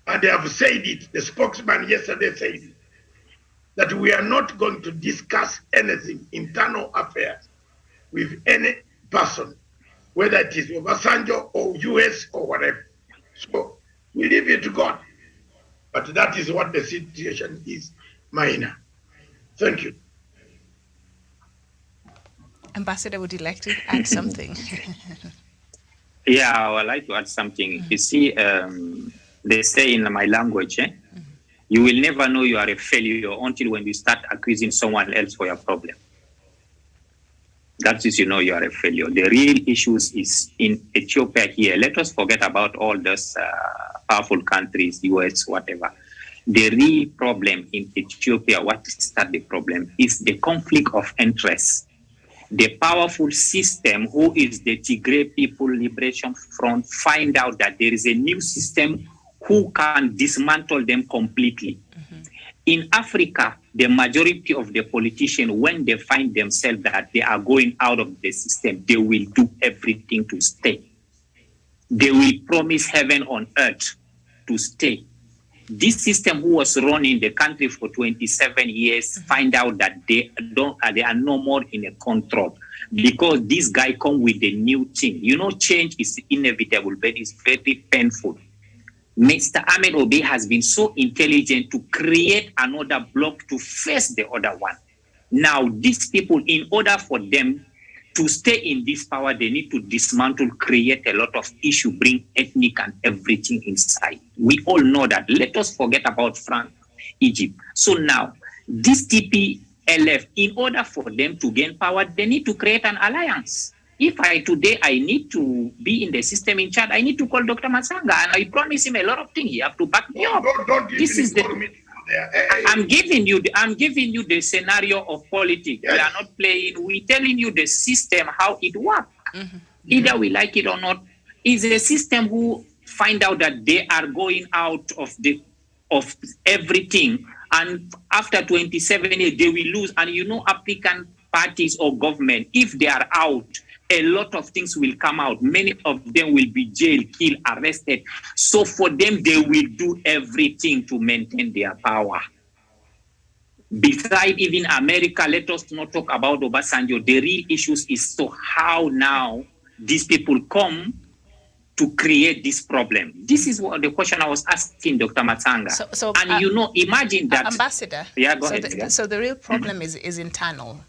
Speaker 2: And they have said it, the spokesman yesterday said it, that we are not going to discuss anything, internal affairs, with any person, whether it is Obasanjo or US or whatever. So we leave it to God. But that is what the situation is, Maina. Thank you.
Speaker 3: Ambassador, would you like to add something?
Speaker 8: Yeah, I would like to add something. You see, they say in my language, you will never know you are a failure until when you start accusing someone else for your problem. That is, you know, you are a failure. The real issues is in Ethiopia here. Let us forget about all those powerful countries, US, whatever. The real problem in Ethiopia, what started the problem, is the conflict of interest the powerful system, who is the Tigray People Liberation Front, find out that there is a new system who can dismantle them completely. In Africa, the majority of the politicians, when they find themselves that they are going out of the system, they will do everything to stay. They will promise heaven on earth to stay. This system, who was running the country for 27 years, find out that they are no more in a control, because this guy come with a new thing. You know, change is inevitable, but it's very painful. Mr. Ahmed Obi has been so intelligent to create another block to face the other one. Now, these people, in order for them to stay in this power, they need to dismantle, create a lot of issue, bring ethnic and everything inside. We all know that. Let us forget about France, Egypt. So now, this TPLF, in order for them to gain power, they need to create an alliance. If today I need to be in the system in Chad, I need to call Dr. Matsanga, and I promise him a lot of things. He have to back me up. This is I'm giving you the scenario of politics. Yes. We are not playing. We're telling you the system, how it works. Either we like it or not. It's a system who find out that they are going out of everything, and after 27 years they will lose. And you know, African parties or government, if they are out, a lot of things will come out. Many of them will be jailed, killed, arrested. So for them, they will do everything to maintain their power. Besides even America, let us not talk about Obasanjo. The real issues is so how now these people come to create this problem. This is what the question I was asking Dr. Matsanga. And you know, imagine that.
Speaker 3: Ambassador.
Speaker 8: Yeah, go ahead.
Speaker 3: So the real problem is internal.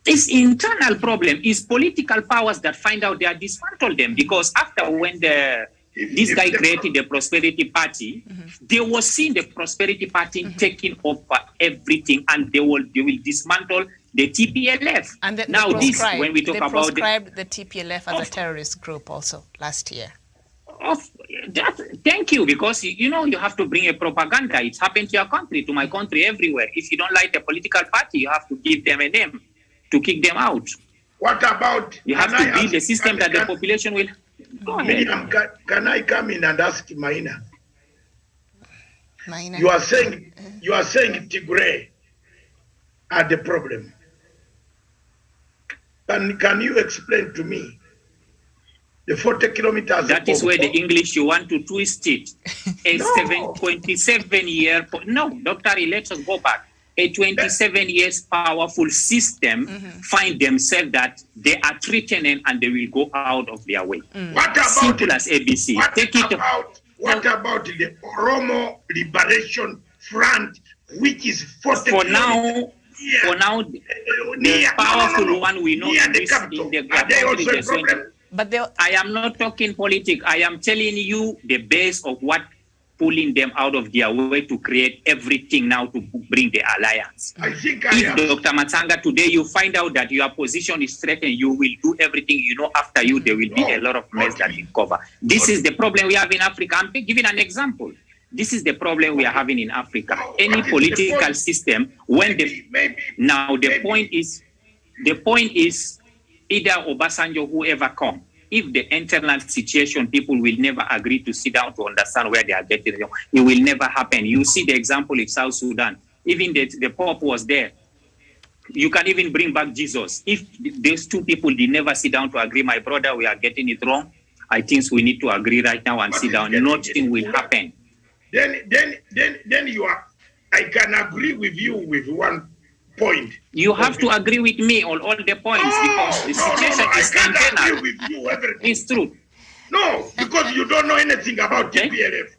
Speaker 8: It's internal problem. It's political powers that find out they are dismantle them, because after when this guy created the Prosperity Party, they were seeing the Prosperity Party taking over everything, and they will dismantle the TPLF.
Speaker 3: And
Speaker 8: now this, when we talk about
Speaker 3: proscribed the TPLF as a terrorist group also last year.
Speaker 8: Thank you, because you know you have to bring a propaganda. It's happened to your country, to my country, everywhere. If you don't like a political party, you have to give them a name to kick them out.
Speaker 2: What about?
Speaker 8: You have to build a system that the population will. Go ahead.
Speaker 2: Can I come in and ask Maina?
Speaker 3: Maina.
Speaker 2: You are saying Tigray are the problem. Can you explain to me the 40 kilometers?
Speaker 8: That is where the English you want to twist it. A 27 year. No, Dr. Let us go back. A 27 years powerful system find themselves that they are threatening and they will go out of their way.
Speaker 2: What about
Speaker 8: simple as ABC?
Speaker 2: What about the Oromo Liberation Front, which is 40
Speaker 8: for now? For now, the powerful one we know in the
Speaker 3: But
Speaker 8: I am not talking politics. I am telling you the base of what pulling them out of their way to create everything now to bring the alliance. If Dr. Matsanga, today you find out that your position is threatened, you will do everything. You know, after you, there will be a lot of mess that will cover. This is the problem we have in Africa. I'm giving an example. This is the problem we are having in Africa. Any political system, when the point is either Obasanjo, whoever come, if the internal situation, people will never agree to sit down to understand where they are getting from, it will never happen. You see the example in South Sudan. Even the Pope was there. You can even bring back Jesus. If these two people did never sit down to agree, my brother, we are getting it wrong. I think we need to agree right now and sit down. Nothing will happen.
Speaker 2: Then you are. I can agree with you with one point.
Speaker 8: You have to agree with me on all the points because the situation is internal.
Speaker 2: With you everything.
Speaker 8: It's true.
Speaker 2: No, because you don't know anything about TPLF.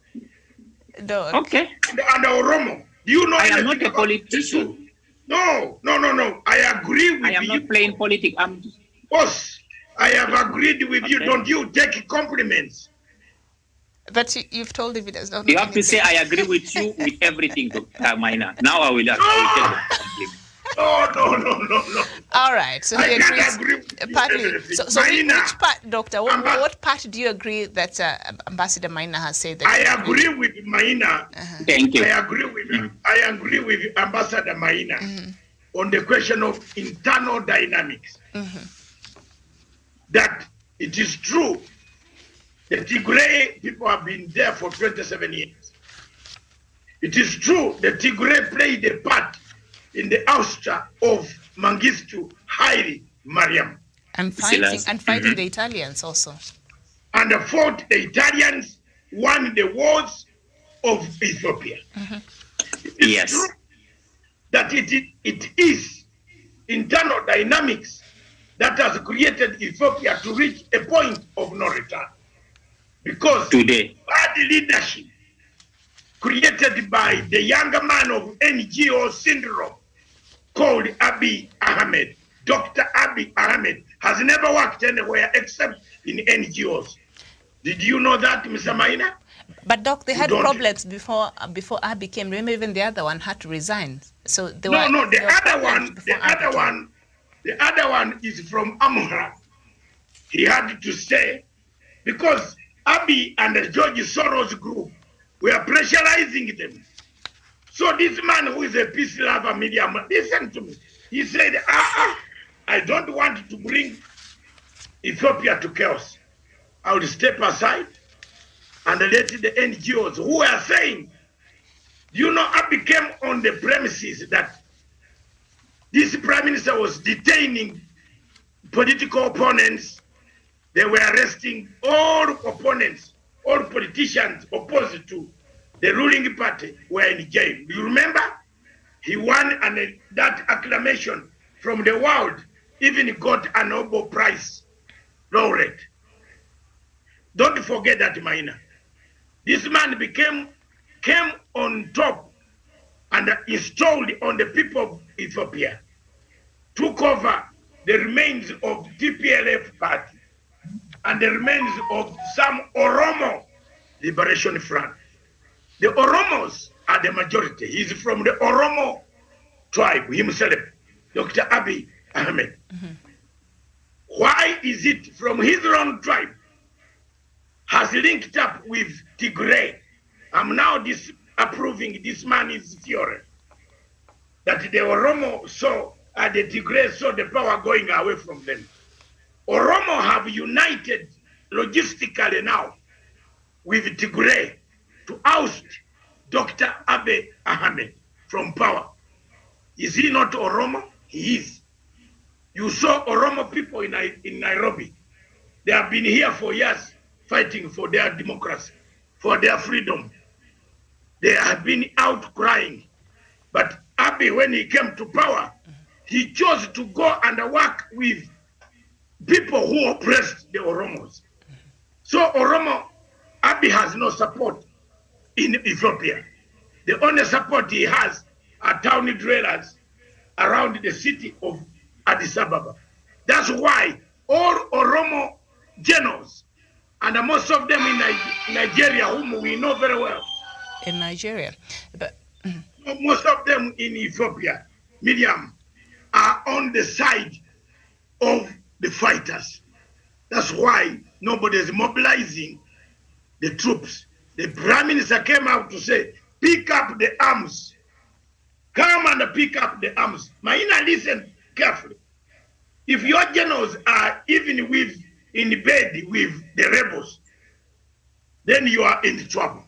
Speaker 8: Okay.
Speaker 2: And Oromo. Do you know?
Speaker 8: I am not a politician.
Speaker 2: No. I agree with you.
Speaker 8: I am not playing politics.
Speaker 2: Boss, I have agreed with you. Don't you take compliments?
Speaker 3: But you've told him he does not.
Speaker 8: You have to say, I agree with you with everything, Dr. Maina. Now I will tell you.
Speaker 2: No.
Speaker 3: All right. So he agrees partly. So
Speaker 2: Maina,
Speaker 3: which part, Doctor? What part do you agree that Ambassador Maina has said? That
Speaker 2: I agree with Maina.
Speaker 8: Thank you.
Speaker 2: I agree with Ambassador Maina. on the question of internal dynamics. That it is true the Tigray people have been there for 27 years. It is true the Tigray played a part in the ouster of Mengistu Haile Mariam.
Speaker 3: And fighting the Italians also.
Speaker 2: And fought the Italians, won the wars of Ethiopia. It's true that it is internal dynamics that has created Ethiopia to reach a point of no return. Because bad leadership created by the younger man of NGO syndrome called Abiy Ahmed. Dr. Abiy Ahmed has never worked anywhere except in NGOs. Did you know that, Mr. Maina?
Speaker 3: But Doc, they had problems before Abiy came. Remember, even the other one had to resign. So the
Speaker 2: other one is from Amhara. He had to stay because Abiy and the George Soros group were pressurizing them. So this man who is a peace lover, Miriam, listen to me. He said, I don't want to bring Ethiopia to chaos. I will step aside and let the NGOs who are saying, you know, Abiy came on the premises that this prime minister was detaining political opponents. They were arresting all opponents, all politicians opposed to the ruling party were in jail. Do you remember? He won that acclamation from the world, even got a Nobel Prize laureate. Don't forget that, Maina. This man came on top and installed on the people of Ethiopia, took over the remains of TPLF party and the remains of some Oromo Liberation Front. The Oromos are the majority. He's from the Oromo tribe himself, Dr. Abiy Ahmed. Why is it from his own tribe has linked up with Tigray? I'm now disapproving this man's theory that the Oromo saw and the Tigray saw the power going away from them. Oromo have united logistically now with Tigray to oust Dr. Abiy Ahmed from power. Is he not Oromo? He is. You saw Oromo people in Nairobi. They have been here for years fighting for their democracy, for their freedom. They have been out crying. But Abiy, when he came to power, he chose to go and work with people who oppressed the Oromos. So Oromo, Abiy has no support in Ethiopia. The only support he has are town dwellers around the city of Addis Ababa. That's why all Oromo generals, and most of them in Nigeria, whom we know very well.
Speaker 3: In Nigeria. But
Speaker 2: most of them in Ethiopia, Miriam, are on the side of the fighters. That's why nobody is mobilizing the troops. The prime minister came out to say, pick up the arms. Come and pick up the arms. Maina, listen carefully. If your generals are even in bed with the rebels, then you are in trouble.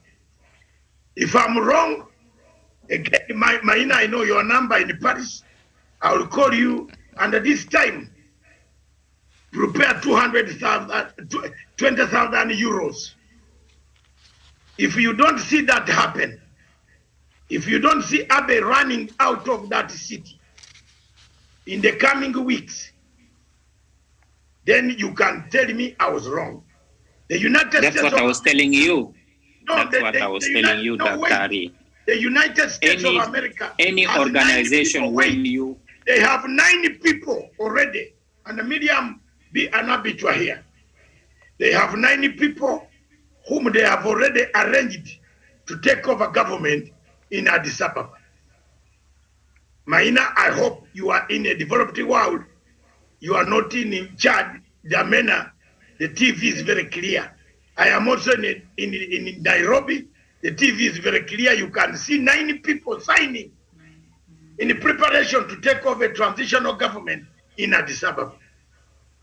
Speaker 2: If I'm wrong, again, Maina, I know your number in Paris. I will call you, and at this time, prepare 20,000 euros. If you don't see that happen, if you don't see Abiy running out of that city in the coming weeks, then you can tell me I was wrong. The United States.
Speaker 8: That's what I was telling you.
Speaker 2: No,
Speaker 8: that's what I was telling you, Dr.
Speaker 2: The United States of America.
Speaker 8: Any organization when you.
Speaker 2: They have 90 people already, and the medium be an habitual here. They have 90 people whom they have already arranged to take over government in Addis Ababa. Maina, I hope you are in a developed world. You are not in Chad, Jamena. The TV is very clear. I am also in Nairobi. The TV is very clear. You can see 90 people signing in preparation to take over a transitional government in Addis Ababa.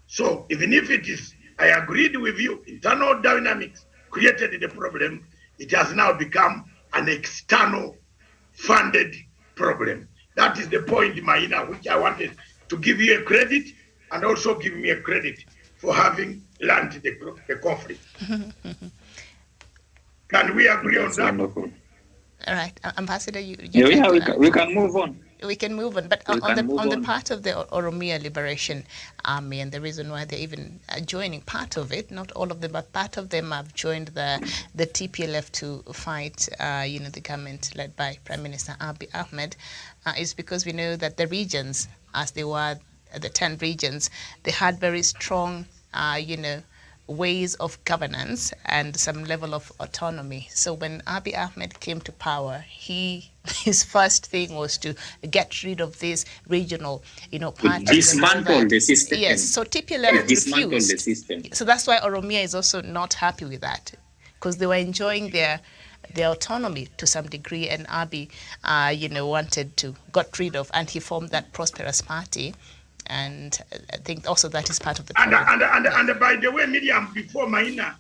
Speaker 2: So even if it is, I agreed with you, internal dynamics created the problem, it has now become an external funded problem. That is the point, Maina, which I wanted to give you a credit and also give me a credit for having learned the conflict. Can we agree on that?
Speaker 8: Wonderful.
Speaker 3: All right, Ambassador, you
Speaker 8: we can move on.
Speaker 3: We can move on, but on the part of the Oromia Liberation Army, and the reason why they're even joining part of it, not all of them, but part of them have joined the TPLF to fight, the government led by Prime Minister Abiy Ahmed, is because we know that the regions, as they were, the 10 regions, they had very strong, ways of governance and some level of autonomy. So when Abiy Ahmed came to power, his first thing was to get rid of this regional, parties.
Speaker 8: Dismantle the system.
Speaker 3: Yes, so TPLF
Speaker 8: dismantle
Speaker 3: refused.
Speaker 8: the system.
Speaker 3: So that's why Oromia is also not happy with that, because they were enjoying their autonomy to some degree, and Abiy, got rid of, and he formed that prosperous party. And I think also that is part of the problem.
Speaker 2: And by the way, Miriam, before Maina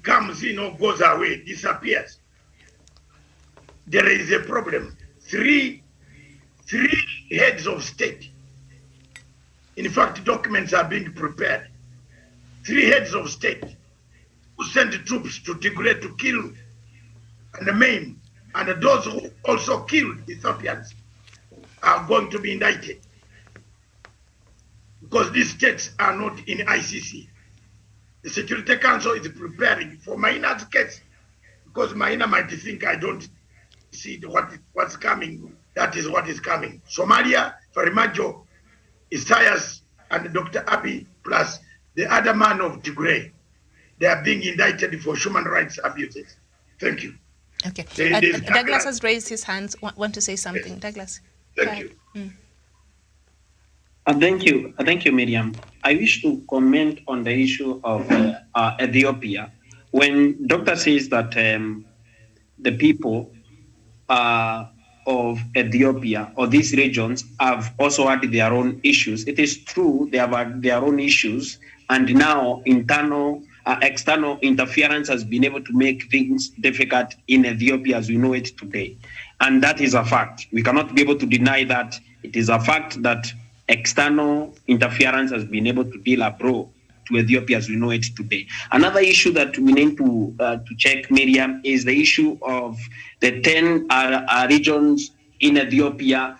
Speaker 2: comes, goes away, disappears, there is a problem. Three heads of state. In fact, documents are being prepared. 3 heads of state who sent troops to Tigray to kill and maim, and those who also killed Ethiopians are going to be indicted, because these states are not in ICC. The Security Council is preparing for Maina's case, because Maina might think I don't see what's coming. That is what is coming. Somalia, Farimajo, Isaias, and Dr. Abiy, plus the other man of Tigray, they are being indicted for human rights abuses. Thank you.
Speaker 3: Okay. Douglas has raised his hands. Want to say something, yes. Douglas?
Speaker 2: Thank you.
Speaker 10: Thank you, Miriam. I wish to comment on the issue of Ethiopia. When Doctor says that the people of Ethiopia or these regions have also had their own issues, it is true they have had their own issues, and now external interference has been able to make things difficult in Ethiopia as we know it today. And that is a fact. We cannot be able to deny that. It is a fact that external interference has been able to deal abroad to Ethiopia as we know it today. Another issue that we need to check, Miriam, is the issue of the 10 regions in Ethiopia,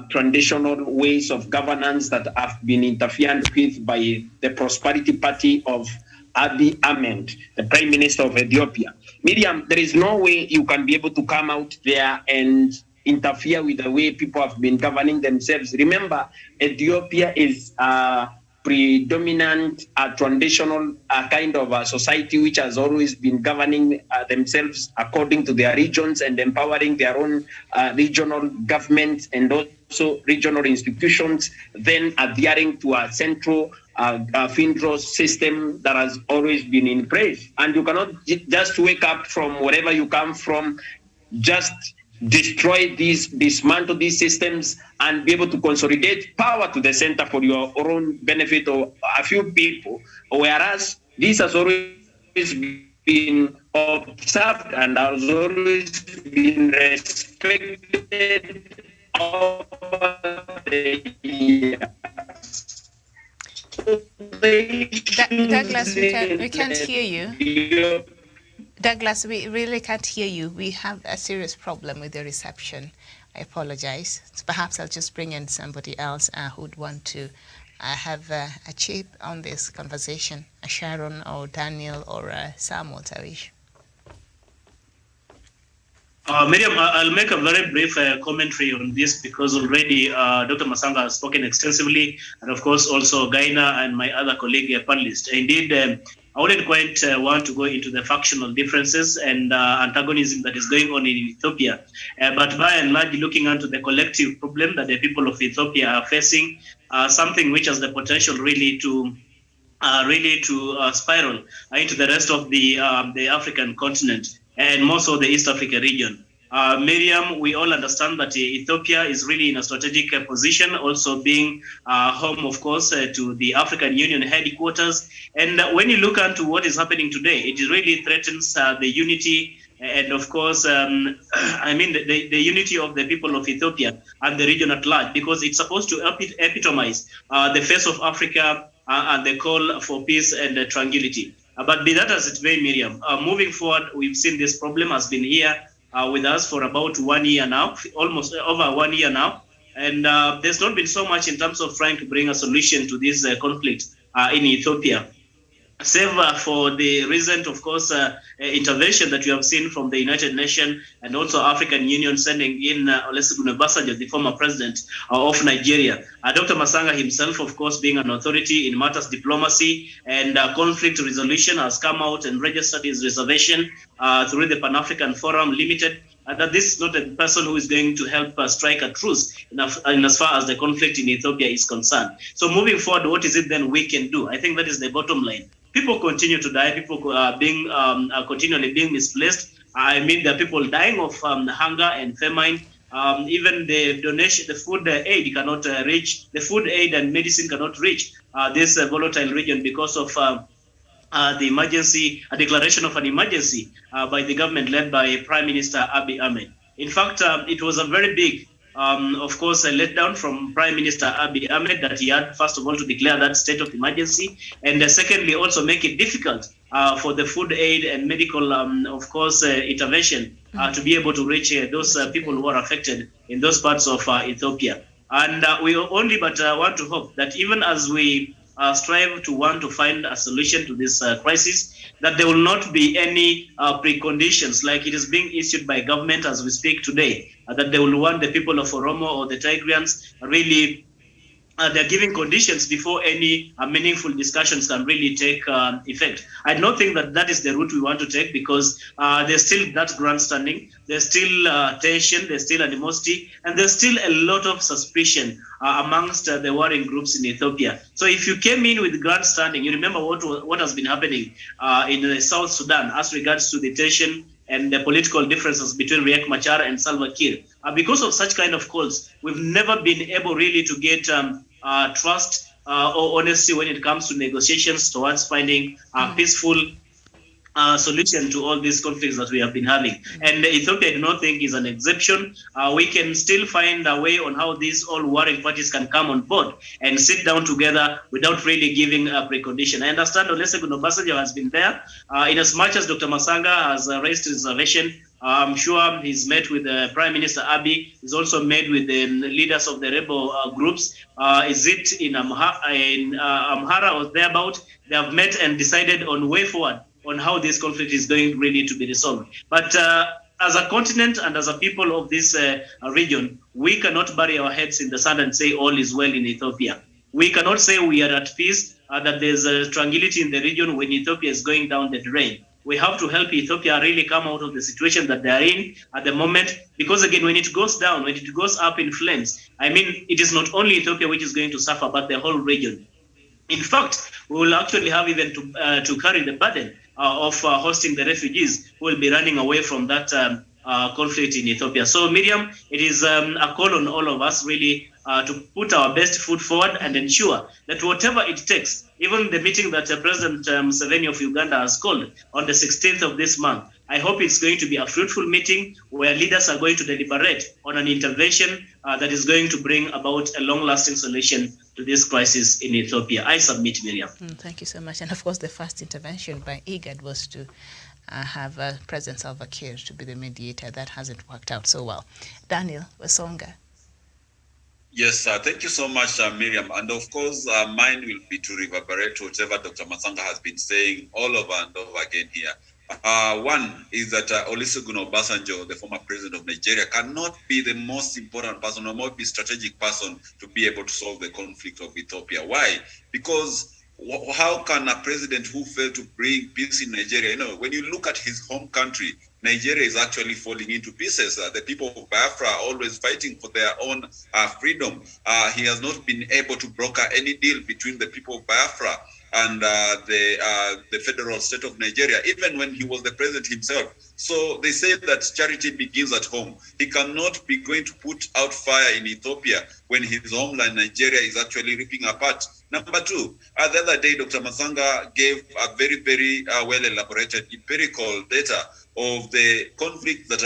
Speaker 10: traditional ways of governance that have been interfered with by the Prosperity Party of Abiy Ahmed, the Prime Minister of Ethiopia. Miriam, there is no way you can be able to come out there and interfere with the way people have been governing themselves. Remember, Ethiopia is a predominant, traditional kind of a society which has always been governing themselves according to their regions and empowering their own regional governments and also regional institutions, then adhering to a central FINDROS system that has always been in place. And you cannot just wake up from wherever you come from, just destroy these, dismantle these systems, and be able to consolidate power to the center for your own benefit or a few people. Whereas this has always been observed and has always been respected over the years.
Speaker 3: Douglas, we can't hear you. Douglas, we really can't hear you. We have a serious problem with the reception. I apologize. So perhaps I'll just bring in somebody else who'd want to have a chip on this conversation, Sharon or Daniel or Samuel Tawish.
Speaker 4: Miriam, I'll make a very brief commentary on this because already Dr. Masanga has spoken extensively, and of course also Gaina and my other colleague panelist. Indeed, I wouldn't quite want to go into the factional differences and antagonism that is going on in Ethiopia, but by and large, looking into the collective problem that the people of Ethiopia are facing, something which has the potential really to spiral into the rest of the African continent, and more so the East Africa region. Miriam, we all understand that Ethiopia is really in a strategic position, also being home, of course, to the African Union headquarters. And when you look into what is happening today, it really threatens the unity and, of course, I mean, the unity of the people of Ethiopia and the region at large, because it's supposed to epitomize the face of Africa and the call for peace and tranquility. But be that as it may, Miriam, moving forward, we've seen this problem has been here with us for about 1 year now, almost over 1 year now. And there's not been so much in terms of trying to bring a solution to this conflict in Ethiopia. Save for the recent, of course, intervention that we have seen from the United Nations and also African Union sending in Olusegun Obasanjo, the former president of Nigeria. Dr. Masanga himself, of course, being an authority in matters diplomacy and conflict resolution, has come out and registered his reservation through the Pan-African Forum Limited, that this is not a person who is going to help strike a truce in as far as the conflict in Ethiopia is concerned. So moving forward, what is it then we can do? I think that is the bottom line. People continue to die. People are being continually being misplaced. I mean, there are people dying of hunger and famine. Even the donation, the food aid cannot reach. The food aid and medicine cannot reach this volatile region because of the emergency, a declaration of an emergency by the government led by Prime Minister Abiy Ahmed. In fact, it was a very big, of course, a letdown from Prime Minister Abiy Ahmed that he had, first of all, to declare that state of emergency, and secondly, also make it difficult for the food aid and medical, of course, intervention to be able to reach those people who are affected in those parts of Ethiopia. And we only but want to hope that even as we strive to want to find a solution to this crisis, that there will not be any preconditions like it is being issued by government as we speak today, that they will want the people of Oromo or the Tigrians really, they're giving conditions before any meaningful discussions can really take effect. I don't think that that is the route we want to take, because there's still that grandstanding, there's still tension, there's still animosity, and there's still a lot of suspicion amongst the warring groups in Ethiopia. So if you came in with grandstanding, you remember what has been happening in South Sudan as regards to the tension and the political differences between Riek Machar and Salva Kiir. Because of such kind of calls, we've never been able really to get trust or honesty when it comes to negotiations towards finding a peaceful solution to all these conflicts that we have been having. And Ethiopia, I do not think, is an exception. We can still find a way on how these all warring parties can come on board and sit down together without really giving a precondition. I understand Olusegun Obasanjo has been there. In as much as Dr. Masanga has raised reservation, I'm sure he's met with Prime Minister Abiy. He's also met with the leaders of the rebel groups. Is it in Amhara or thereabout? They have met and decided on way forward on how this conflict is going really to be resolved. But as a continent and as a people of this region, we cannot bury our heads in the sand and say all is well in Ethiopia. We cannot say we are at peace, that there's tranquility in the region when Ethiopia is going down the drain. We have to help Ethiopia really come out of the situation that they are in at the moment, because again, when it goes down, when it goes up in flames, I mean, it is not only Ethiopia which is going to suffer, but the whole region. In fact, we will actually have even to carry the burden of hosting the refugees who will be running away from that conflict in Ethiopia. So, Miriam, it is a call on all of us really to put our best foot forward and ensure that whatever it takes, even the meeting that President Museveni of Uganda has called on the 16th of this month, I hope it's going to be a fruitful meeting where leaders are going to deliberate on an intervention that is going to bring about a long-lasting solution to this crisis in Ethiopia. I submit, Miriam.
Speaker 3: Thank you so much. And of course, the first intervention by IGAD was to have President Salva Kiir to be the mediator. That hasn't worked out so well. Daniel Wasonga.
Speaker 7: Yes, thank you so much, Miriam. And of course, mine will be to reverberate whatever Dr. Masanga has been saying all over and over again here. One is that Olusegun Obasanjo, the former president of Nigeria, cannot be the most important person or most strategic person to be able to solve the conflict of Ethiopia. Why? Because how can a president who failed to bring peace in Nigeria, when you look at his home country, Nigeria is actually falling into pieces. The people of Biafra are always fighting for their own freedom. He has not been able to broker any deal between the people of Biafra and the federal state of Nigeria, even when he was the president himself. So they say that charity begins at home. He cannot be going to put out fire in Ethiopia when his homeland Nigeria is actually ripping apart. Number two, the other day, Dr. Masanga gave a very, very well-elaborated empirical data of the conflict that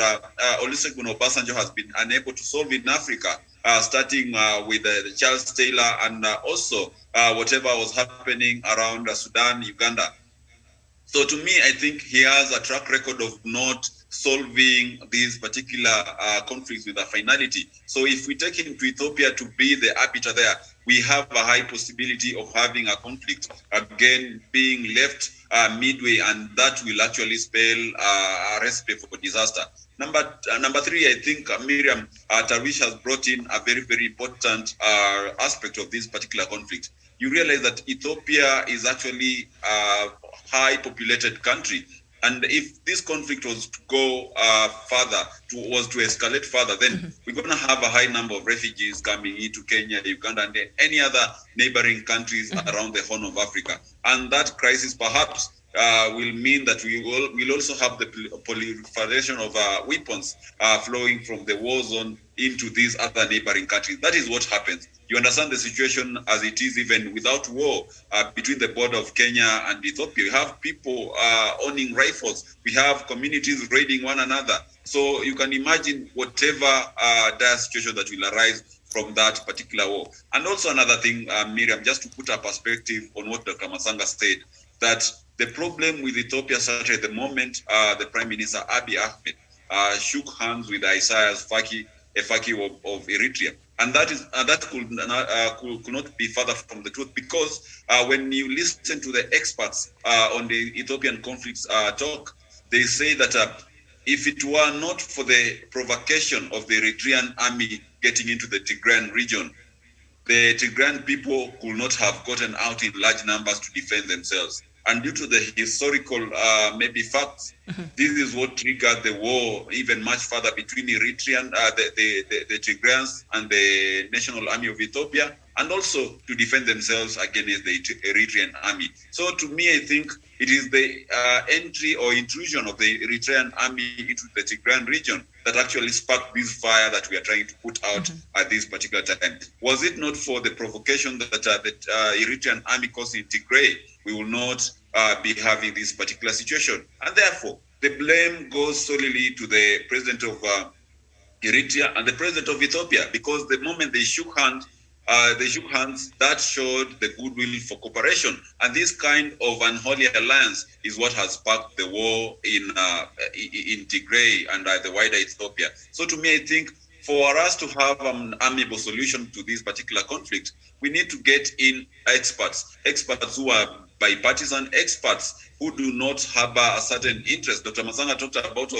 Speaker 7: Olusegun Obasanjo has been unable to solve in Africa, starting with Charles Taylor and also whatever was happening around Sudan, Uganda. So to me, I think he has a track record of not solving these particular conflicts with a finality. So if we take him to Ethiopia to be the arbiter there, we have a high possibility of having a conflict, again, being left midway, and that will actually spell a recipe for disaster. Number three, I think Miriam Tarwish has brought in a very, very important aspect of this particular conflict. You realize that Ethiopia is actually a high populated country. And if this conflict was to go further, was to escalate further, then we're going to have a high number of refugees coming into Kenya, Uganda, and any other neighboring countries around the Horn of Africa. And that crisis perhaps will mean that we'll also have the proliferation of weapons flowing from the war zone into these other neighboring countries. That is what happens. You understand the situation as it is even without war between the border of Kenya and Ethiopia. We have people owning rifles. We have communities raiding one another. So you can imagine whatever dire situation that will arise from that particular war. And also another thing, Miriam, just to put a perspective on what Dr. Masanga said, that the problem with Ethiopia started at the moment the Prime Minister Abiy Ahmed shook hands with Isaias Afwerki of Eritrea. And that could not be further from the truth, because when you listen to the experts on the Ethiopian conflicts talk, they say that if it were not for the provocation of the Eritrean army getting into the Tigrayan region, the Tigrayan people could not have gotten out in large numbers to defend themselves. And due to the historical maybe facts, this is what triggered the war even much further between Eritrean, the Tigrayans and the National Army of Ethiopia, and also to defend themselves against the Eritrean army. So to me, I think it is the entry or intrusion of the Eritrean army into the Tigrayan region that actually sparked this fire that we are trying to put out at this particular time. Was it not for the provocation that the Eritrean army caused in Tigray, we will not be having this particular situation. And therefore, the blame goes solely to the president of Eritrea and the president of Ethiopia, because the moment they shook hands, that showed the goodwill for cooperation. And this kind of unholy alliance is what has sparked the war in Tigray and the wider Ethiopia. So to me, I think for us to have an amiable solution to this particular conflict, we need to get in experts who are bipartisan, experts who do not harbor a certain interest. Dr. Masanga talked about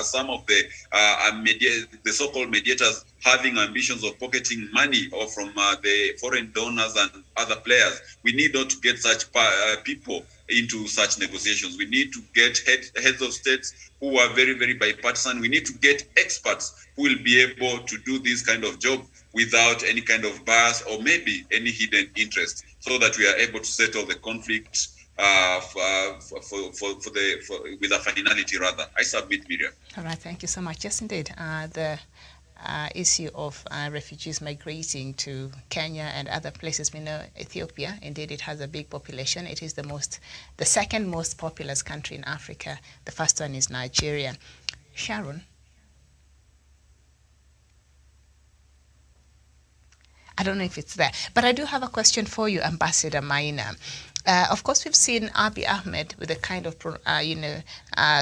Speaker 7: some of the so-called mediators having ambitions of pocketing money or from the foreign donors and other players. We need not to get such people into such negotiations. We need to get heads of states who are very, very bipartisan. We need to get experts who will be able to do this kind of job without any kind of bias or maybe any hidden interest, so that we are able to settle the conflict with a finality rather. I submit, Miriam.
Speaker 3: All right, thank you so much. Yes, indeed. The issue of refugees migrating to Kenya and other places. We know Ethiopia, indeed, it has a big population. It is the second most populous country in Africa. The first one is Nigeria. Sharon? I don't know if it's there, but I do have a question for you, Ambassador Maina. Of course, we've seen Abiy Ahmed with the kind of,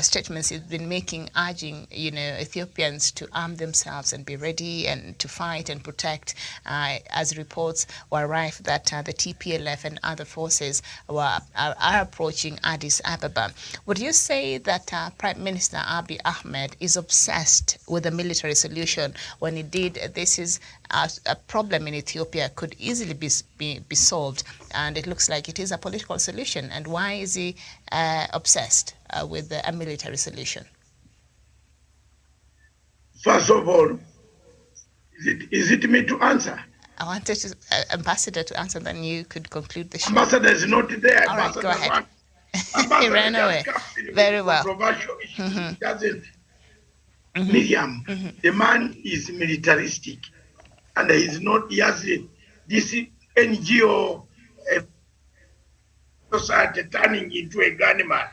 Speaker 3: statements he's been making, urging, Ethiopians to arm themselves and be ready and to fight and protect, as reports were rife that the TPLF and other forces are approaching Addis Ababa. Would you say that Prime Minister Abiy Ahmed is obsessed with a military solution when indeed this is a problem in Ethiopia could easily be solved, and it looks like it is a political solution? And why is he obsessed with a military solution?
Speaker 2: First of all, is it me to answer?
Speaker 3: I wanted Ambassador to answer, then you could conclude the show.
Speaker 2: Ambassador is not there.
Speaker 3: All right, go ahead.
Speaker 2: Ambassador
Speaker 3: He ran away. Very well.
Speaker 2: Controversial issues. Doesn't. Miriam, the man is militaristic, and he's not. He has this NGO society turning into a gunman.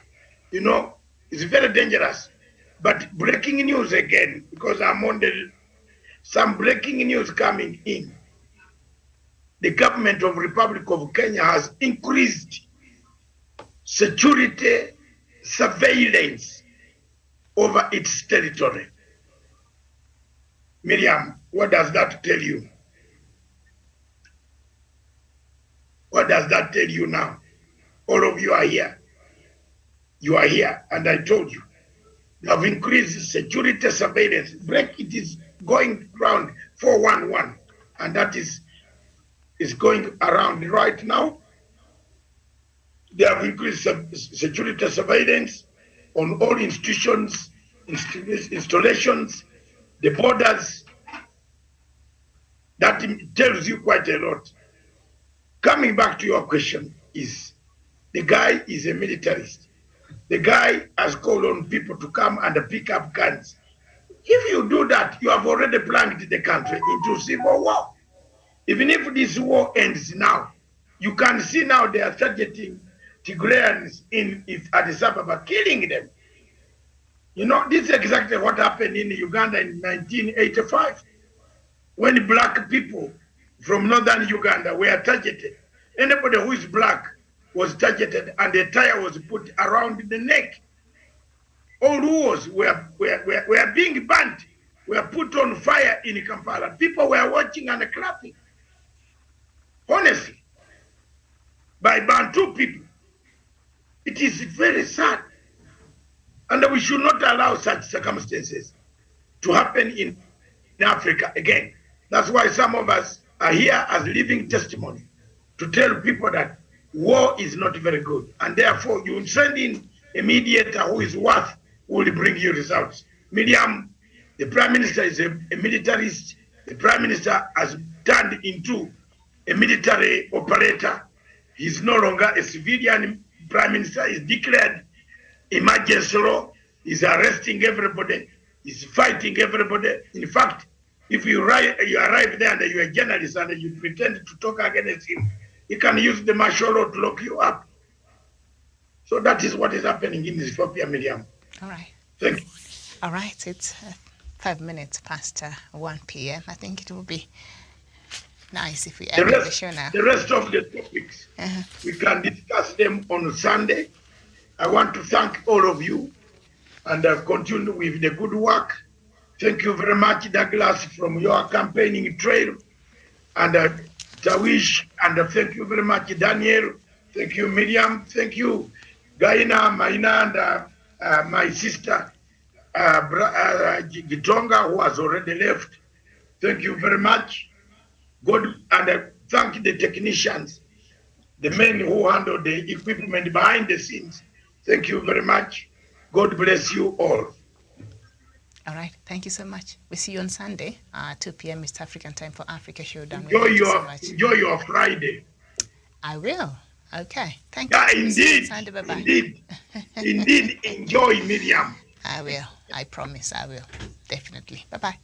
Speaker 2: You know, it's very dangerous. But breaking news again, because I'm on some breaking news coming in. The government of Republic of Kenya has increased security surveillance over its territory. Miriam, what does that tell you? What does that tell you now? All of you are here. You are here, and I told you. They have increased security surveillance. Breakage is going around 411, and that is going around right now. They have increased security surveillance on all institutions, installations, the borders. That tells you quite a lot. Coming back to your question, is the guy is a militarist. The guy has called on people to come and pick up guns. If you do that, you have already plunged the country into civil war. Even if this war ends now, you can see now they are targeting Tigrayans in Addis Ababa, killing them. You know, this is exactly what happened in Uganda in 1985, when black people from northern Uganda were targeted. Anybody who is black was targeted, and the tire was put around the neck. All wars were being burnt, were put on fire in Kampala. People were watching and clapping. Honestly, by Bantu people. It is very sad. And we should not allow such circumstances to happen in Africa again. That's why some of us are here as living testimony to tell people that war is not very good. And therefore, you send in a mediator who is worth, who will bring you results. Miriam, the Prime Minister is a militarist. The Prime Minister has turned into a military operator. He's no longer a civilian Prime Minister. He's declared emergency law. He's arresting everybody. He's fighting everybody. In fact, if you arrive there and you're a journalist and you pretend to talk against him, he can use the martial law to lock you up. So that is what is happening in Ethiopia, Miriam.
Speaker 3: All right.
Speaker 2: Thank you.
Speaker 3: All right. It's 5 minutes past 1 p.m. I think it will be nice if we end the show now.
Speaker 2: The rest of the topics, we can discuss them on Sunday. I want to thank all of you and continue with the good work. Thank you very much, Douglas, from your campaigning trail. And Tawish, and thank you very much, Daniel. Thank you, Miriam. Thank you, Gaina, Maina, and my sister, Gitonga, who has already left. Thank you very much. God, and thank the technicians, the men who handle the equipment behind the scenes. Thank you very much. God bless you all.
Speaker 3: All right. Thank you so much. We see you on Sunday, 2 p.m. East African time for Africa Showdown.
Speaker 2: Enjoy your Friday.
Speaker 3: I will. Okay. Thank you.
Speaker 2: Yeah, indeed.
Speaker 3: Sunday, bye-bye.
Speaker 2: Indeed, enjoy, Miriam.
Speaker 3: I will. I promise I will. Definitely. Bye-bye.